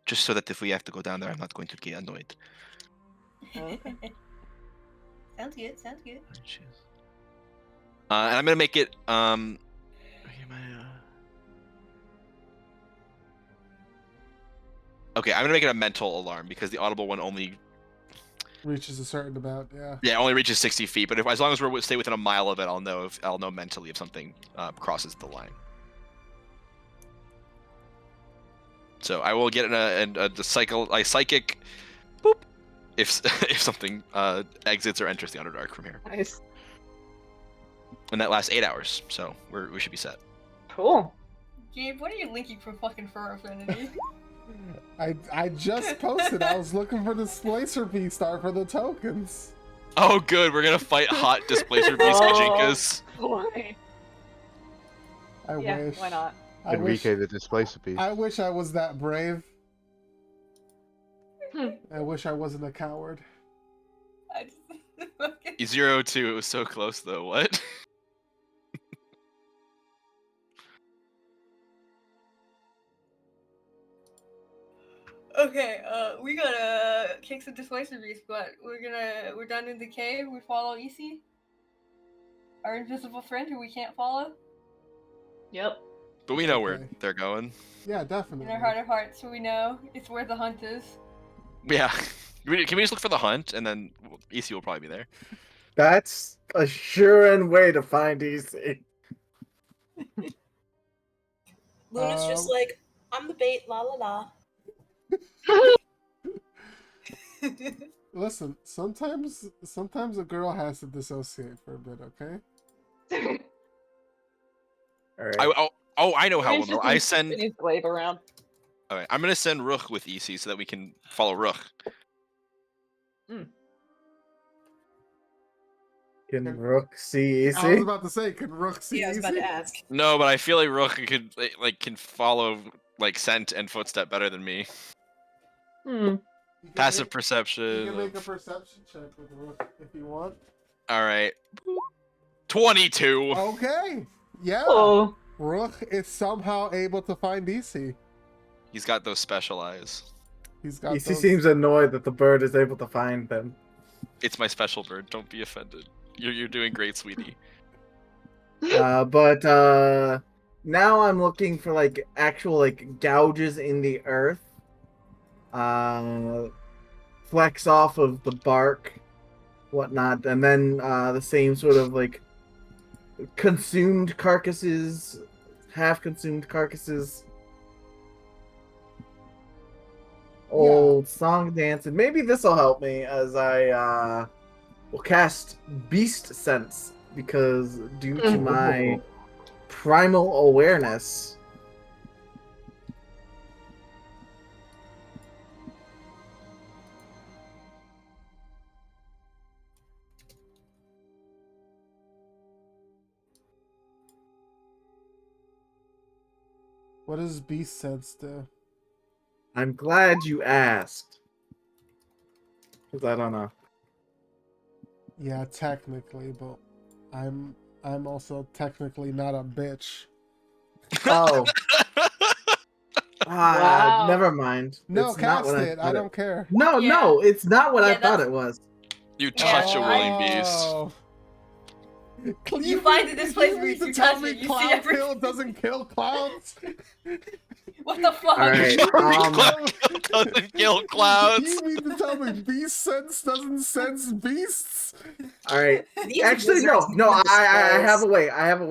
just so that if we have to go down there, I'm not going to get annoyed. Okay. Sounds good. Sounds good. And I'm gonna make it okay, I'm gonna make it a mental alarm because the audible one only Reaches a certain amount, yeah. it only reaches 60 feet. But as long as we stay within a mile of it, I'll know mentally if something crosses the line. So I will get a psychic boop if if something exits or enters the Underdark from here. Nice. And that lasts 8 hours, so we should be set. Cool. Gabe, what are you linking from fucking Fur Affinity? I just posted. I was looking for the Displacer V-Star for the tokens. Oh, good. We're gonna fight hot Displacer Beast Kajinkas. Why? I Yeah, wish. why not? I wish. Enrique the Displacer Beast. I wish I was that brave. Hmm. I wish I wasn't a coward. I just, fucking- 0-2. It was so close though. What? Okay, we gotta kick some Displacer Beast, but we're done in the cave. We follow Isi, our invisible friend who we can't follow. Yep. But we know where Okay. they're going. Yeah, In definitely. our heart of hearts, so we know it's where the hunt is. Yeah. Can we just look for the hunt, and then EC will probably be there. That's a sure and way to find EC. Luna's just like, I'm the bait, la la la. Listen, sometimes a girl has to dissociate for a bit, okay? All right. I know how He's we'll know. just I gonna send. spin his glaive around. Okay, I'm gonna send Rook with EC so that we can follow Rook. Can Rook see EC? I was about to say, can Rook see Yeah, I was about easy? to ask. No, but I feel like Rook can follow scent and footstep better than me. You can Passive make- perception. You can make a perception check with Rook if you want. All right. 22. Okay. Yeah. Oh. Rook is somehow able to find EC. He's got those special eyes. He's got EC those... seems annoyed that the bird is able to find them. It's my special bird. Don't be offended. You're doing great, sweetie. But now I'm looking for like actual gouges in the earth. Flecks off of the bark, whatnot, and then the same sort of consumed carcasses, half consumed carcasses. Old song dancing. Maybe this will help me as I will cast Beast Sense because due to my primal awareness. What does Beast Sense do? I'm glad you asked. Because I don't know. Yeah, technically, but I'm also technically not a bitch. Oh. Wow. Never mind. No, It's not cast what it. I thought don't care. No, Yeah. no, it's not what I Yeah, thought that's- it was. You touch a willing beast. Oh. You find that this place you where mean to you tell touch me it, you see Cloud everything. Kill doesn't kill clouds? What the fuck? Alright, Cloud kill doesn't kill clouds. You mean to tell me beast sense doesn't sense beasts? alright. These Actually, wizards no, need I have spells. a way. I have a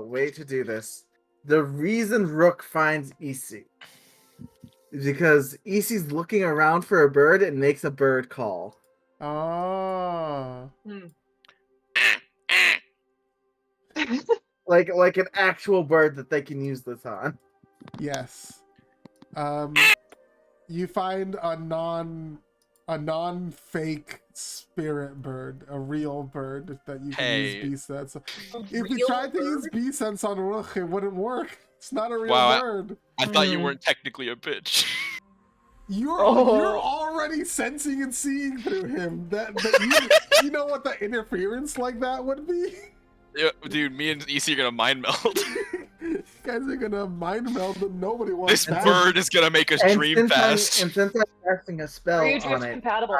way to do this. The reason Rook finds Isi is because Isi's looking around for a bird and makes a bird call. Oh. Like an actual bird that they can use this on. Yes. You find a non-fake spirit bird, a real bird that you can use bee sense. If we real tried to bird? use bee sense on Rook, it wouldn't work. It's not a real Wow, bird. I thought you weren't technically a bitch. You're Oh. already sensing and seeing through him. That you know what the interference like that would be? Yeah, dude, me and EC are gonna mind meld. You guys are gonna mind meld and nobody wants This that. bird is gonna make us dream fast. Since I'm casting a spell Are you on drift it, compatible?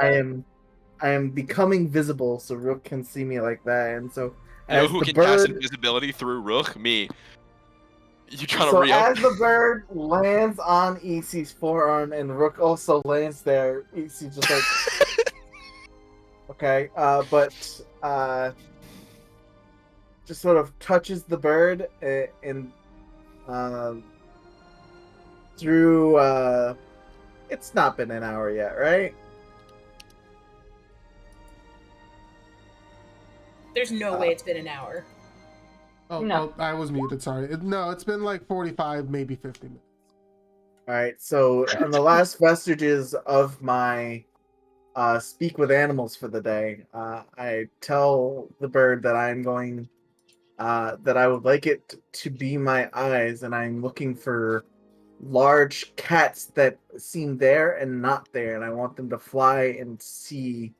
I am becoming visible so Rook can see me like that, and so You know as who the can cast bird, invisibility through Rook? Me. You trying to so re-up? as the bird lands on EC's forearm and Rook also lands there, EC just like okay, but just sort of touches the bird and through it's not been an hour yet, right? There's no way it's been an hour. Oh, No. I was muted. Sorry. No, it's been like 45, maybe 50 minutes. All right. So on the last vestiges of my speak with animals for the day, I tell the bird that I'm going, that I would like it to be my eyes, and I'm looking for large cats that seem there and not there, and I want them to fly and see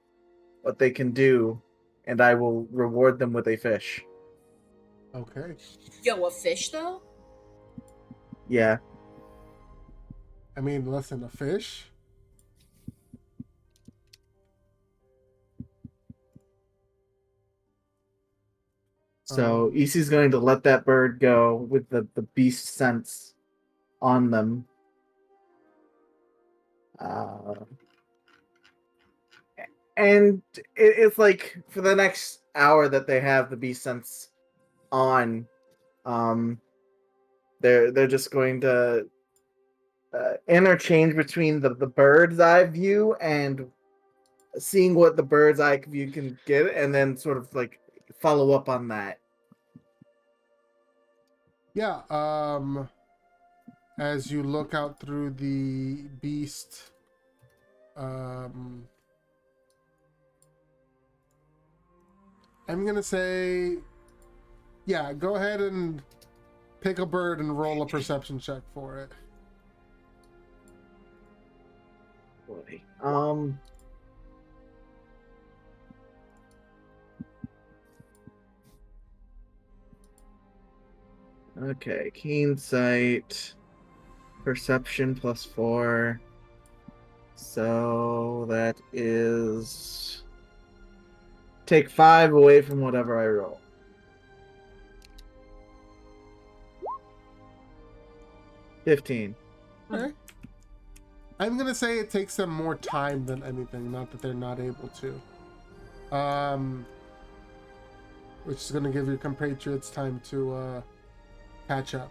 what they can do, and I will reward them with a fish. Okay. Yo, a fish though? Yeah. I mean, listen, a fish? So Isi's going to let that bird go with the beast sense on them. And it's like for the next hour that they have the beast sense on, they're just going to interchange between the bird's eye view and seeing what the bird's eye view can get, and then sort of like follow up on that. Yeah, as you look out through the beast, I'm gonna say, yeah, go ahead and pick a bird and roll a perception check for it. Boy. Okay, keen sight, perception +4. So that is take 5 away from whatever I roll. $15. Okay. I'm gonna say it takes them more time than anything, not that they're not able to. Which is gonna give your compatriots time to catch up.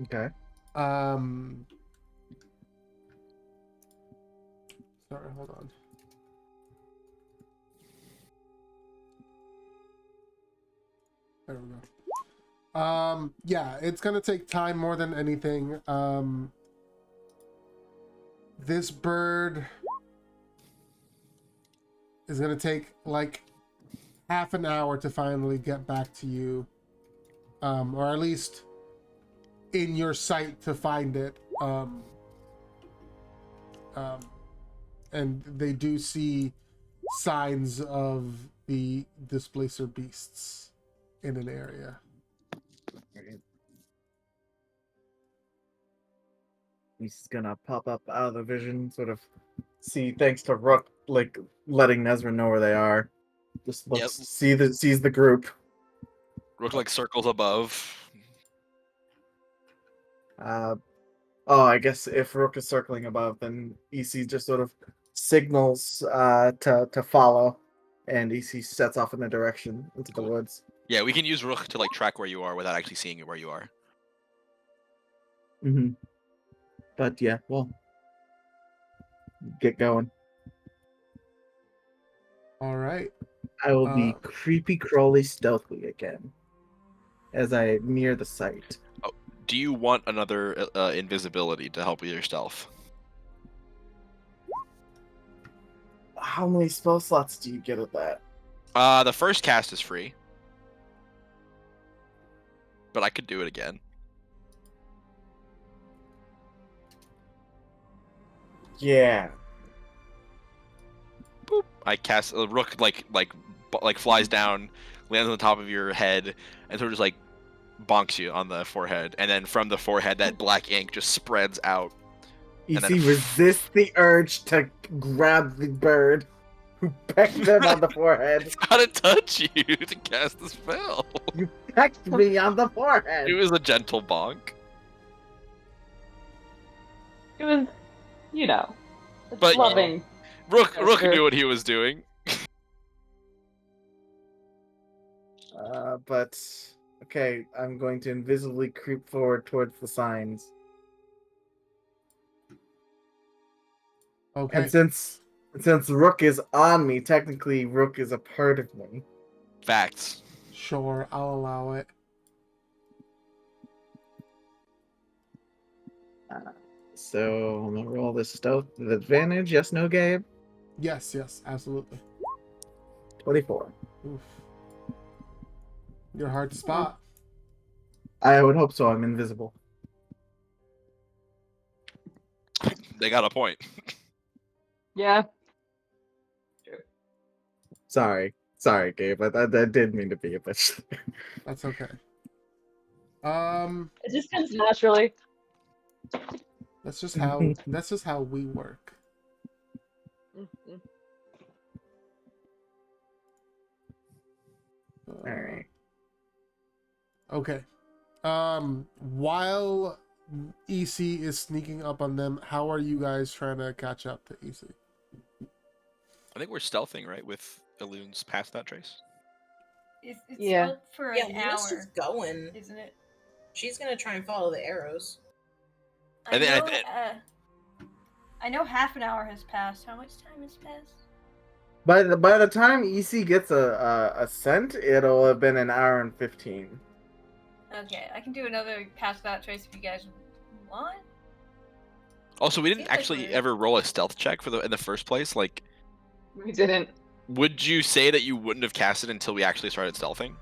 Okay. Sorry, hold on. There we go. Yeah, it's gonna take time more than anything. This bird is gonna take like half an hour to finally get back to you, or at least in your sight to find it. And they do see signs of the displacer beasts in an area. He's gonna pop up out of the vision, sort of see, thanks to Rook, like letting Nezrin know where they are. Just looks, sees the group. Rook like circles above. I guess if Rook is circling above, then EC just sort of signals to follow, and EC sets off in a direction into the woods. Yeah, we can use Rook to like track where you are without actually seeing where you are. Mm-hmm. But yeah, well, get going. All right. I will be creepy crawly stealthy again as I near the site. Oh, do you want another invisibility to help with your stealth? How many spell slots do you get at that? The first cast is free, but I could do it again. Yeah. Boop. I cast a Rook like flies down, lands on the top of your head, and sort of just like bonks you on the forehead, and then from the forehead that black ink just spreads out. EC resists the urge to grab the bird who pecked them on the forehead. It's gotta touch you to cast the spell. You pecked me on the forehead. It was a gentle bonk. It was, you know, it's But loving. Rook knew what he was doing. But okay, I'm going to invisibly creep forward towards the signs. Okay. And since Rook is on me, technically Rook is a part of me. Facts. Sure, I'll allow it. So I'm gonna roll this stealth with advantage. Yes, no, Gabe? Yes, absolutely. 24. Oof. You're hard to spot. I would hope so. I'm invisible. They got a point. Yeah. Sorry, Gabe. I did mean to be a bitch. That's okay. It just comes naturally. That's just how we work. All right. Okay. While EC is sneaking up on them, how are you guys trying to catch up to EC? I think we're stealthing, right, with Illune's past that trace. It's Yeah. up for Yeah, an Luna's hour, just going. isn't it? She's gonna try and follow the arrows. I know half an hour has passed. How much time has passed? By the time EC gets a scent, it'll have been an hour and 15. Okay, I can do another past that trace if you guys want. Also, we didn't Seems like actually we're- ever roll a stealth check in the first place. Like, We didn't. would you say that you wouldn't have cast it until we actually started stealthing?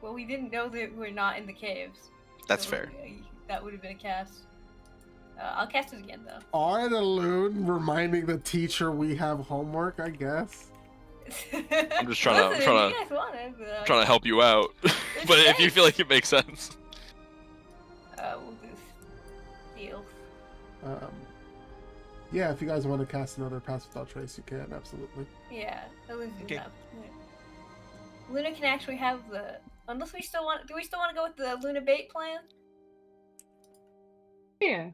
Well, we didn't know that we're not in the caves. That's so, fair. That would have been a cast. I'll cast it again though. Alright, Alune, reminding the teacher we have homework, I guess. I'm just trying Listen, to if you guys want it, trying to help you out. But if you feel like it makes sense. We'll do deal. Yeah, if you guys want to cast another Pass Without Trace, you can, absolutely. Yeah, at least Okay. enough. Yeah. Luna can actually have the. Unless we still want. Do we still want to go with the Luna bait plan? Yeah.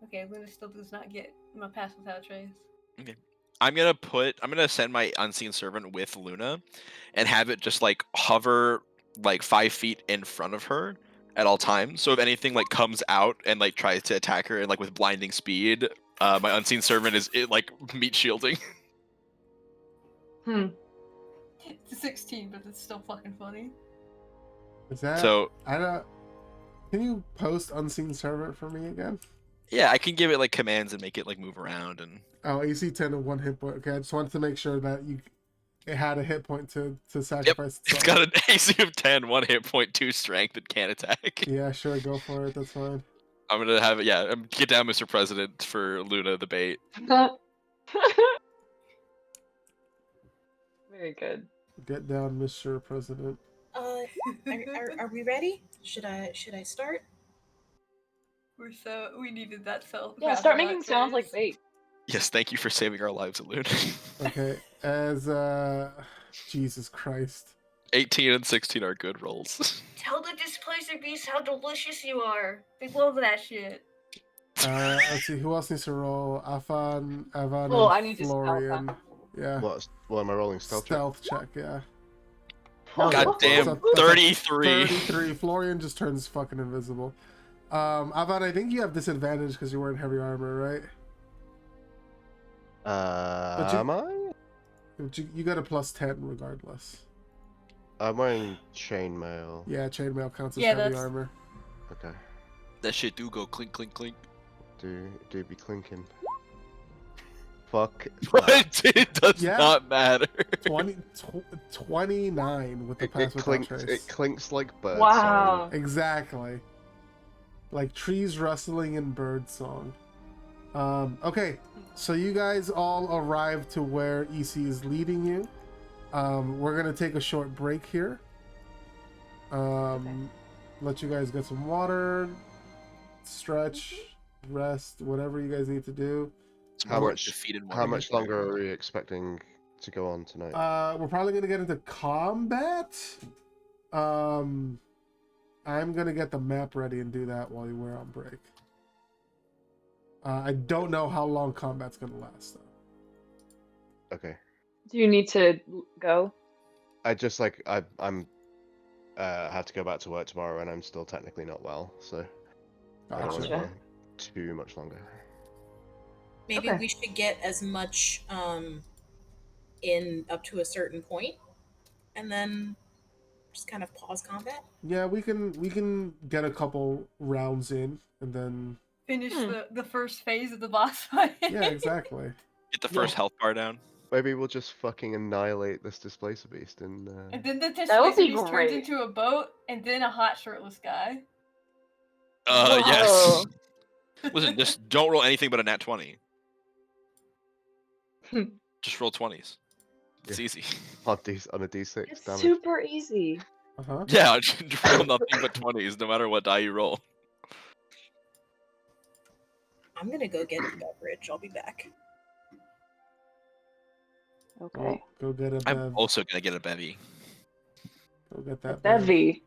Okay, Luna still does not get my pass without trace. I'm gonna send my unseen servant with Luna, and have it just like hover like 5 feet in front of her at all times. So if anything like comes out and like tries to attack her and like with blinding speed, my unseen servant is like meat shielding. It's a 16, but it's still fucking funny. Is that So I don't. Can you post Unseen Servant for me again? yeah, I can give it like commands and make it like move around and. Oh, AC 10 and 1 hit point. Okay, I just wanted to make sure that it had a hit point to sacrifice. It's got an AC of 10, 1 hit point, 2 strength, and can't attack. Yeah, sure, go for it. That's fine. I'm gonna have it. Yeah, get down, Mr. President, for Luna the bait. Very good. Get down, Mr. President. Are we ready? Should I start? We needed that self. Yeah, start making sounds like bait. Yes, thank you for saving our lives, Alune. Okay, as Jesus Christ. 18 and 16 are good rolls. Tell the displacer beasts how delicious you are. They love that shit. Let's see, who else needs to roll? Afan, Evan, Oh, and I need to stealth, Florian. huh? Yeah. What am I rolling? Stealth check? Stealth check, yeah. God damn, That's a 33. 33. Florian just turns fucking invisible. Avan, I think you have disadvantage because you're wearing heavy armor, right? But Am I? You got a +10 regardless. I'm wearing chainmail. Yeah, chainmail counts as Yeah, heavy that's- armor. Okay. That shit do go clink, clink, clink. Do be clinking. Fuck. But it does Yeah. not matter. 29 with the It, pass it without clinks. trace. It clinks like bird Wow. Exactly. Like trees rustling in bird song. Okay, so you guys all arrive to where EC is leading you. We're gonna take a short break here. Let you guys get some water, stretch, rest, whatever you guys need to do. Some How more much- defeated How much longer are we expecting to go on tonight? We're probably gonna get into combat. I'm gonna get the map ready and do that while we're on break. I don't know how long combat's gonna last though. Okay. Do you need to go? I just I'm had to go back to work tomorrow, and I'm still technically not well, so I don't want to Gotcha. go too much longer. Maybe Okay. we should get as much in up to a certain point, and then just kind of pause combat. Yeah, we can get a couple rounds in and then Finish the first phase of the boss fight. yeah, exactly. Get the first health bar down. Maybe we'll just fucking annihilate this displacer beast and. And then the That would displacer be beast turns great. into a boat, and then a hot shirtless guy. Yes. Whoa. Listen, just don't roll anything but a nat 20. Just roll 20s. It's Yeah. easy. on a D6 It's damage. super easy. Uh-huh. Yeah, just roll nothing but 20s, no matter what die you roll. I'm gonna go get a beverage. I'll be back. Okay. Go get a I'm bev. also gonna get a bevy. Go get The that bev. bevy.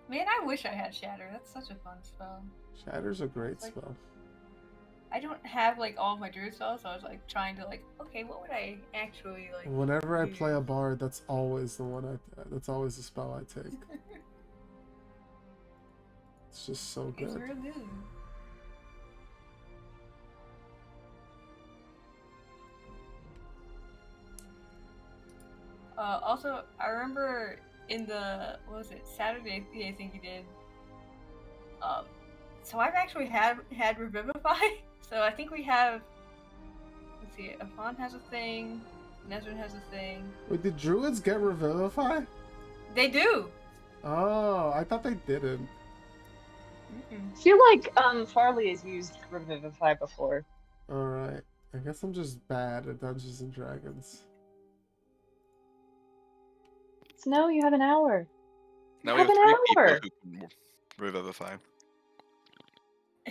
Man, I wish I had Shatter. That's such a fun spell. Shatter's a great Like- spell. I don't have like all of my druid spells, so I was like trying to like, okay, what would I actually like? Whenever I play a use? bard, that's always the one that's always the spell I take. It's just so It's good. real good. Also, I remember in the what was it Saturday? I think you did. So I've actually had Revivify. So I think we have. Let's see. Afon has a thing. Nezrin has a thing. Wait, did druids get revivify? They do. Oh, I thought they didn't. Mm-mm. I feel like Farley has used Revivify before. Alright. I guess I'm just bad at Dungeons and Dragons. So no, you have an hour. Now Have we have an 3 hour. people who can revivify.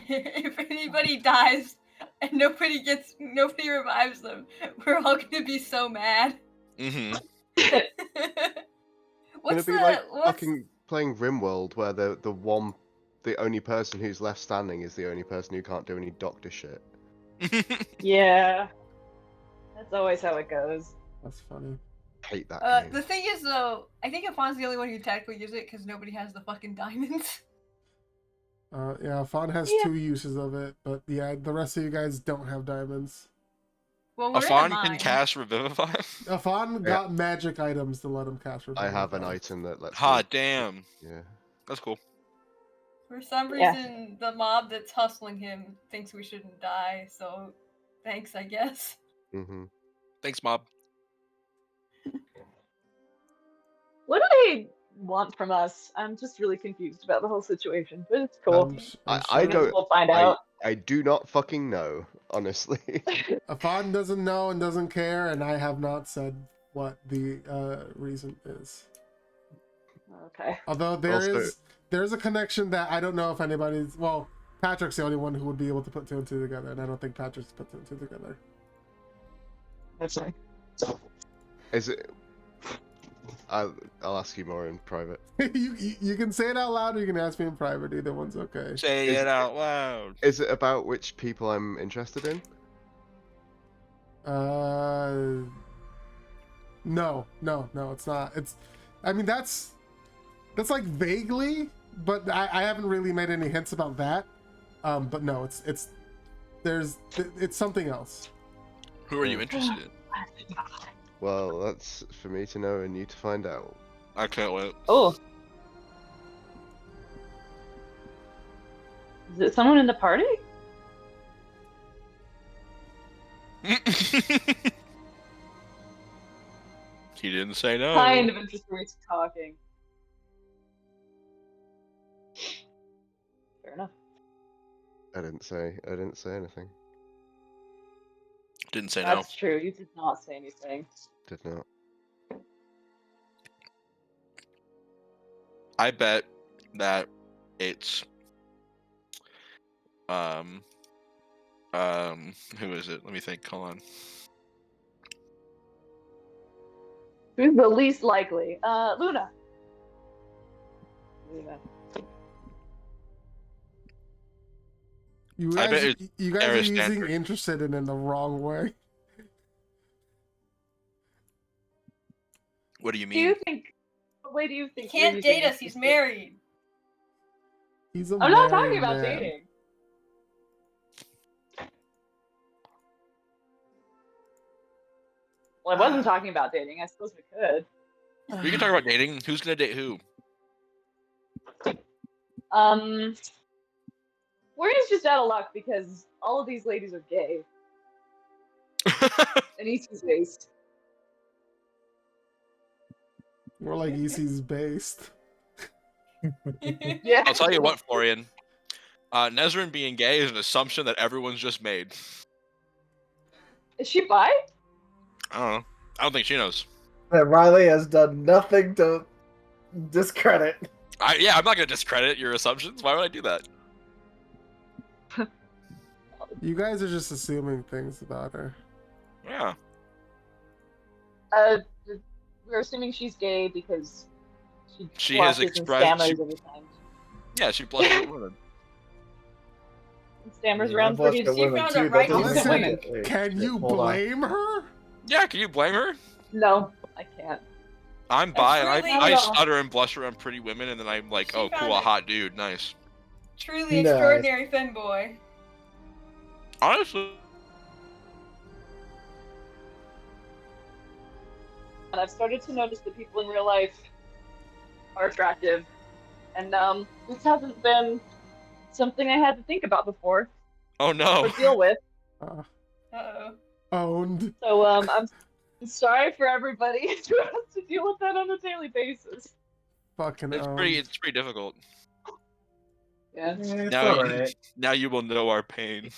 If anybody dies and nobody revives them, we're all gonna be so mad. Mm-hmm. What's Gonna be the like what's fucking playing RimWorld, where the only person who's left standing is the only person who can't do any doctor shit. Yeah. That's always how it goes. That's funny. Hate that game. the thing is though, I think Afon's the only one who technically uses it because nobody has the fucking diamonds. Yeah, Fawn has Yeah. 2 uses of it, but yeah, the rest of you guys don't have diamonds. Well, we're in a Afon can mine. cast revivify. Fawn got magic items to let him cast I have an revivify. item that lets. Ha me- damn. Yeah. That's cool. For some Yeah. reason, the mob that's hustling him thinks we shouldn't die. So, thanks, I guess. Mm-hmm. Thanks, Mob. What do they want from us? I'm just really confused about the whole situation, but it's cool. I I guess don't. we'll find I- out. I do not fucking know, honestly. Fawn doesn't know and doesn't care, and I have not said what the reason is. Okay. Although there's a connection that I don't know if anybody's. Well, Patrick's the only one who would be able to put two and two together, and I don't think Patrick's put two and two together. That's right. Is it? I'll ask you more in private. you can say it out loud, or you can ask me in private. Either one's okay. Say it out loud. Is it about which people I'm interested in? No, it's not. I mean, that's like vaguely, but I haven't really made any hints about that. But no, it's something else. Who are you interested in? Well, that's for me to know and you to find out. I can't wait. Oh. Is it someone in the party? He didn't say no. Kind of interested in talking. Fair enough. I didn't say anything. Didn't say no. That's true. You did not say anything. Did not. I bet that it's who is it? Let me think. Hold on. Who's the least likely? Luna. You I bet guys, it's you guys are Eris using Stanford. interested in the wrong way. What do you Do mean? you think? What way do you He think? can't you're date using us. He's this? married. He's a I'm not talking married about man. dating. Well, I wasn't talking about dating. I suppose we could. We can talk about dating. Who's gonna date who? Florian's just out of luck because all of these ladies are gay. And he's based. More like EC's based. Yeah. I'll tell you what, Florian. Nezrin being gay is an assumption that everyone's just made. Is she bi? I don't know. I don't think she knows. That Riley has done nothing to discredit. Yeah, I'm not gonna discredit your assumptions. Why would I do that? You guys are just assuming things about her. Yeah. We're assuming she's gay because She has blushes and expressed. stammers every time. Yeah, she blushes at women. And stammers I around blushed pretty. at She women found too. it right That on doesn't the make women. it- wait, Can shit, you hold on. blame her? Yeah, can you blame her? No, I can't. I'm bi and truly- I No. stutter and blush around pretty women, and then I'm like, She oh, found cool, a it. hot dude, nice. Truly Nice. extraordinary femboy. Honestly, And I've started to notice that people in real life are attractive. And this hasn't been something I had to think about before oh no. or deal with. Uh-oh. Owned. So I'm sorry for everybody who has to deal with that on a daily basis. Fucking It's owned. pretty difficult. Yeah. It's Now alright. Now you will know our pain.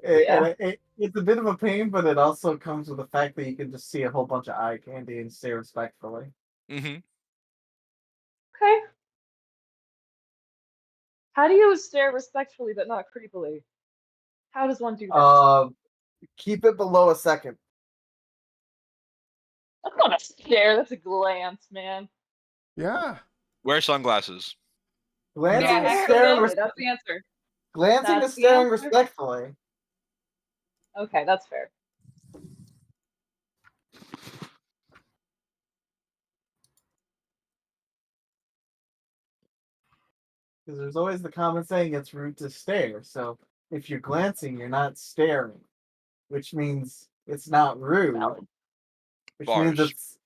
It's a bit of a pain, but it also comes with the fact that you can just see a whole bunch of eye candy and stay respectfully. Mm-hmm. Okay. How do you stare respectfully but not creepily? How does one do that? Keep it below a second. That's not a stare, that's a glance, man. Yeah. Wear sunglasses. Glancing Yeah, is actually, staring. That's the answer. Glancing that's is the staring answer. respectfully. Okay, that's fair. Because there's always the common saying it's rude to stare. So if you're glancing, you're not staring, which means it's not rude, Valid. which Bars. means it's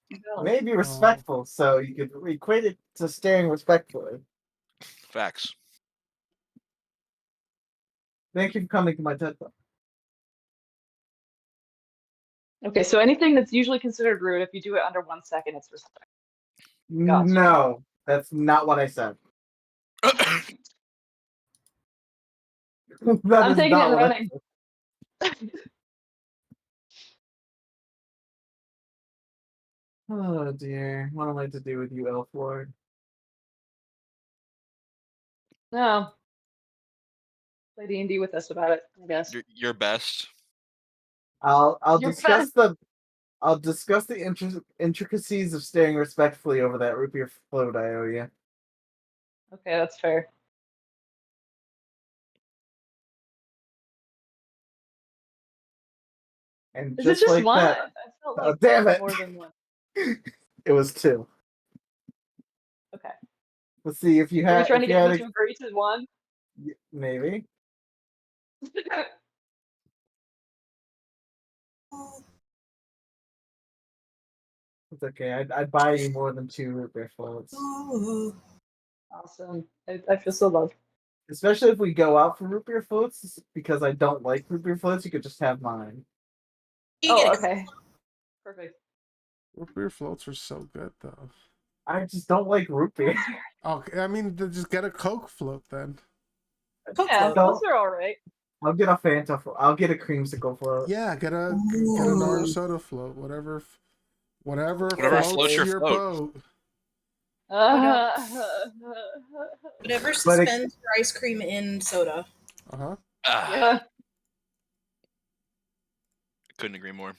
maybe respectful. So you could equate it to staring respectfully. Facts. Thank you for coming to my TED Talk. Okay, so anything that's usually considered rude, if you do it under 1 second, it's respect. Gotcha. No, that's not what I said. That I'm is taking it not and what I running. said. Oh dear, what am I to do with you, Elf Lord? No. Play D&D with us about it, I guess. Your best. I'll You're discuss the intricacies of staying respectfully over that root beer float I owe you. Okay, that's fair. And Is just it just like one? that, I felt oh, like damn it! more than one. It was 2. Okay. Let's see if you Are we had trying to if you get had them to agree to one? maybe. It's okay. I'd buy you more than 2 root beer floats. Awesome. I feel so loved. Especially if we go out for root beer floats, because I don't like root beer floats, you could just have mine. Oh, okay. Perfect. Root beer floats are so good, though. I just don't like root beer. Okay, I mean, just get a Coke float then. Yeah, those are all right. I'll get a Fanta float. I'll get a creamsicle float. Yeah, get an orange soda float, whatever floats your your boat. Whatever suspends your ice cream in soda. Yeah. Couldn't agree more.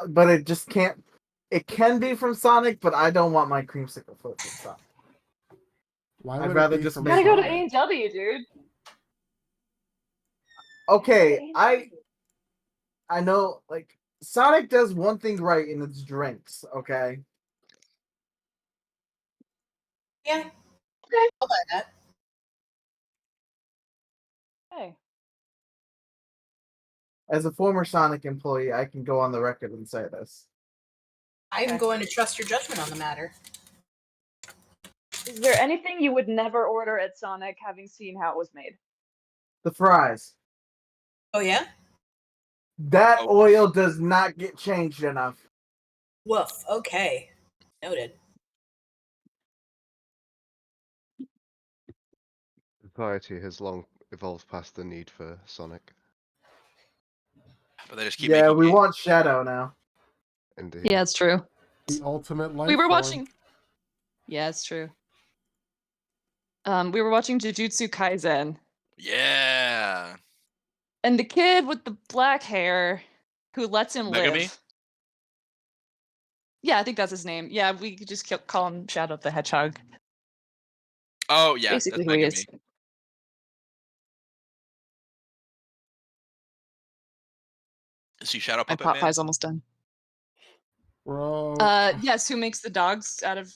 But it just can't. It can be from Sonic, but I don't want my creamsicle float from Sonic. Why I'd would rather it be just from Gotta make go to Sonic? A&W, dude. Okay, I know, like, Sonic does one thing right in its drinks, okay? Yeah. Okay. I'll buy that. Hey. As a former Sonic employee, I can go on the record and say this. I'm going to trust your judgment on the matter. Is there anything you would never order at Sonic, having seen how it was made? The fries. Oh, yeah? That oil does not get changed enough. Woof. Okay. Noted. Society has long evolved past the need for Sonic. But they just keep Yeah, making we games. want Shadow now. Indeed. Yeah, it's true. The ultimate life We were form. watching. Yeah, it's true. We were watching Jujutsu Kaisen, Yeah. and the kid with the black hair who lets him Megami? live. Yeah, I think that's his name. Yeah, we could just call him Shadow the Hedgehog. Oh yeah, Basically that's who he Megami. is. Is he Shadow My Puppet pot Man? pie's almost done. Bro. Yes, who makes the dogs out of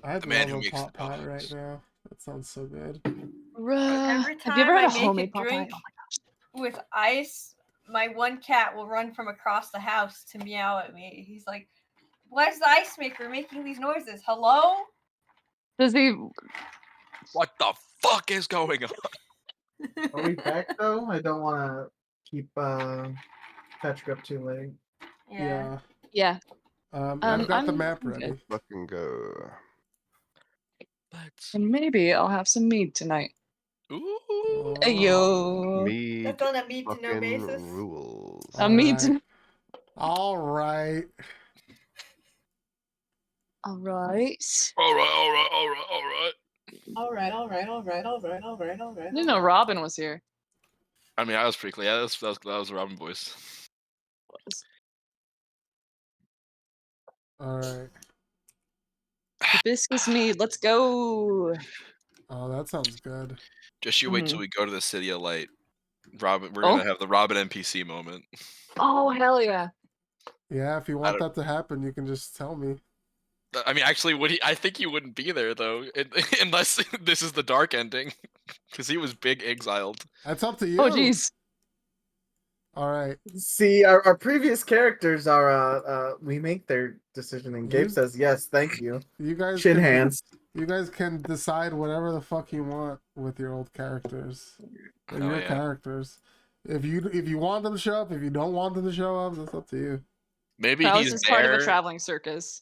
I'd The man love who a makes pot the pie dogs. right now. That sounds so good. Every Have you ever time had I a make homemade a pot pie? drink with ice, my one cat will run from across the house to meow at me. He's like, "Why's the ice maker making these noises? Hello?" Does he? What the fuck is going on? Are we back, though? I don't want to keep Patrick up too late. Yeah. Yeah. I've got the I'm map good. ready. Fucking go. Let's. And maybe I'll have some meat tonight. Ooh. Ayo. Mead That's on a need to know fucking basis. rules. A meat. Alright. All right. All right. All right. All right. I didn't know Robin was here. I mean, I was pretty clear. Yeah, that was the Robin voice. All right. Hibiscus meat. Let's go. Oh, that sounds good. Just you wait till we go to the City of Light. Robin, we're Oh. gonna have the Robin NPC moment. Oh hell yeah. Yeah, if you want that to happen, you can just tell me. I mean, actually, would he? I think he wouldn't be there though, unless this is the dark ending, because he was big exiled. That's up to you. Oh jeez. All right. See, our previous characters are we make their decision, and Gabe says yes, thank you. You guys Shit can, hands. You guys can decide whatever the fuck you want with your old characters. They're Hell your yeah. characters. If you want them to show up, if you don't want them to show up, that's up to you. Maybe That was he's just there. part of a traveling circus.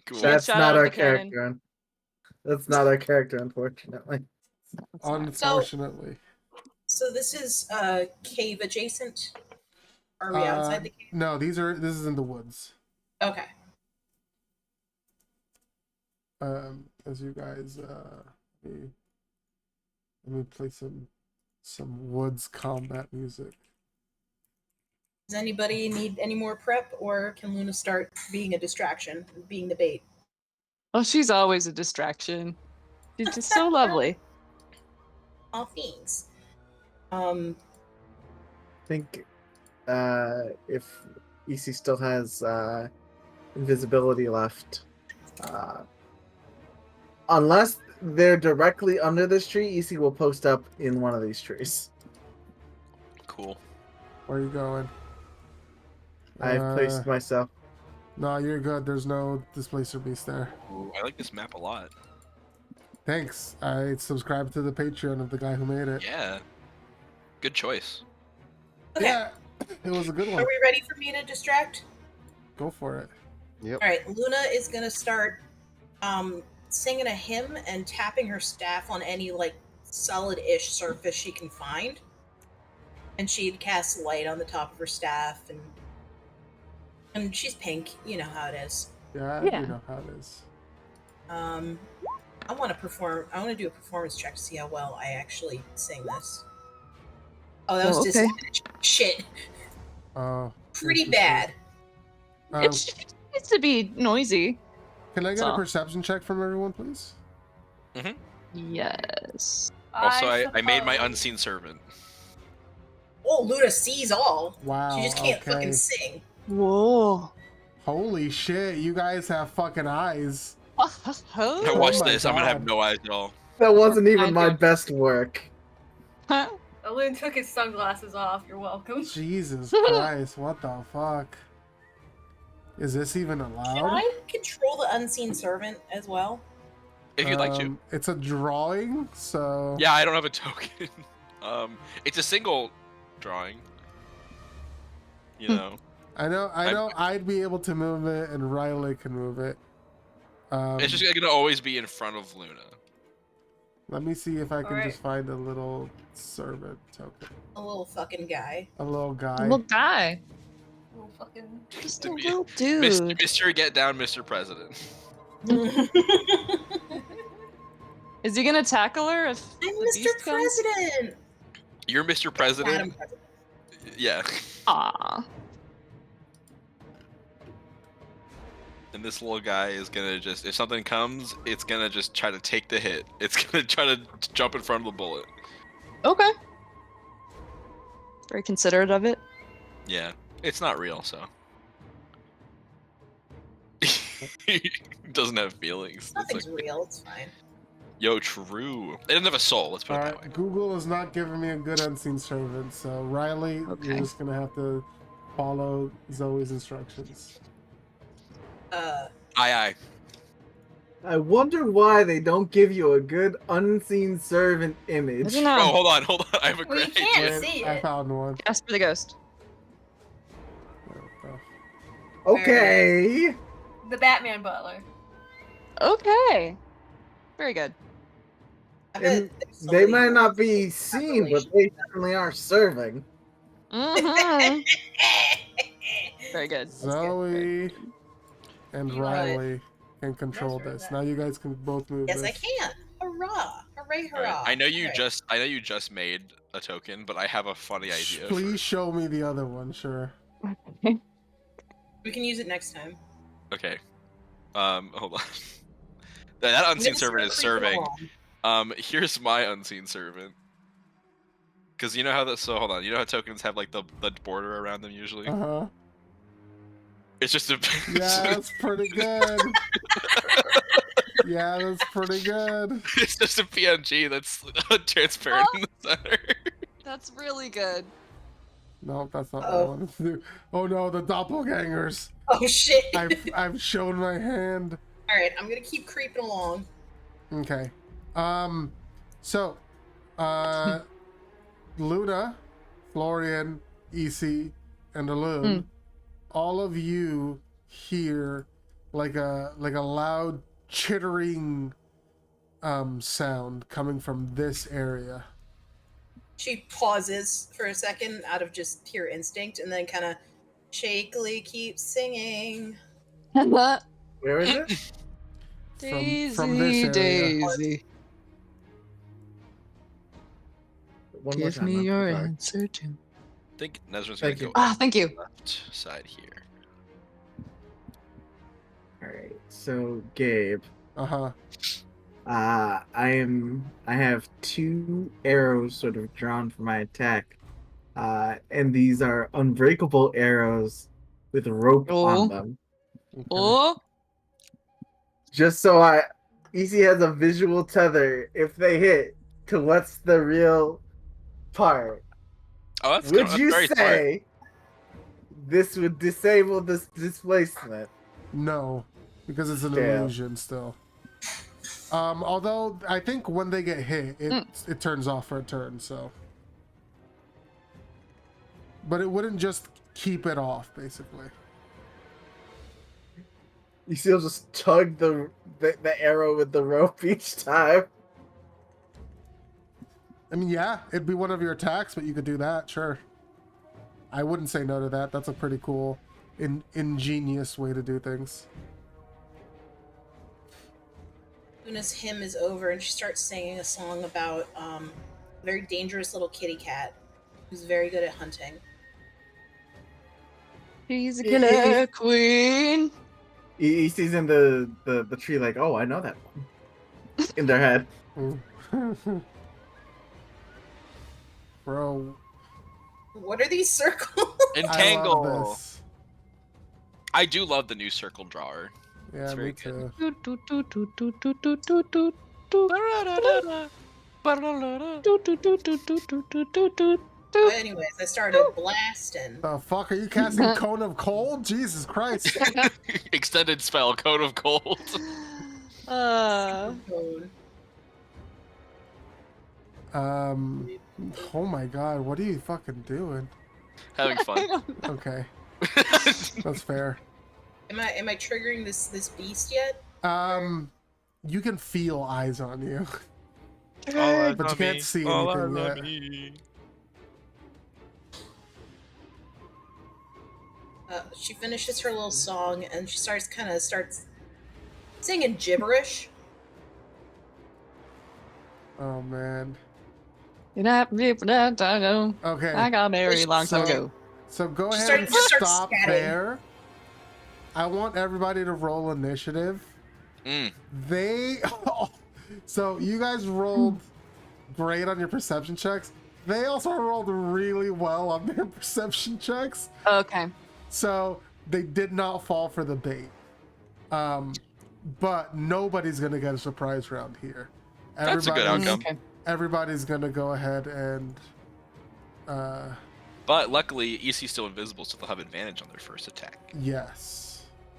Cool. That's Shout not out our the cannon. character. That's not our character, unfortunately. Unfortunately. So this is cave adjacent. Are we outside the cave? No, this is in the woods. Okay. as you guys let me play some Woods combat music. Does anybody need any more prep, or can Luna start being a distraction, being the bait? Oh, she's always a distraction. She's just so lovely. All things. I think if EC still has invisibility left, unless they're directly under this tree, EC will post up in one of these trees. Cool. Where are you going? I've placed myself. No, you're good. There's no displacer beast there. Ooh, I like this map a lot. Thanks. I subscribed to the Patreon of the guy who made it. Yeah. Good choice. Okay. Yeah, it was a good one. Are we ready for me to distract? Go for it. Yep. All right, Luna is gonna start singing a hymn and tapping her staff on any like solid-ish surface she can find, and she'd cast light on the top of her staff, and she's pink. You know how it is. Yeah, Yeah. you know how it is. I want to perform. I want to do a performance check to see how well I actually sing this. Oh, that was okay. disadvantage. Shit, Oh, pretty interesting. bad. Um, It needs to be noisy. can I get a So- perception check from everyone, please? Yes. Also, I made my suppose. unseen servant. Oh, Luna sees all. Wow. She just can't okay. fucking sing. Whoa. Holy shit! You guys have fucking eyes. Now Oh watch my this. I'm gonna have God. no eyes at all. That wasn't even I my do. best work. Alun took his sunglasses off. You're welcome. Jesus Christ! What the fuck? Is this even Can allowed? I control the unseen servant as well? If you'd like to. It's a drawing, so Yeah, I don't have a token. It's a single drawing. You know. I know. I'd be able to move it, and Riley can move it. It's just gonna always be in front of Luna. Let me see if I can Alright. just find a little servant token. A little fucking guy. A little guy. Little guy. Little fucking. Just To a be- little dude. Mr. Get Down, Mr. President. Is he gonna tackle her if I'm the Mr. beast comes? President. You're Mr. President. Madam President. Yeah. Aw. And this little guy is gonna just, if something comes, it's gonna just try to take the hit. It's gonna try to jump in front of the bullet. Okay. Very considerate of it. Yeah. It's not real, so. He doesn't have feelings. It's Nothing's like, real. It's fine. yo, true. It doesn't have a soul, let's put it that way. Alright, Google is not giving me a good unseen servant, so Riley, you're Okay. just gonna have to follow Zoe's instructions. Aye. I wonder why they don't give you a good unseen servant I image. don't Oh, know. hold on. I have a Well, you great can't idea. And see I it. found one. Ask for the ghost. There we go. Okay. The Batman butler. Okay. Very good. I bet And there's they somebody might who- not be seen, but they certainly are serving. Mm-hmm. Very good. Zoe and You Riley can control Yes, this. right. Now you guys can both move Yes, this. I can. Hurrah! Hooray! Alright, Hurrah! I know you Alright. just made a token, but I have a funny idea. Please show me the other one, sure. We can use it next time. Okay. Hold on. That unseen Yes, servant we're is creeping serving. along. Here's my unseen servant. Cause you know how that. So hold on. You know how tokens have like the border around them usually. Uh-huh. It's just a. Yeah, that's pretty good. Yeah, that's pretty good. It's just a PNG that's transparent in the center. That's really good. No, that's not what I Oh. wanted to do. Oh no, the doppelgangers. Oh shit! I've shown my hand. All right, I'm gonna keep creeping along. Okay. So, Luna, Florian, EC, and Alun, all of you hear like a loud chittering sound coming from this area. She pauses for a second out of just pure instinct, and then kind of shakily keeps singing. Where is it? from this area. Daisy. One more Give time, me I'm your sorry. answer to. I think Nezrin's Thank gonna you. go Ah, thank you. left side here. All right. So Gabe, Uh-huh. I have 2 arrows sort of drawn for my attack. And these are unbreakable arrows with rope on Oh. them. Okay. Oh. Just so Easy has a visual tether if they hit to what's the real part. Oh, that's Would that's you very smart. say this would disable this displacement? No, because it's an Damn. illusion still. Although I think when they get hit, it turns off for a turn, so. But it wouldn't just keep it off, basically. You still just tug the arrow with the rope each time. I mean, yeah, it'd be one of your attacks, but you could do that, sure. I wouldn't say no to that. That's a pretty cool, ingenious way to do things. Luna's hymn is over and she starts singing a song about a very dangerous little kitty cat who's very good at hunting. She's a killer queen. He sees in the tree like, oh, I know that one. In their head. Bro. What are these circles? Entangle. I love this. I do love the new circle drawer. Yeah, It's very me too. But anyways, I started blasting. The fuck, are you casting Cone of Cold? Jesus Christ. Extended spell, Code of Cold. Code. Oh my god, what are you fucking doing? Having fun. Okay. That's fair. Am I triggering this beast yet? You can feel eyes on you. But you can't see anything yet. She finishes her little song and she starts singing gibberish. Oh man. Okay. I got married a long time ago. So go She ahead and starts stop scatting. there. I want everybody to roll initiative. They so you guys rolled great on your perception checks. They also rolled really well on their perception checks. Okay. So they did not fall for the bait. But nobody's gonna get a surprise round here. That's a good outcome. Okay. Everybody's gonna go ahead and But luckily, EC's still invisible, so they'll have advantage on their first attack. yes.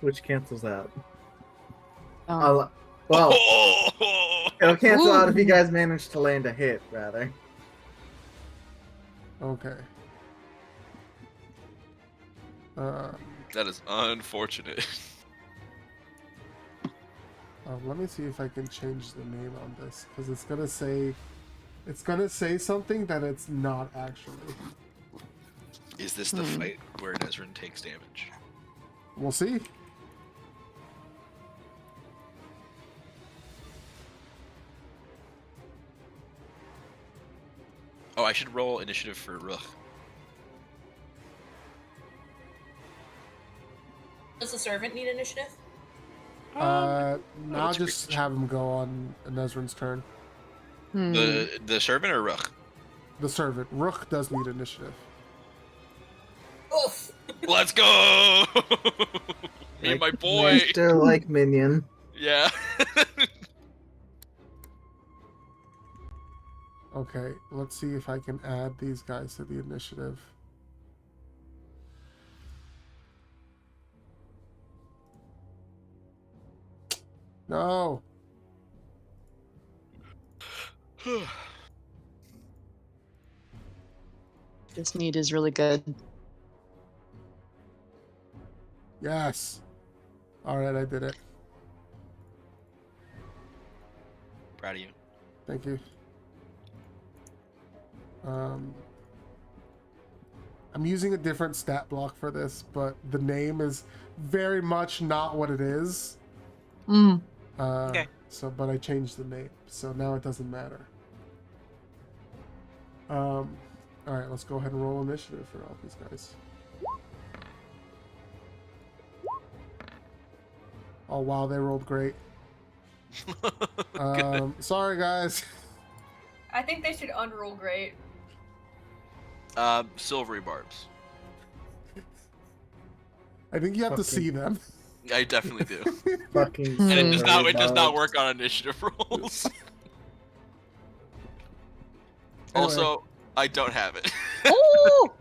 Which cancels out. Oh. Well, it'll cancel out if you Ooh. guys manage to land a hit, rather. Okay. That is unfortunate. Let me see if I can change the name on this, because it's gonna say something that it's not actually. Is this the fight where Nezrin takes damage? We'll see. Oh, I should roll initiative for Ruch. Does the servant need initiative? I'll that's just pretty- have him go on Nezrin's turn. The servant or Ruch? The servant. Rook does need initiative. Oof! Let's go! Me and my boy. Master like minion. Yeah. Okay, let's see if I can add these guys to the initiative. No. This need is really good. Yes. All right, I did it. Proud of you. Thank you. I'm using a different stat block for this, but the name is very much not what it is. Okay. So, but I changed the name, so now it doesn't matter. All right, let's go ahead and roll initiative for all these guys. Oh wow, they rolled great. Sorry guys. I think they should unroll great. Silvery barbs. I think you have to see them. I definitely do. Fucking. And it silvery does not barbs. work on initiative rolls. Anyway. Also, I don't have it. Oh!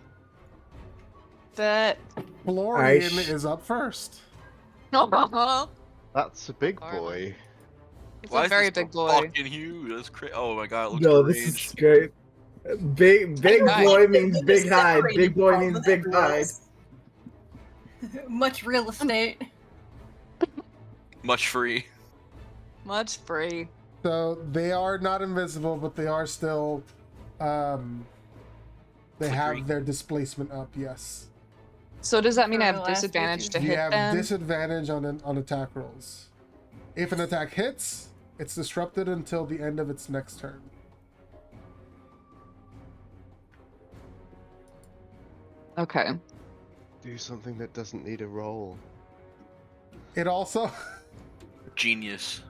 That. Florian Aish. is up first. It's That's a big Arlen. boy. Why a is very this so big boy. Fucking huge. That's crazy. Oh my god, it looks No, this strange. is great. Big Nice. boy means It big is hide. separated Big boy from means the big hide. rest. Much real estate. Much free. Much free. So they are not invisible, but they are still. They Flickery. have their displacement up. Yes. So does that mean I For have the last disadvantage to You hit have them? disadvantage on attack rolls. If an attack hits, it's disrupted until the end of its next turn. Okay. Do something that doesn't need a roll. It also. Genius.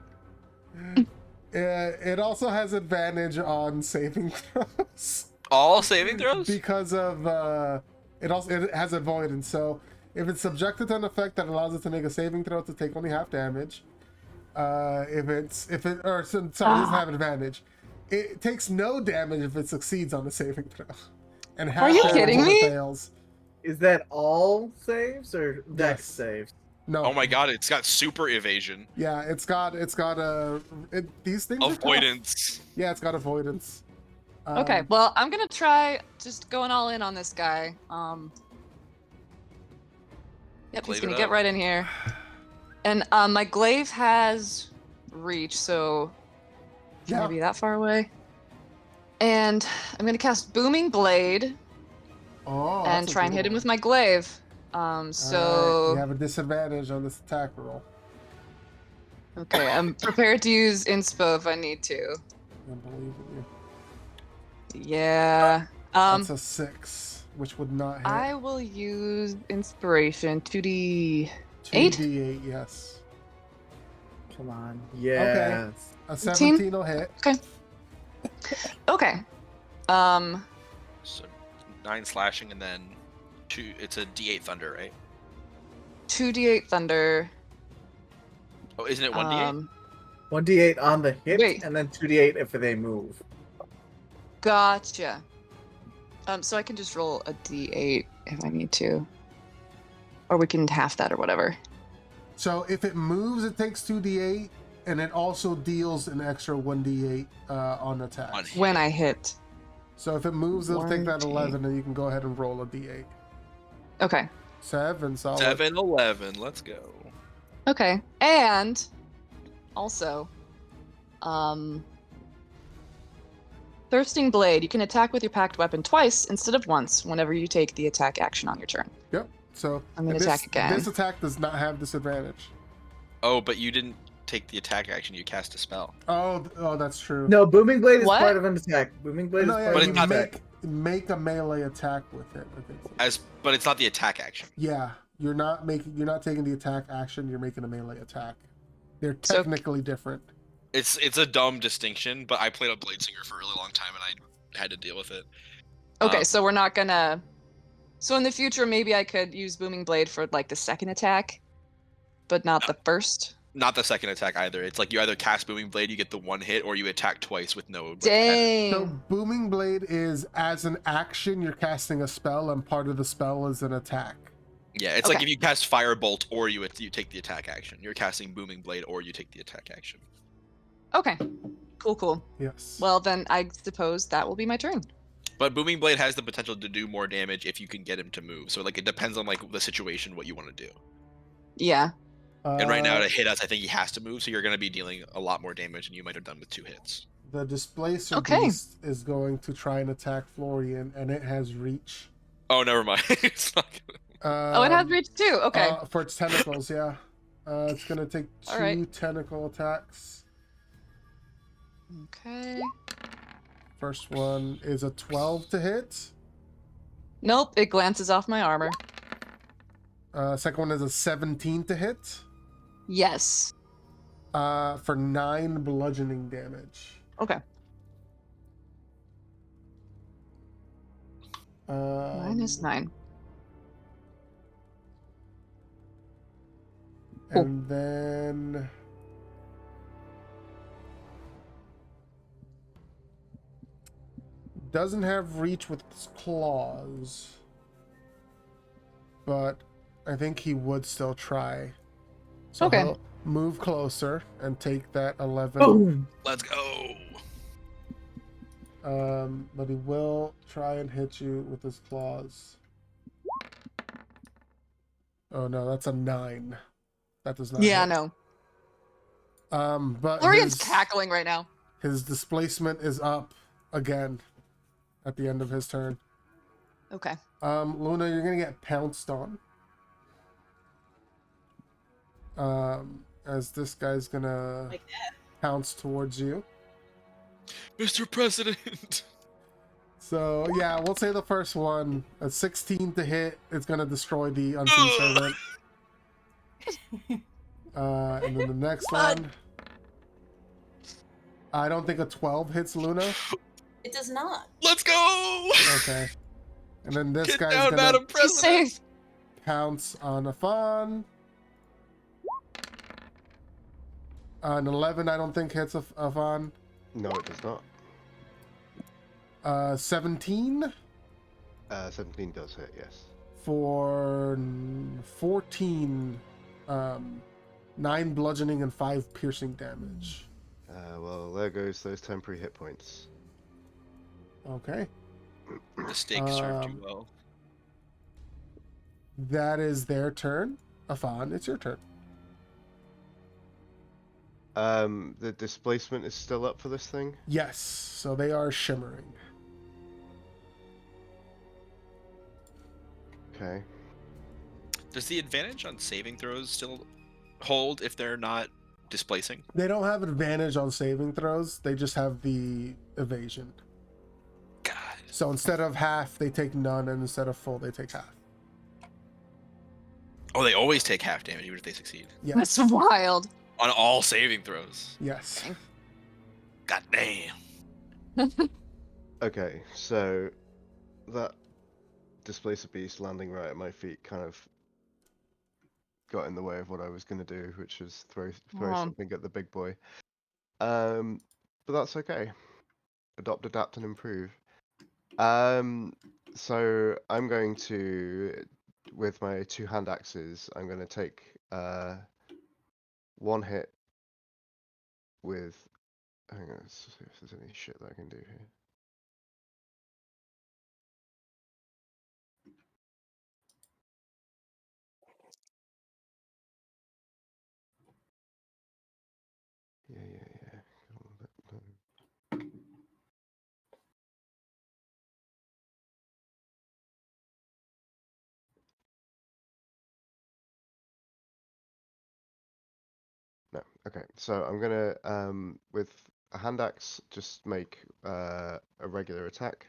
It also has advantage on saving throws All saving throws? because of it has avoidance. So if it's subjected to an effect that allows it to make a saving throw to take only half damage, it doesn't have advantage. It takes no damage if it succeeds on the saving throw, and half Are you damage kidding if me? it fails. Is that all saves or dex Yes. saves? No. Oh my god, it's got super evasion. Yeah, it's got these things. are tough. Avoidance. Yeah, it's got avoidance. Okay, well, I'm gonna try just going all in on this guy. Yep, Glaive he's gonna it get up. right in here. And my glaive has reach, so can I Yeah. be that far away? And I'm gonna cast Booming Blade Oh, and that's a try and good hit him one. with my glaive. So you have a disadvantage on this attack roll. okay, I'm prepared to use inspo if I need to. I believe in you. Yeah. That's a 6, which would not hit. I will use inspiration 2d. 2d8, yes. Come on. Yes. A 17? 17 will hit. Okay. So 9 slashing and then 2. It's a D8 thunder, right? 2d8 thunder. Oh, isn't it 1D8? 1d8 on the hit, Wait. and then 2d8 if they move. Gotcha. So I can just roll a d8 if I need to. Or we can half that or whatever. So if it moves, it takes 2d8, and it also deals an extra 1d8 on attack. On hit. When I hit. So if it moves, it'll take that 1d8. 11, and you can go ahead and roll a d8. Okay. 7, solid. 7, 11. Let's go. Okay. And also, Thirsting Blade. You can attack with your packed weapon twice instead of once whenever you take the attack action on your turn. Yep. So I'm gonna this, attack again. This attack does not have disadvantage. Oh, but you didn't take the attack action. You cast a spell. Oh, that's true. No, Booming Blade is What? part of an attack. Booming Blade No, is yeah, part But of you an it's attack. make a melee attack with it. I think. But it's not the attack action. Yeah, you're not taking the attack action. You're making a melee attack. They're So- technically different. It's a dumb distinction, but I played a Bladesinger for a really long time and I had to deal with it. Okay, Um, so we're not gonna. So in the future, maybe I could use Booming Blade for like the second attack, but not the first. Not the second attack either. It's like you either cast Booming Blade, you get the 1 hit, or you attack twice with no. Dang. So Booming Blade is as an action. You're casting a spell, and part of the spell is an attack. Yeah, it's like Okay. if you cast Firebolt or you take the attack action. You're casting Booming Blade or you take the attack action. Okay. Cool. Yes. Well, then I suppose that will be my turn. But Booming Blade has the potential to do more damage if you can get him to move. So like it depends on like the situation what you want to do. Yeah. And right now to hit us, I think he has to move, so you're going to be dealing a lot more damage than you might have done with 2 hits. The Displacer Okay. Beast is going to try and attack Florian, and it has reach. Oh, never mind. It's not gonna... Oh, it has reach too. Okay. For its tentacles, yeah. It's gonna take two All right. tentacle attacks. Okay. First one is a 12 to hit. Nope, it glances off my armor. Second one is a 17 to hit. Yes. For 9 bludgeoning damage. Okay. -9. And then doesn't have reach with his claws, but I think he would still try. So Okay. he'll move closer and take that 11. Boom. Let's go. But he will try and hit you with his claws. Oh no, that's a 9. That does not Yeah, hit. no. But Florian's cackling right now. his displacement is up again at the end of his turn. Okay. Luna, you're gonna get pounced on. As this guy's gonna Like that. pounce towards you. Mr. President. So yeah, we'll say the first one, a 16 to hit, it's gonna destroy the unseen servant. And then the next one, I don't think a 12 hits Luna. It does not. Let's go. Okay. And then this Get guy's down, gonna Madam She's President. safe. pounce on a fawn. An 11, I don't think hits a fawn. No, it does not. 17 17 does hit, yes. for 14, 9 bludgeoning and 5 piercing damage. Well, there goes those temporary hit points. Okay. The steak served you well. That is their turn. Afan, it's your turn. The displacement is still up for this thing? Yes, so they are shimmering. Okay. Does the advantage on saving throws still hold if they're not displacing? They don't have advantage on saving throws, they just have the evasion. God. So instead of half, they take none, and instead of full, they take half. Oh, they always take half damage even if they succeed. Yes. That's wild. On all saving throws. Yes. God damn. Okay, so that displacer beast landing right at my feet kind of got in the way of what I was going to do, which was throw something at the big boy. But that's okay. Adopt, adapt, and improve. So I'm going to, with my 2 hand axes, I'm going to take 1 hit with. Hang on, let's see if there's any shit that I can do here. Yeah. No. Okay. So I'm gonna with a hand axe just make a regular attack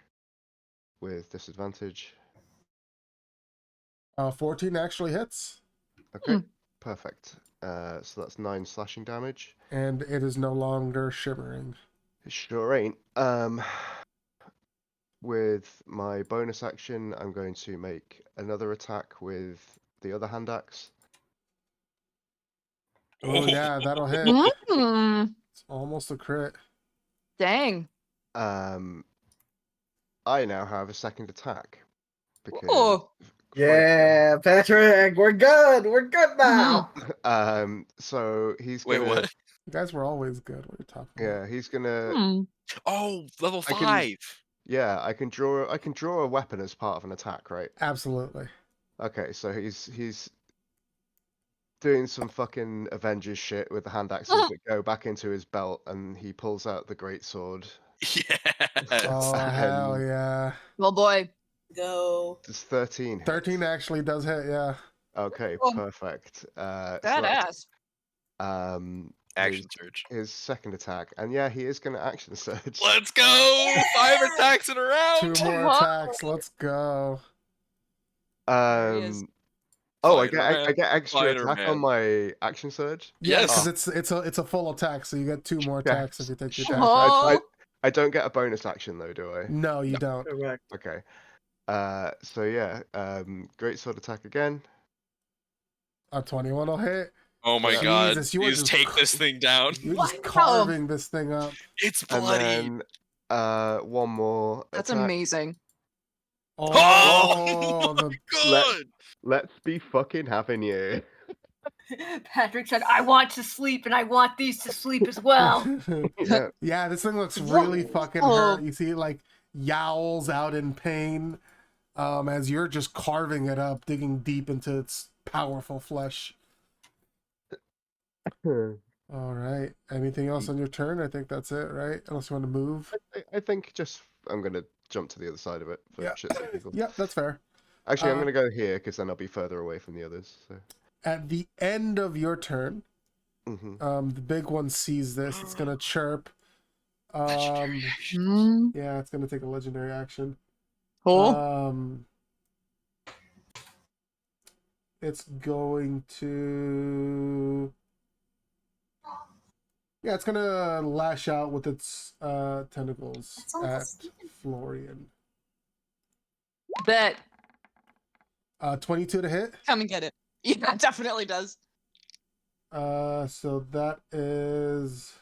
with disadvantage. 14 actually hits, Okay. Perfect. So that's 9 slashing damage. and it is no longer shimmering. It sure ain't. With my bonus action, I'm going to make another attack with the other hand axe. Oh yeah, that'll hit. Mm, It's almost a crit. dang. I now have a second attack because Oh. Yeah, Patrick, we're good. We're good now. so he's Wait, gonna. what? You guys were always good. What are you talking about? Yeah, he's gonna. Hmm. Oh, level I 5. Yeah, I can draw a weapon as part of an attack, right? Absolutely. Okay, so he's doing some fucking Avengers shit with the hand axes that go back into his belt, and he pulls out the great sword. Yes. Oh hell yeah. Well, boy. Go. It's 13 hits. 13 actually does hit, yeah. Okay, Oh. perfect. So Badass. Action his, surge. his second attack, and yeah, he is going to action surge. Let's go! 5 attacks in a round. 2 more Whoa. attacks. Let's go. There he is. Oh, I Spider-Man, get extra attack on Spider-Man. my action surge. Yeah, Yes. because it's a full attack, so you get 2 more Shit, attacks if you take the shit. attack. Oh. I don't get a bonus action though, do I? No, you don't. Correct. Okay. So yeah, great sword attack again. A 21 will hit. Oh my Yeah. god. Jesus, you are Just just take this thing down. You're just Wow. carving this thing up. It's And bloody. then one more That's attack. amazing. Oh, the Good. Let's be fucking having you. Patrick said, I want to sleep and I want these to sleep as well. Yeah. Yeah, this thing looks really fucking Oh. hurt. You see it like yowls out in pain as you're just carving it up, digging deep into its powerful flesh. All right. Anything else on your turn? I think that's it, right? Unless you want to move. I think just I'm gonna jump to the other side of it for Yeah. shits and giggles. Yep, that's fair. Actually, I'm Uh, gonna go here because then I'll be further away from the others. So. At the end of your turn, Mm-hmm. the big one sees this. It's gonna chirp. Mm. Yeah, it's gonna take a legendary action. Cool. It's going to. Yeah, it's gonna lash out with its tentacles That's all at that's stupid. Florian. Bet. 22 to hit. Come and get it. Yeah, it definitely does. So that is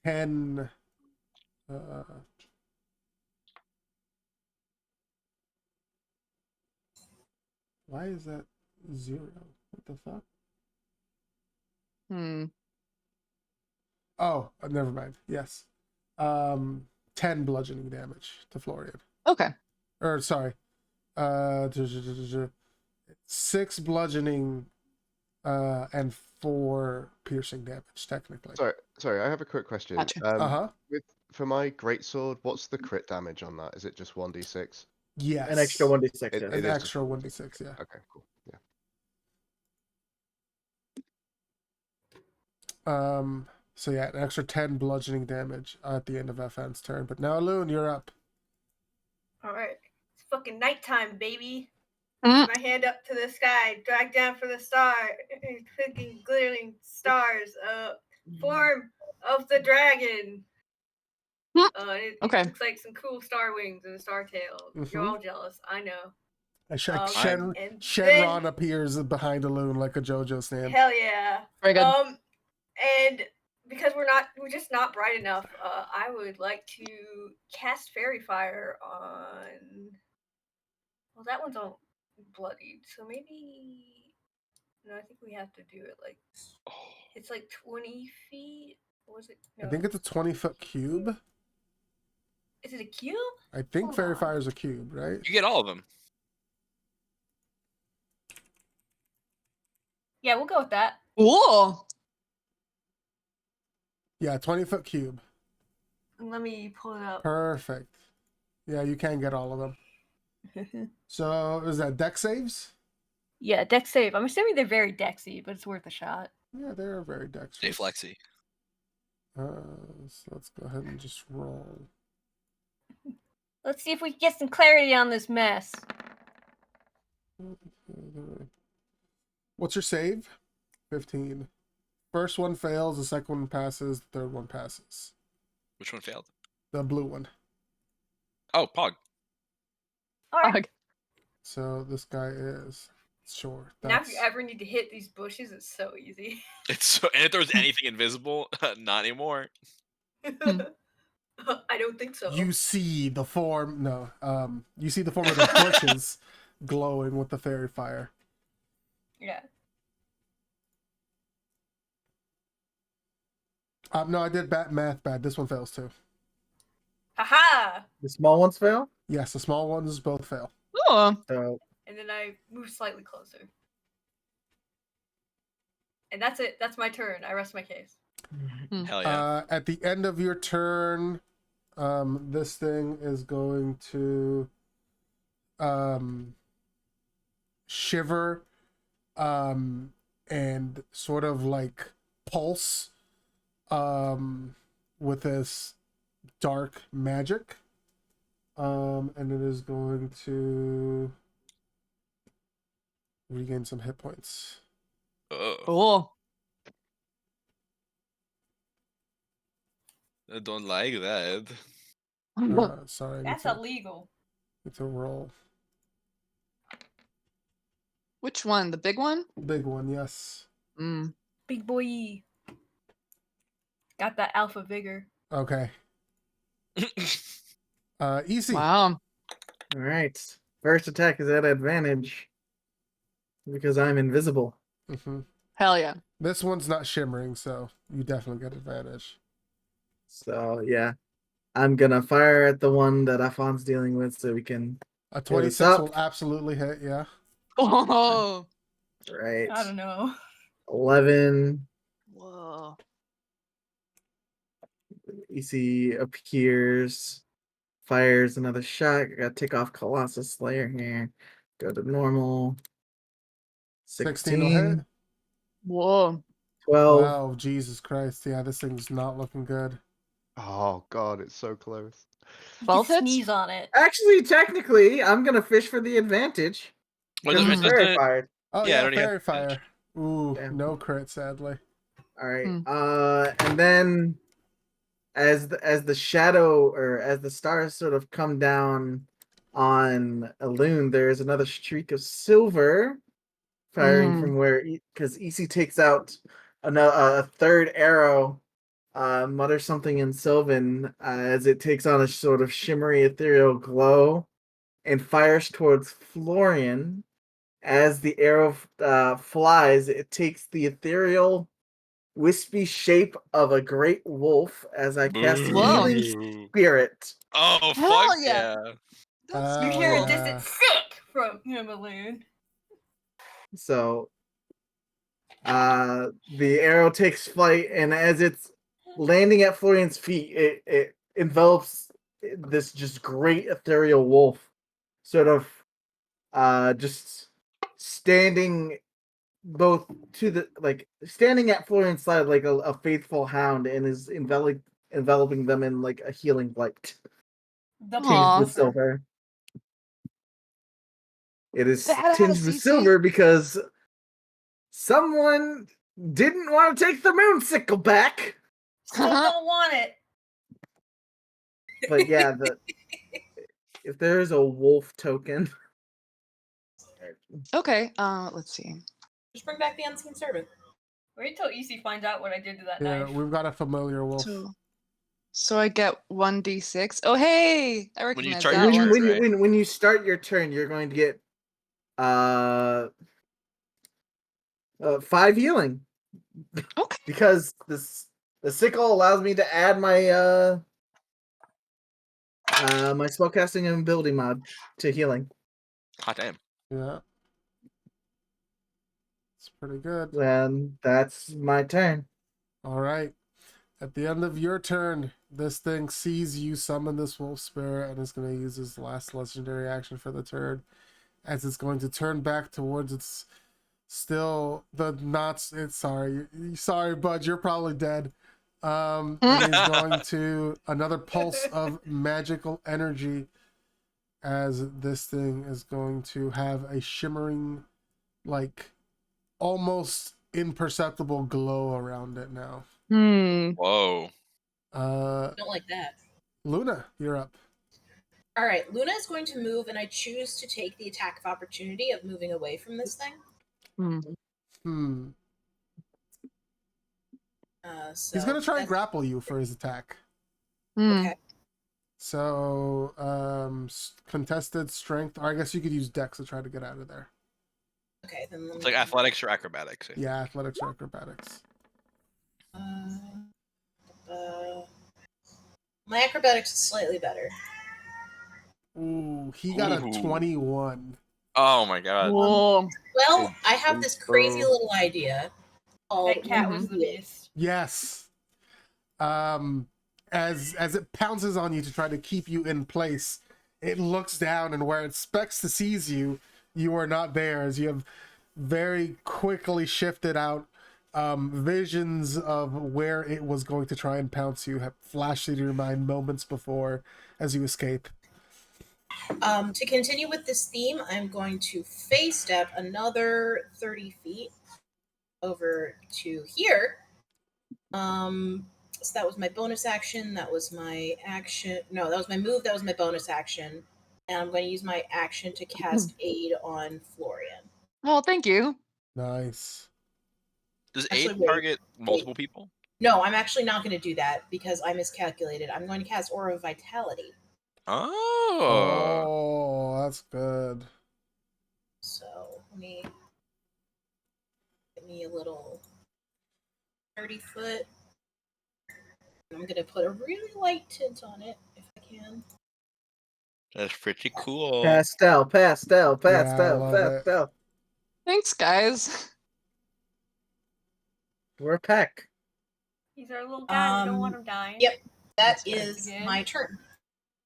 10. Why is that 0? What the fuck? Oh, never mind. Yes. 10 bludgeoning damage to Florian. Okay. Or sorry. 6 bludgeoning and 4 piercing damage, technically. Sorry, I have a quick question. Gotcha. For my greatsword, what's the crit damage on that? Is it just 1d6? Yes. An extra 1d6. It- Yes. An it is extra just 1d6, yeah. Okay, cool. Yeah. So yeah, an extra 10 bludgeoning damage at the end of FN's turn. But now, Loon, you're up. Alright. It's fucking nighttime, baby. Mm. My hand up to the sky, drag down for the star, clicking glittering stars, form of the dragon. It Okay. looks like some cool star wings and a star tail. You're all jealous, I know. Shenron then- appears behind a loon like a JoJo stand. Hell yeah. Very good. And because we're just not bright enough, I would like to cast Fairy Fire on. Well, that one's all bloodied, so maybe. No, I think we have to do it like. It's like 20 feet. Or was it? No. I think it's a 20-foot cube. Is it a cube? I think Hold Fairy on. Fire is a cube, right? You get all of them. Yeah, we'll go with that. Cool. Yeah, 20-foot cube. Let me pull it up. Perfect. Yeah, you can get all of them. So, is that deck saves? Yeah, dex save. I'm assuming they're very dexy, but it's worth a shot. Yeah, they're very dexterous. Stay flexy. So let's go ahead and just roll. Let's see if we can get some clarity on this mess. What's your save? 15. First one fails, the second one passes, the third one passes. Which one failed? The blue one. Oh, Pog. All right. So this guy is sure. Now, if you ever need to hit these bushes, it's so easy. It's so, and if there was anything invisible, not anymore. I don't think so. You see the form. No, you see the form of the bushes glowing with the fairy fire. Yeah. No, I did math bad. This one fails too. Haha! The small ones fail. Yes, the small ones both fail. Oh. So And then I move slightly closer. And that's it. That's my turn. I rest my case. Hell yeah. At the end of your turn, this thing is going to shiver and sort of like pulse with this dark magic. And it is going to regain some hit points. Cool. I don't like that. Sorry, I That's need illegal. to roll. Which one? The big one? Big one, yes. Mm. Big boy. Got that alpha vigor. Okay. Easy. Wow. All right. First attack is at advantage because I'm invisible. Mm-hmm. Hell yeah. This one's not shimmering, so you definitely get advantage. So yeah, I'm gonna fire at the one that Afon's dealing with, so we can. A Get us 26 up. will absolutely hit, yeah. Oh. Right. I don't know. 11. Whoa. EC appears, fires another shot. I gotta take off Colossus Slayer here. Go to normal. 16 will hit. 16. Whoa. 12. 12, Jesus Christ. Yeah, this thing's not looking good. Oh god, it's so close. You 12 can hits? sneeze on it. Actually, technically, I'm gonna fish for the advantage. Well, Because doesn't it's it- very doesn't it- fired. Oh, Yeah, I yeah, already have Fairy advantage. Fire. Ooh, Damn. no crit, sadly. All right. Hmm. And then as the shadow or as the stars sort of come down on Elune, there's another streak of silver firing from where because EC takes out a third arrow, mutters something in Sylvan as it takes on a sort of shimmery ethereal glow and fires towards Florian. As the arrow flies, it takes the ethereal wispy shape of a great wolf as I cast Whoa. Healing Spirit. Oh, Hell fuck yeah. yeah. That's You Oh, hear a yeah. distant sick from Himaloon. So the arrow takes flight, and as it's landing at Florian's feet, it envelops this just great ethereal wolf, sort of just standing both to the standing at Florian's side like a faithful hound, and is enveloping them in like a healing light The tinged Aw. with silver. It is Badass, tinged with CC. silver because someone didn't want to take the moon sickle back. Still don't want it. But yeah, if there is a wolf token, Okay, let's see. Just bring back the unseen servant. Wait till EC finds out what I did to that Yeah, knife. we've got a familiar wolf. So I get 1d6. Oh, hey! I When you recognize start that your one. turn, right? when you start your turn, you're going to get 5 healing Okay. because the sickle allows me to add my my spellcasting and ability mod to healing. Hot damn. Yeah. It's pretty good. And that's my turn. All right. At the end of your turn, this thing sees you summon this wolf spirit and is going to use his last legendary action for the turn, as it's going to turn back towards its still the knots. It's sorry, bud, you're probably dead. And he's going to another pulse of magical energy, as this thing is going to have a shimmering, like almost imperceptible glow around it now. Whoa. Don't like that. Luna, you're up. All right, Luna is going to move, and I choose to take the attack of opportunity of moving away from this thing. So He's gonna try and that's- grapple you for his attack. Okay. So, contested strength, or I guess you could use Dex to try to get out of there. Okay, then let It's me like athletics or acrobatics. Yeah, athletics or acrobatics. My acrobatics is slightly better. Ooh, he got a Ooh. 21. Oh my god. Whoa. Well, I have this crazy little idea called That cat was the beast. Yes. As it pounces on you to try to keep you in place, it looks down, and where it expects to seize you, you were not there, as you have very quickly shifted out. Visions of where it was going to try and pounce you have flashed into your mind moments before as you escape. To continue with this theme, I'm going to phase step another 30 feet over to here. So that was my bonus action. That was my action. No, that was my move. That was my bonus action. And I'm going to use my action to cast Aid on Florian. Oh, thank you. Nice. Does Actually, aid wait. target multiple people? No, I'm actually not going to do that because I miscalculated. I'm going to cast Aura of Vitality. Oh. That's good. So let me get me a little 30 foot. I'm going to put a really light tint on it if I can. That's pretty cool. Pastel. Yeah, I love it. Thanks, guys. We're a pack. He's our little guy. We don't want him dying. Yep, That's is my turn.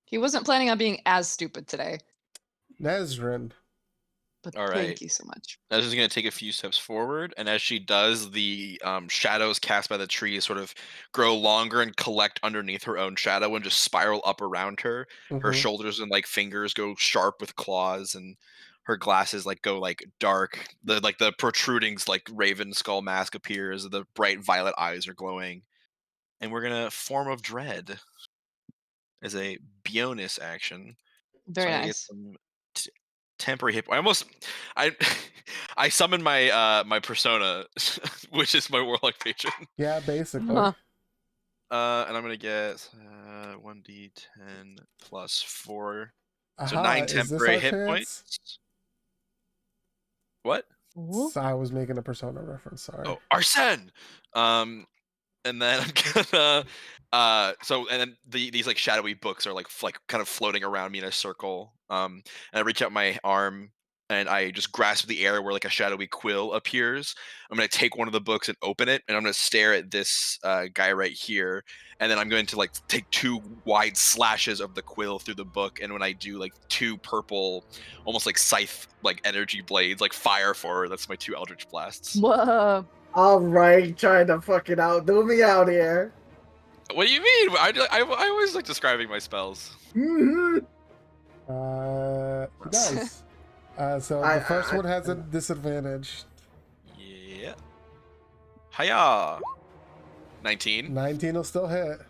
He wasn't planning on being as stupid today, Nezrin. but All right. thank you so much. Nez is going to take a few steps forward, and as she does, the shadows cast by the trees sort of grow longer and collect underneath her own shadow and just spiral up around her. Her shoulders and like fingers go sharp with claws, and her glasses like go like dark. The protruding like raven skull mask appears. The bright violet eyes are glowing, and we're gonna Form of Dread as a bonus action. Very So I get nice. some temporary hit. I summoned my my persona, which is my warlock patron. Yeah, basically. Huh. And I'm gonna get 1d10 plus 4, so Aha, 9 is this temporary our hit chance? points. What? So I was making a Persona reference, sorry. Oh, Arsene. And then I'm gonna so and then these like shadowy books are like kind of floating around me in a circle. And I reach out my arm and I just grasp the air where like a shadowy quill appears. I'm gonna take one of the books and open it, and I'm gonna stare at this guy right here, and then I'm going to like take 2 wide slashes of the quill through the book, and when I do, like 2 purple, almost like scythe like energy blades like fire forward. That's my 2 eldritch blasts. Whoa. All right, trying to fucking outdo me out here. What do you mean? I always like describing my spells. Mhm. Nice. So the first one has a disadvantage. Yeah. Hiya. 19. 19 will still hit.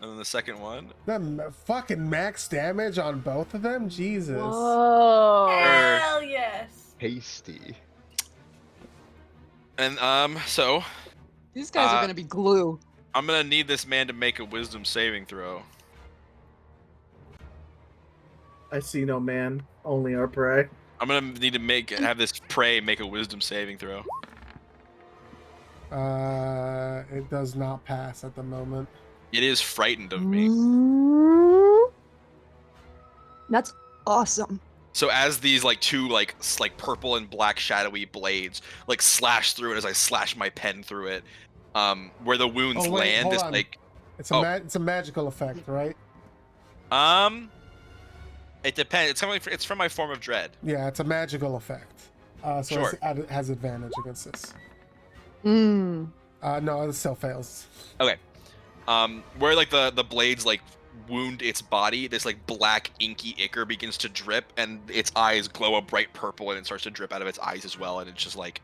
And then the second one. Then fucking max damage on both of them? Jesus. Whoa. Hell yes. Hasty. And so These guys are gonna be glue. I'm gonna need this man to make a wisdom saving throw. I see no man, only our prey. I'm gonna need to have this prey make a wisdom saving throw. It does not pass at the moment. It is frightened of me. That's awesome. So as these like 2 like purple and black shadowy blades like slash through it as I slash my pen through it, where the wounds land is like it's a magical effect, right? It depends. It's from my Form of Dread. Yeah, it's a magical effect. So Sure. it has advantage against this. Mm. No, it still fails. Okay. Where like the blades like wound its body, this like black inky ichor begins to drip, and its eyes glow a bright purple, and it starts to drip out of its eyes as well, and it's just like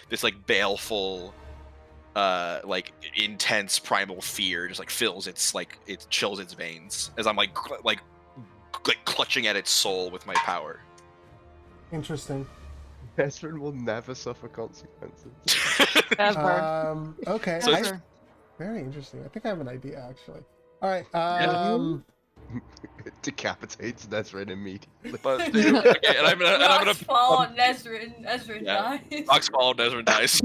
this like baleful, like intense primal fear just like fills its like it chills its veins as I'm like clutching at its soul with my power. Interesting. Nesrin will never suffer consequences. Ever. Okay. So Ever. Very interesting. I think I have an idea actually. All right. Decapitates Nesrin immediately. But okay, and I'm gonna Rocks fall on Nezrin. Nezrin dies. Rocks fall, Nezrin dies.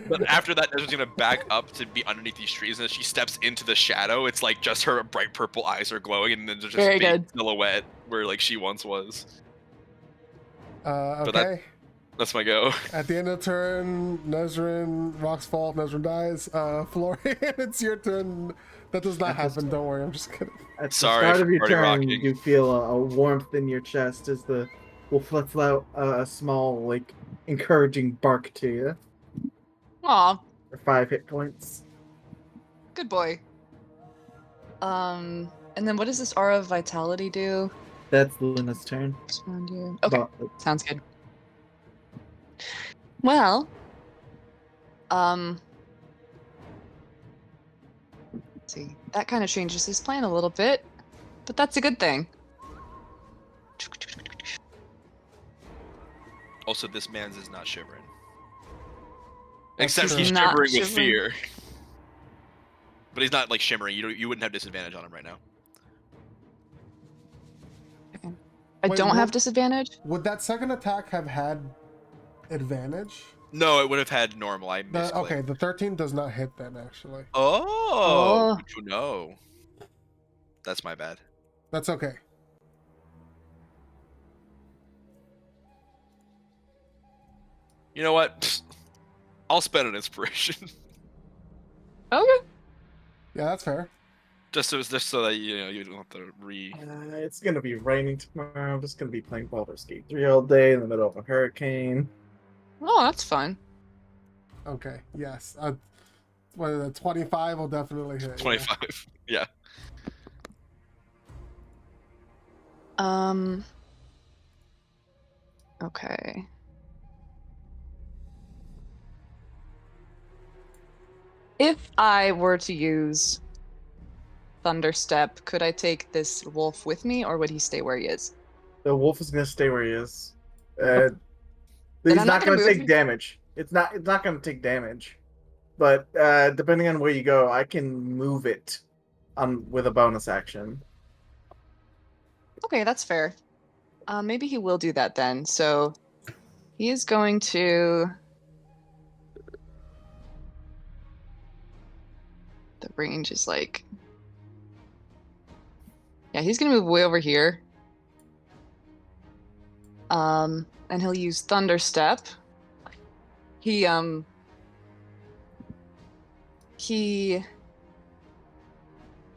But after that, Nezrin's gonna back up to be underneath these trees, and as she steps into the shadow, it's like just her bright purple eyes are glowing, and then there's just Very a big good. silhouette where like she once was. Okay. That's my go. At the end of the turn, Nezrin rocks fall, Nezrin dies. Florian, it's your turn. That does not happen. Don't worry. I'm just kidding. At the Sorry start for of your party turn, rocking. you feel a warmth in your chest as the will flit out a small, like, encouraging bark to you. Aw, For 5 hit points. good boy. And then what does this aura of vitality do? That's Luna's turn. Around you. Okay, But sounds good. Well, let's see, that kind of changes his plan a little bit, but that's a good thing. Also, this man's is not shivering. That's Except true. he's Not shivering with shivering. fear. But he's not like shimmering. You wouldn't have disadvantage on him right now. I Wait, don't what? have disadvantage. Would that second attack have had advantage? No, it would have had normal. I misclicked. Okay, the 13 does not hit then, actually. Oh, good to know. That's my bad. That's okay. You know what? Psst. I'll spend an inspiration. Okay. Yeah, that's fair. just so that you don't have to it's gonna be raining tomorrow. I'm just gonna be playing Baldur's Gate 3 all day in the middle of a hurricane. Oh, that's fun. Okay, yes. What is it, 25 will definitely hit. 25. Yeah. Okay. If I were to use Thunderstep, could I take this wolf with me, or would he stay where he is? The wolf is gonna stay where he is. Then He's I'm not not gonna gonna move. take damage. It's not gonna take damage. But depending on where you go, I can move it with a bonus action. Okay, that's fair. Maybe he will do that then. So he is going to. The range is like. Yeah, he's gonna move way over here. And he'll use Thunderstep. He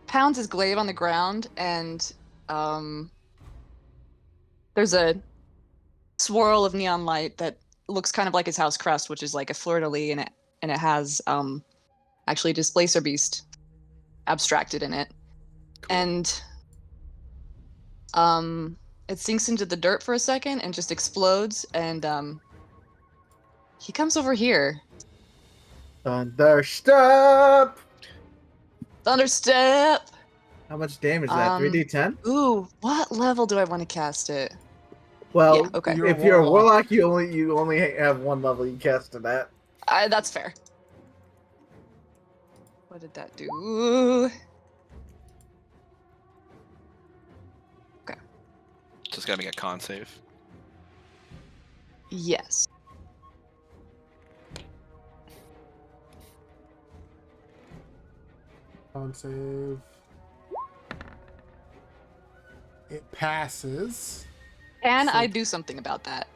pounds his glaive on the ground, and there's a swirl of neon light that looks kind of like his house crest, which is like a fleur-de-lis, and it has actually Displacer Beast abstracted in it. Cool. And it sinks into the dirt for a second and just explodes, and he comes over here. Thunderstep! Thunderstep! How much damage is that? 3d10? Ooh, what level do I want to cast it? Well, Yeah, okay. if you're a warlock, you only have one level you cast to that. That's fair. What did that do? Okay. Just gotta make a con save. Yes. On save. It passes. Can So- I do something about that?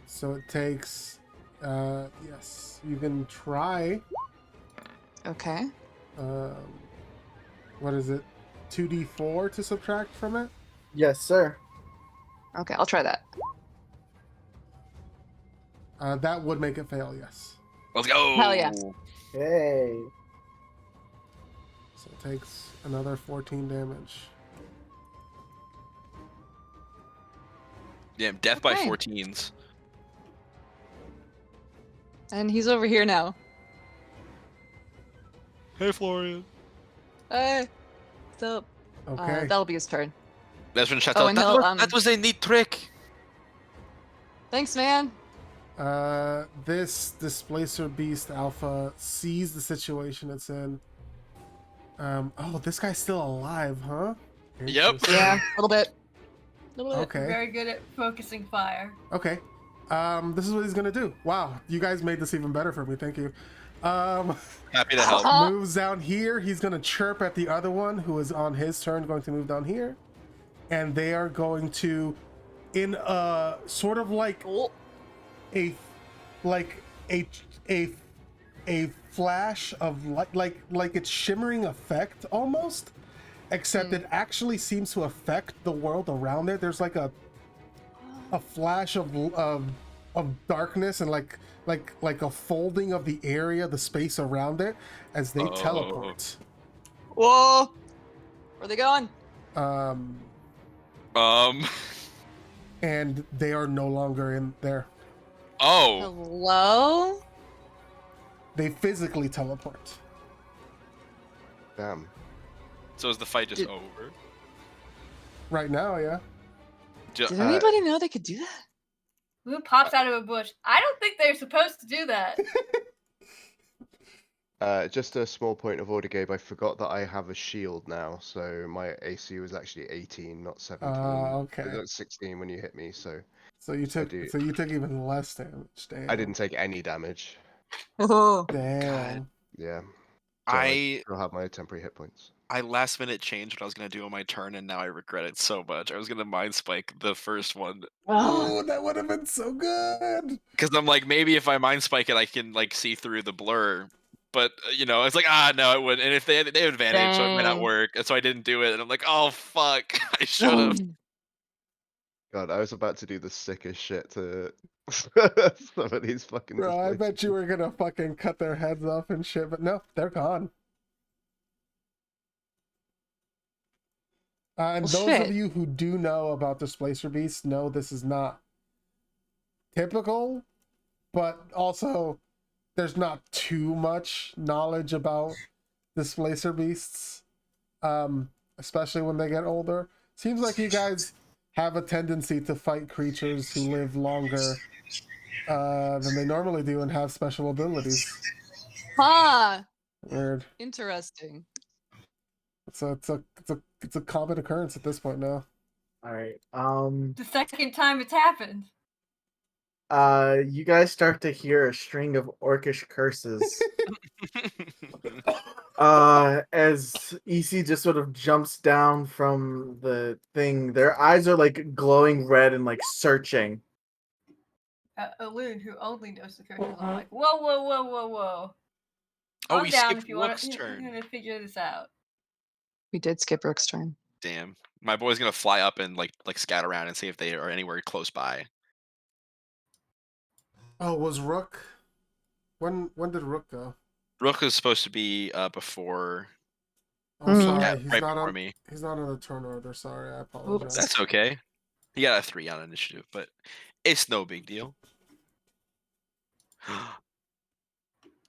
So it takes. Yes, you can try. Okay. What is it? 2d4 to subtract from it? Yes, sir. Okay, I'll try that. That would make it fail, yes. Let's go. Hell yeah. Hey. So it takes another 14 damage. Damn, death by Okay. 14s. And he's over here now. Hey, Florian. Hey. So, Okay. that'll be his turn. That's when shouts Oh, out, and that, he'll, was, that was a neat trick. Thanks, man. This Displacer Beast Alpha sees the situation it's in. Oh, this guy's still alive, huh? Yep. Interesting. Yeah, a little bit. Okay. Very good at focusing fire. Okay. This is what he's gonna do. Wow, you guys made this even better for me. Thank you. Happy to help. Moves down here. He's gonna chirp at the other one who is on his turn, going to move down here, and they are going to, in a sort of like a flash of like it's shimmering effect almost, except it actually seems to affect the world around it. There's like a a flash of darkness and like a folding of the area, the space around it, as they teleport. Whoa! Where are they going? And they are no longer in there. Oh. Hello? They physically teleport. Damn. So is the fight just over? Right now, yeah. Did anybody know they could do that? Who pops out of a bush? I don't think they're supposed to do that. Just a small point of order, Gabe. I forgot that I have a shield now, so my AC was actually 18, not 17. Okay. That's 16 when you hit me, so. So you took even less damage. Damn. I didn't take any damage. Oh, damn. God. Yeah. So I still have my temporary hit points. I last minute changed what I was gonna do on my turn, and now I regret it so much. I was gonna mind spike the first one. Oh, that would have been so good. Because I'm like, maybe if I mind spike it, I can like see through the blur. But it's like, no, it wouldn't. And if they have advantage, so it might not work. And so I didn't do it. And I'm like, oh fuck, I should have. God, I was about to do the sickest shit to some of these fucking. Bro, I bet you were gonna fucking cut their heads off and shit, but no, they're gone. And those of you who do know about Displacer Beasts know this is not typical, but also there's not too much knowledge about Displacer Beasts, especially when they get older. Seems like you guys have a tendency to fight creatures who live longer than they normally do and have special abilities. Huh. Weird. Interesting. It's a common occurrence at this point now. All right. The second time it's happened. You guys start to hear a string of orcish curses. As EC just sort of jumps down from the thing, their eyes are like glowing red and like searching. Alun, who only knows the curses, I'm like, whoa, whoa, whoa, whoa, whoa. Oh, we down skipped if you want Rook's to turn. figure this out. We did skip Rook's turn. Damn, my boy's gonna fly up and like scout around and see if they are anywhere close by. Oh, was Rook? When did Rook go? Rook is supposed to be before. Oh, sorry, Yeah, he's right not before on. me. He's not on the turn order. Sorry, I apologize. That's okay. He got a 3 on initiative, but it's no big deal.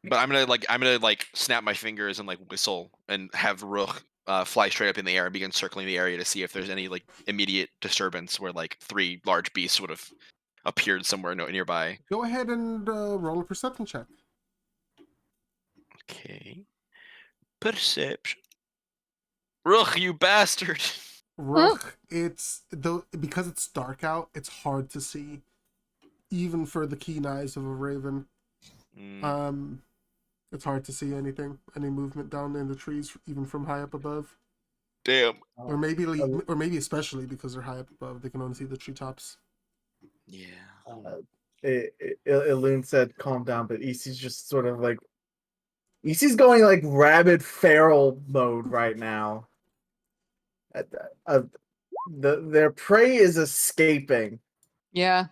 But I'm gonna snap my fingers and like whistle and have Rook fly straight up in the air and begin circling the area to see if there's any like immediate disturbance where like 3 large beasts would have appeared somewhere nearby. Go ahead and roll a perception check. Okay. Perception. Rook, you bastard. Rook, because it's dark out, it's hard to see, even for the keen eyes of a raven. It's hard to see any movement down in the trees, even from high up above. Damn. Or maybe especially because they're high up above, they can only see the treetops. Yeah. Ilun said, "Calm down," but EC's just sort of like, EC's going like rabid feral mode right now. Their prey is escaping. Yeah.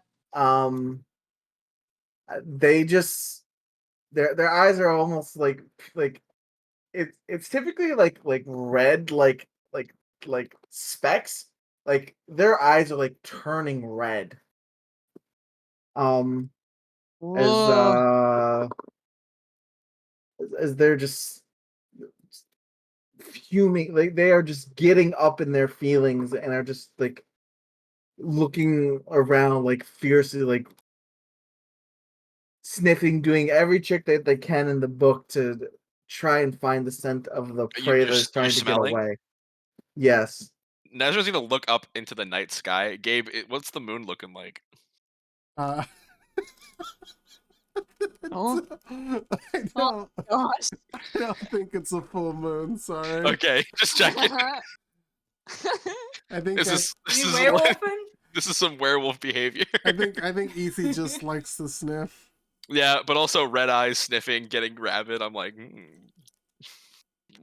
They just their eyes are almost like it's typically like red like specks. Like their eyes are like turning red. As they're just fuming, like they are just getting up in their feelings and are just like looking around like fiercely, like sniffing, doing every trick that they can in the book to try and find the scent of the prey that's trying to get away. Yes. Nezra's gonna look up into the night sky. Gabe, what's the moon looking like? I don't think it's a full moon. Sorry. Okay, just checking. I think this is some werewolf behavior. I think EC just likes to sniff. Yeah, but also red eyes, sniffing, getting rabid. I'm like,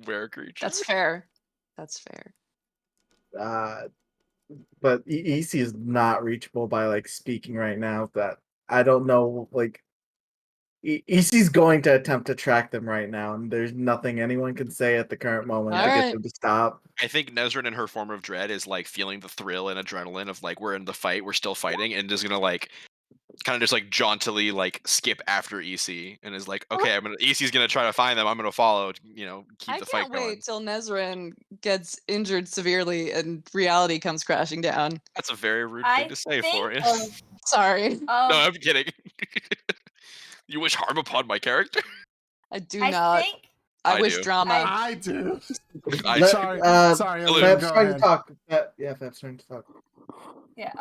were creature. That's fair. That's fair. but EC is not reachable by like speaking right now. That I don't know. Like EC's going to attempt to track them right now, and there's nothing anyone can say at the current moment to get them to stop. I think Nezrin in her form of dread is like feeling the thrill and adrenaline of like we're in the fight, we're still fighting, and just gonna like kind of just like jauntily like skip after EC and is like, okay, EC's gonna try to find them. I'm gonna follow. Keep the fight I can't going. wait till Nezrin gets injured severely and reality comes crashing down. That's a very rude I thing to say, think- Florian. Sorry. No, I'm kidding. You wish harm upon my character? I do I not. think I wish do. drama. I do. I Let- sorry, sorry, Hello. Ellen, Fab's go trying to ahead. talk. Yeah, Fab's trying to talk. yeah.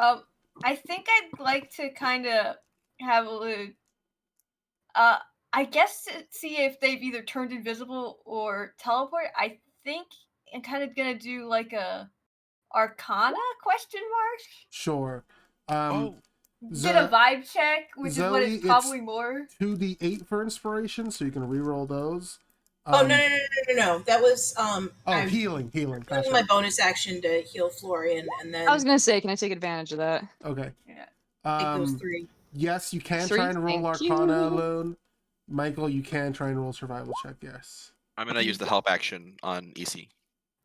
I think I'd like to kind of have a I guess to see if they've either turned invisible or teleport. I think I'm kind of gonna do like a Arcana question mark. Sure. Did a vibe check, which is what Zoe, it's probably more. 2d8 for inspiration, so you can reroll those. Oh no! That was I'm healing. doing Gotcha. my bonus action to heal Florian, and then I was gonna say, can I take advantage of that? Okay. Yeah. take those 3. Yes, you can Three, try and roll thank Arcana you. alone. Michael, you can try and roll survival check. Yes. I'm gonna use the help action on EC.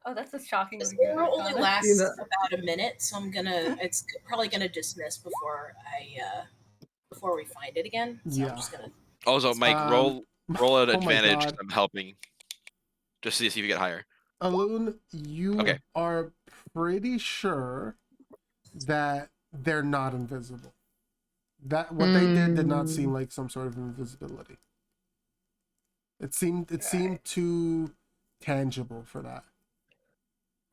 Oh, that's a shockingly This good. roll only Arcana. lasts about a minute, so I'm gonna. It's probably gonna dismiss before we find it again. So I'm just gonna. Also, Mike, roll an oh my advantage. God. I'm helping. Just to see if you get higher. Alun, you Okay. are pretty sure that they're not invisible. That what they did not seem like some sort of invisibility. It seemed too tangible for that.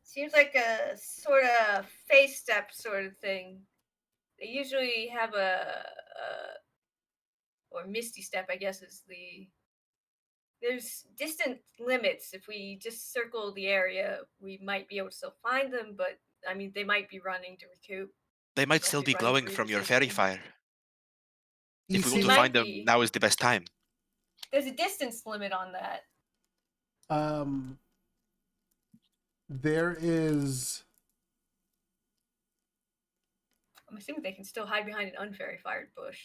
Seems like a sort of face step sort of thing. They usually have or misty step, I guess, is the. There's distant limits. If we just circle the area, we might be able to still find them, but I mean, they might be running to recoup. They might Must still be be running glowing for from your resistance. fairy fire. If we EC, want to might find them, be. now is the best time. There's a distance limit on that. there is. I'm assuming they can still hide behind an unfairy fired bush.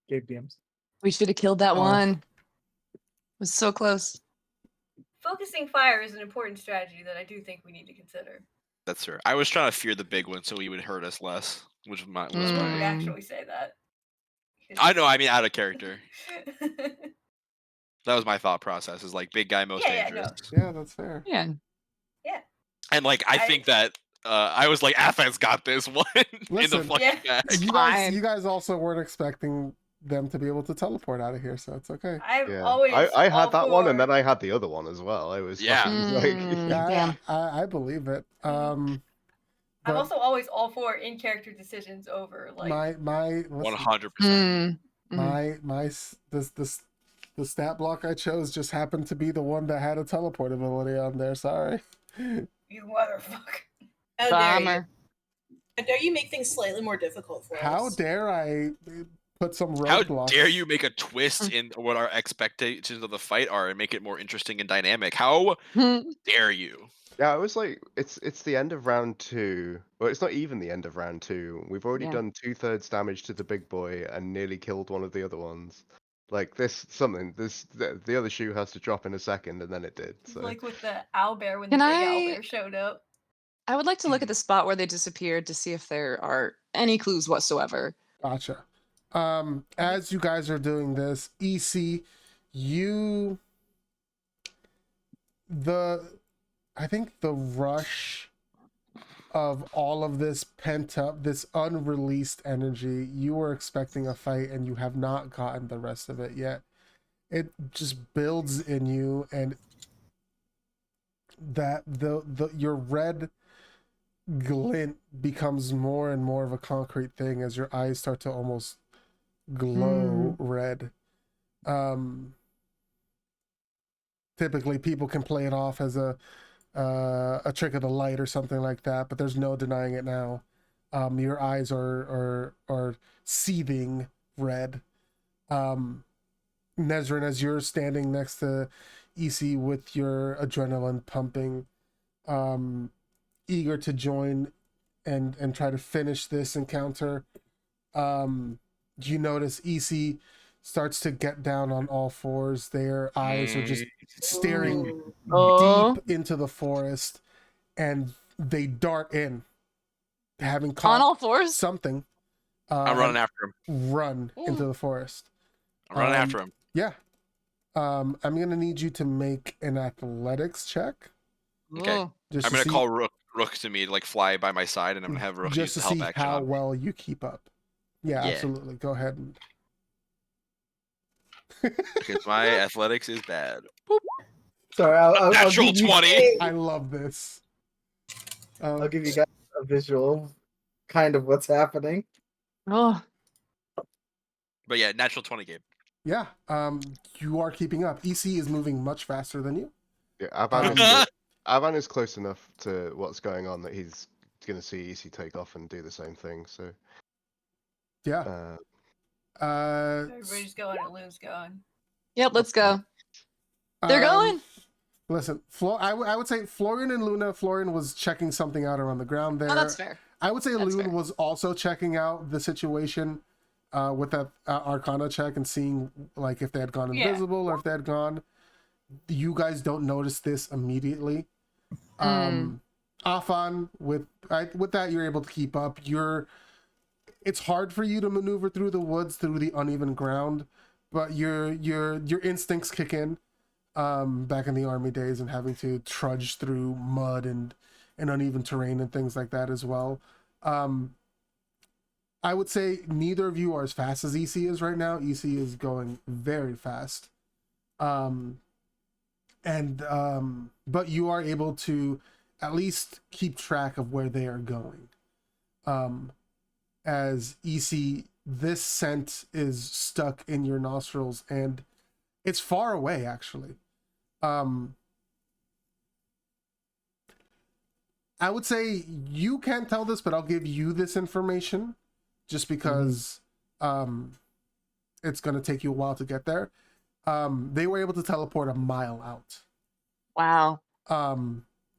Gave DMs. We should have killed that Oh. one. It was so close. Focusing fire is an important strategy that I do think we need to consider. That's true. I was trying to fear the big one so he would hurt us less, which was Who my. would actually say that? I know. I mean, out of character. That was my thought process. Is like big guy most Yeah, dangerous. Yeah, that's fair. Yeah. And like I think that I was like, Athan's got this one in the Listen, fucking bag. You guys also weren't expecting them to be able to teleport out of here, so it's okay. I had that one, and then I had the other one as well. I was yeah, I believe it. I'm also always all for in character decisions over like my 100%. The stat block I chose just happened to be the one that had a teleport ability on there. Sorry. You motherfucker. How dare you? How dare you make things slightly more difficult for us? How dare I put some How roadblocks? dare you make a twist in what our expectations of the fight are and make it more interesting and dynamic? How dare you? Yeah, it was like it's the end of round 2. Well, it's not even the end of round 2. We've already done 2/3 damage to the big boy and nearly killed one of the other ones. Like the other shoe has to drop in a second, and then it did. So. Like with the owlbear when Can the big I- owlbear showed up. I would like to look at the spot where they disappeared to see if there are any clues whatsoever. Gotcha. As you guys are doing this, EC, I think the rush of all of this pent up, this unreleased energy, you were expecting a fight and you have not gotten the rest of it yet. It just builds in you, and that your red glint becomes more and more of a concrete thing as your eyes start to almost glow red. Typically people can play it off as a trick of the light or something like that, but there's no denying it now. Your eyes are seething red. Nezrin, as you're standing next to EC with your adrenaline pumping, eager to join and try to finish this encounter. You notice EC starts to get down on all fours. Their eyes are just staring Oh. deep into the forest, and they dart in, having On caught all fours? something. I'm running and after him. run into the forest. I'm running after him. Yeah. I'm gonna need you to make an athletics check. Okay. Oh. Just I'm to gonna see, call Rook to me to like fly by my side, and I'm gonna have Rook just use to the help see action how on me. well you keep up. Yeah, Yeah. absolutely. Go ahead. And... Because my athletics is bad. Sorry, I'll Natural give you, 20. I love this. I'll give you guys a visual of kind of what's happening. Oh. But yeah, natural 20 game. Yeah. You are keeping up. EC is moving much faster than you. Yeah, Avan is close enough to what's going on that he's gonna see EC take off and do the same thing. So Yeah. Everybody's going, Elune's going. Yep, let's go. They're going. Listen, I would say Florian and Luna. Florian was checking something out around the ground there. Oh, that's fair. I would say That's Luna fair. was also checking out the situation with that Arcana check and seeing like if they had gone Yeah. invisible or if they had gone. You guys don't notice this immediately. Afan, with that, you're able to keep up. It's hard for you to maneuver through the woods, through the uneven ground, but your instincts kick in. Back in the army days and having to trudge through mud and uneven terrain and things like that as well. I would say neither of you are as fast as EC is right now. EC is going very fast. But you are able to at least keep track of where they are going. As EC, this scent is stuck in your nostrils and it's far away, actually. I would say you can't tell this, but I'll give you this information just because it's going to take you a while to get there. They were able to teleport a mile out. Wow.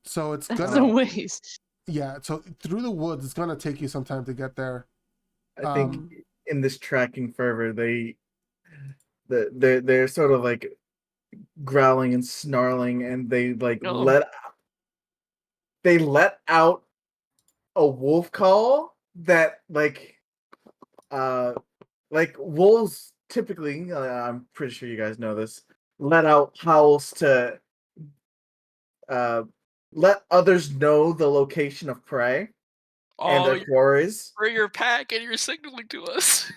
So it's That's gonna a ways. Yeah, so through the woods, it's gonna take you some time to get there. I think in this tracking fervor, they're sort of like growling and snarling, and they like let out a wolf call that like wolves typically, I'm pretty sure you guys know this, let out howls to let others know the location of prey and their quarries. For your pack, and you're signaling to us.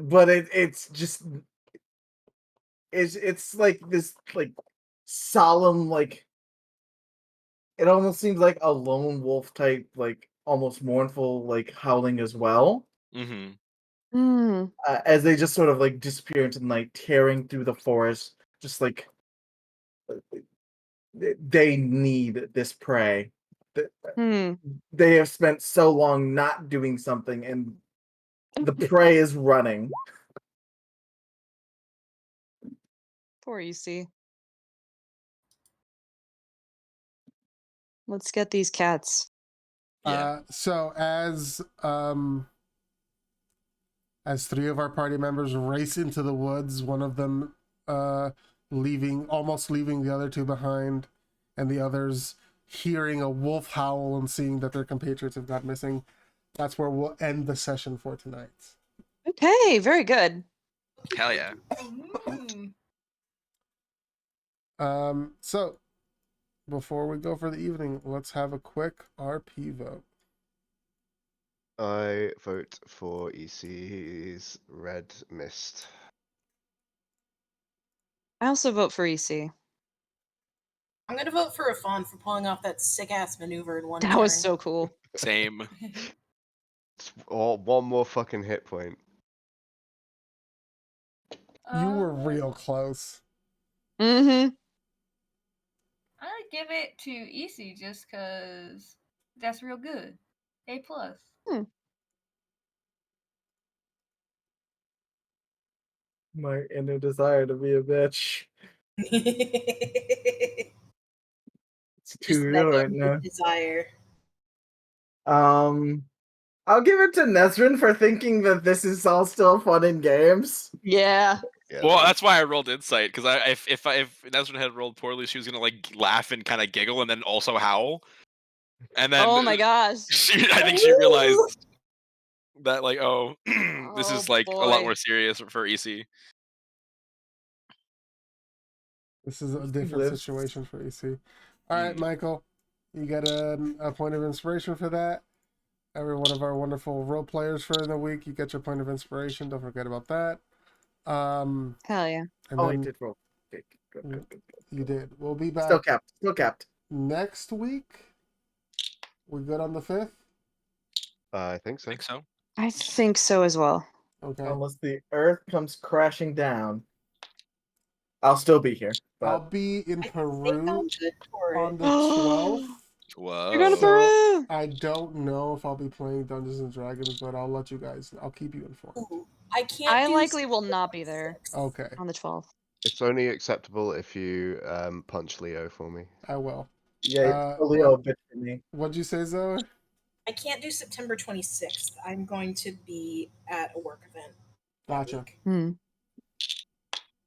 But it's just it's like this like solemn, like it almost seems like a lone wolf type, like almost mournful, like howling as well. As they just sort of like disappear into the night, tearing through the forest, just like they need this prey. They have spent so long not doing something, and the prey is running. Poor EC. Let's get these cats. So as three of our party members race into the woods, one of them almost leaving the other two behind, and the others hearing a wolf howl and seeing that their compatriots have got missing, that's where we'll end the session for tonight. Okay, very good. Hell yeah. So before we go for the evening, let's have a quick RP vote. I vote for EC's Red Mist. I also vote for EC. I'm gonna vote for Afan for pulling off that sick ass maneuver in one That turn. was so cool. Same. One more fucking hit point. You were real close. I'd give it to EC just because that's real good. A+. My inner desire to be a bitch. It's Just too real right begging now. with desire. I'll give it to Nesrin for thinking that this is all still fun and games. Yeah. Yeah, Well, that that's why I rolled insight because if Nesrin had rolled poorly, she was gonna like laugh and kind of giggle and then also howl, and then Oh my gosh. I think she realized that like this Oh is like a lot boy. more serious for EC. This is a He different lives. situation for EC. All right, Mm. Michael, you got a point of inspiration for that. Every one of our wonderful role players for the week, you get your point of inspiration. Don't forget about that. Hell yeah. And Oh, I then did roll. Okay, good. you did. We'll be Still back capped. Still capped. next week. We good on the 5th? I think I so. think so. I think so as well. Okay. Unless the Earth comes crashing down, I'll still be here. I'll But be in I think Peru I'm good for on it. the 12th. Whoa. You're going to So Peru. I don't know if I'll be playing Dungeons and Dragons, but I'll let you guys. I'll keep you informed. Ooh, I can't. I do likely will September not be there 26th. Okay, on the 12th. It's only acceptable if you punch Leo for me. I will. yeah, it's a Leo bit for me. What'd you say, Zoe? I can't do September 26th. I'm going to be at a work event. that Gotcha. week. Hmm.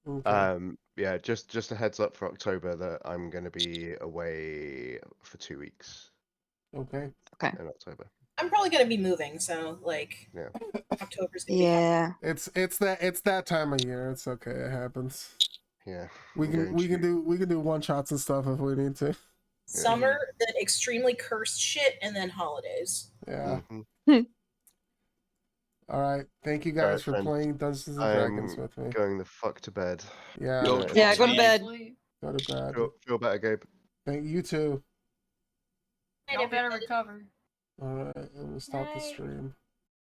Okay. Yeah, just a heads up for October that I'm going to be away for 2 weeks Okay. Okay. in October. I'm probably going to be moving, so like Yeah. October's going to be Yeah. It's that time of year. It's okay. It happens. Yeah. We I'm can going we can to- do one shots and stuff if we need to. summer, then extremely cursed shit, and then holidays. Yeah. Mhm. All right. Thank you guys Alright, for friends. playing Dungeons and I Dragons am with me. going the fuck to bed. Yeah. Yo, Good night, Yeah, go to everybody. bed. Go to bed. Feel better, Gabe. Thank you too. I better recover. All right. I'm gonna stop the Night. stream.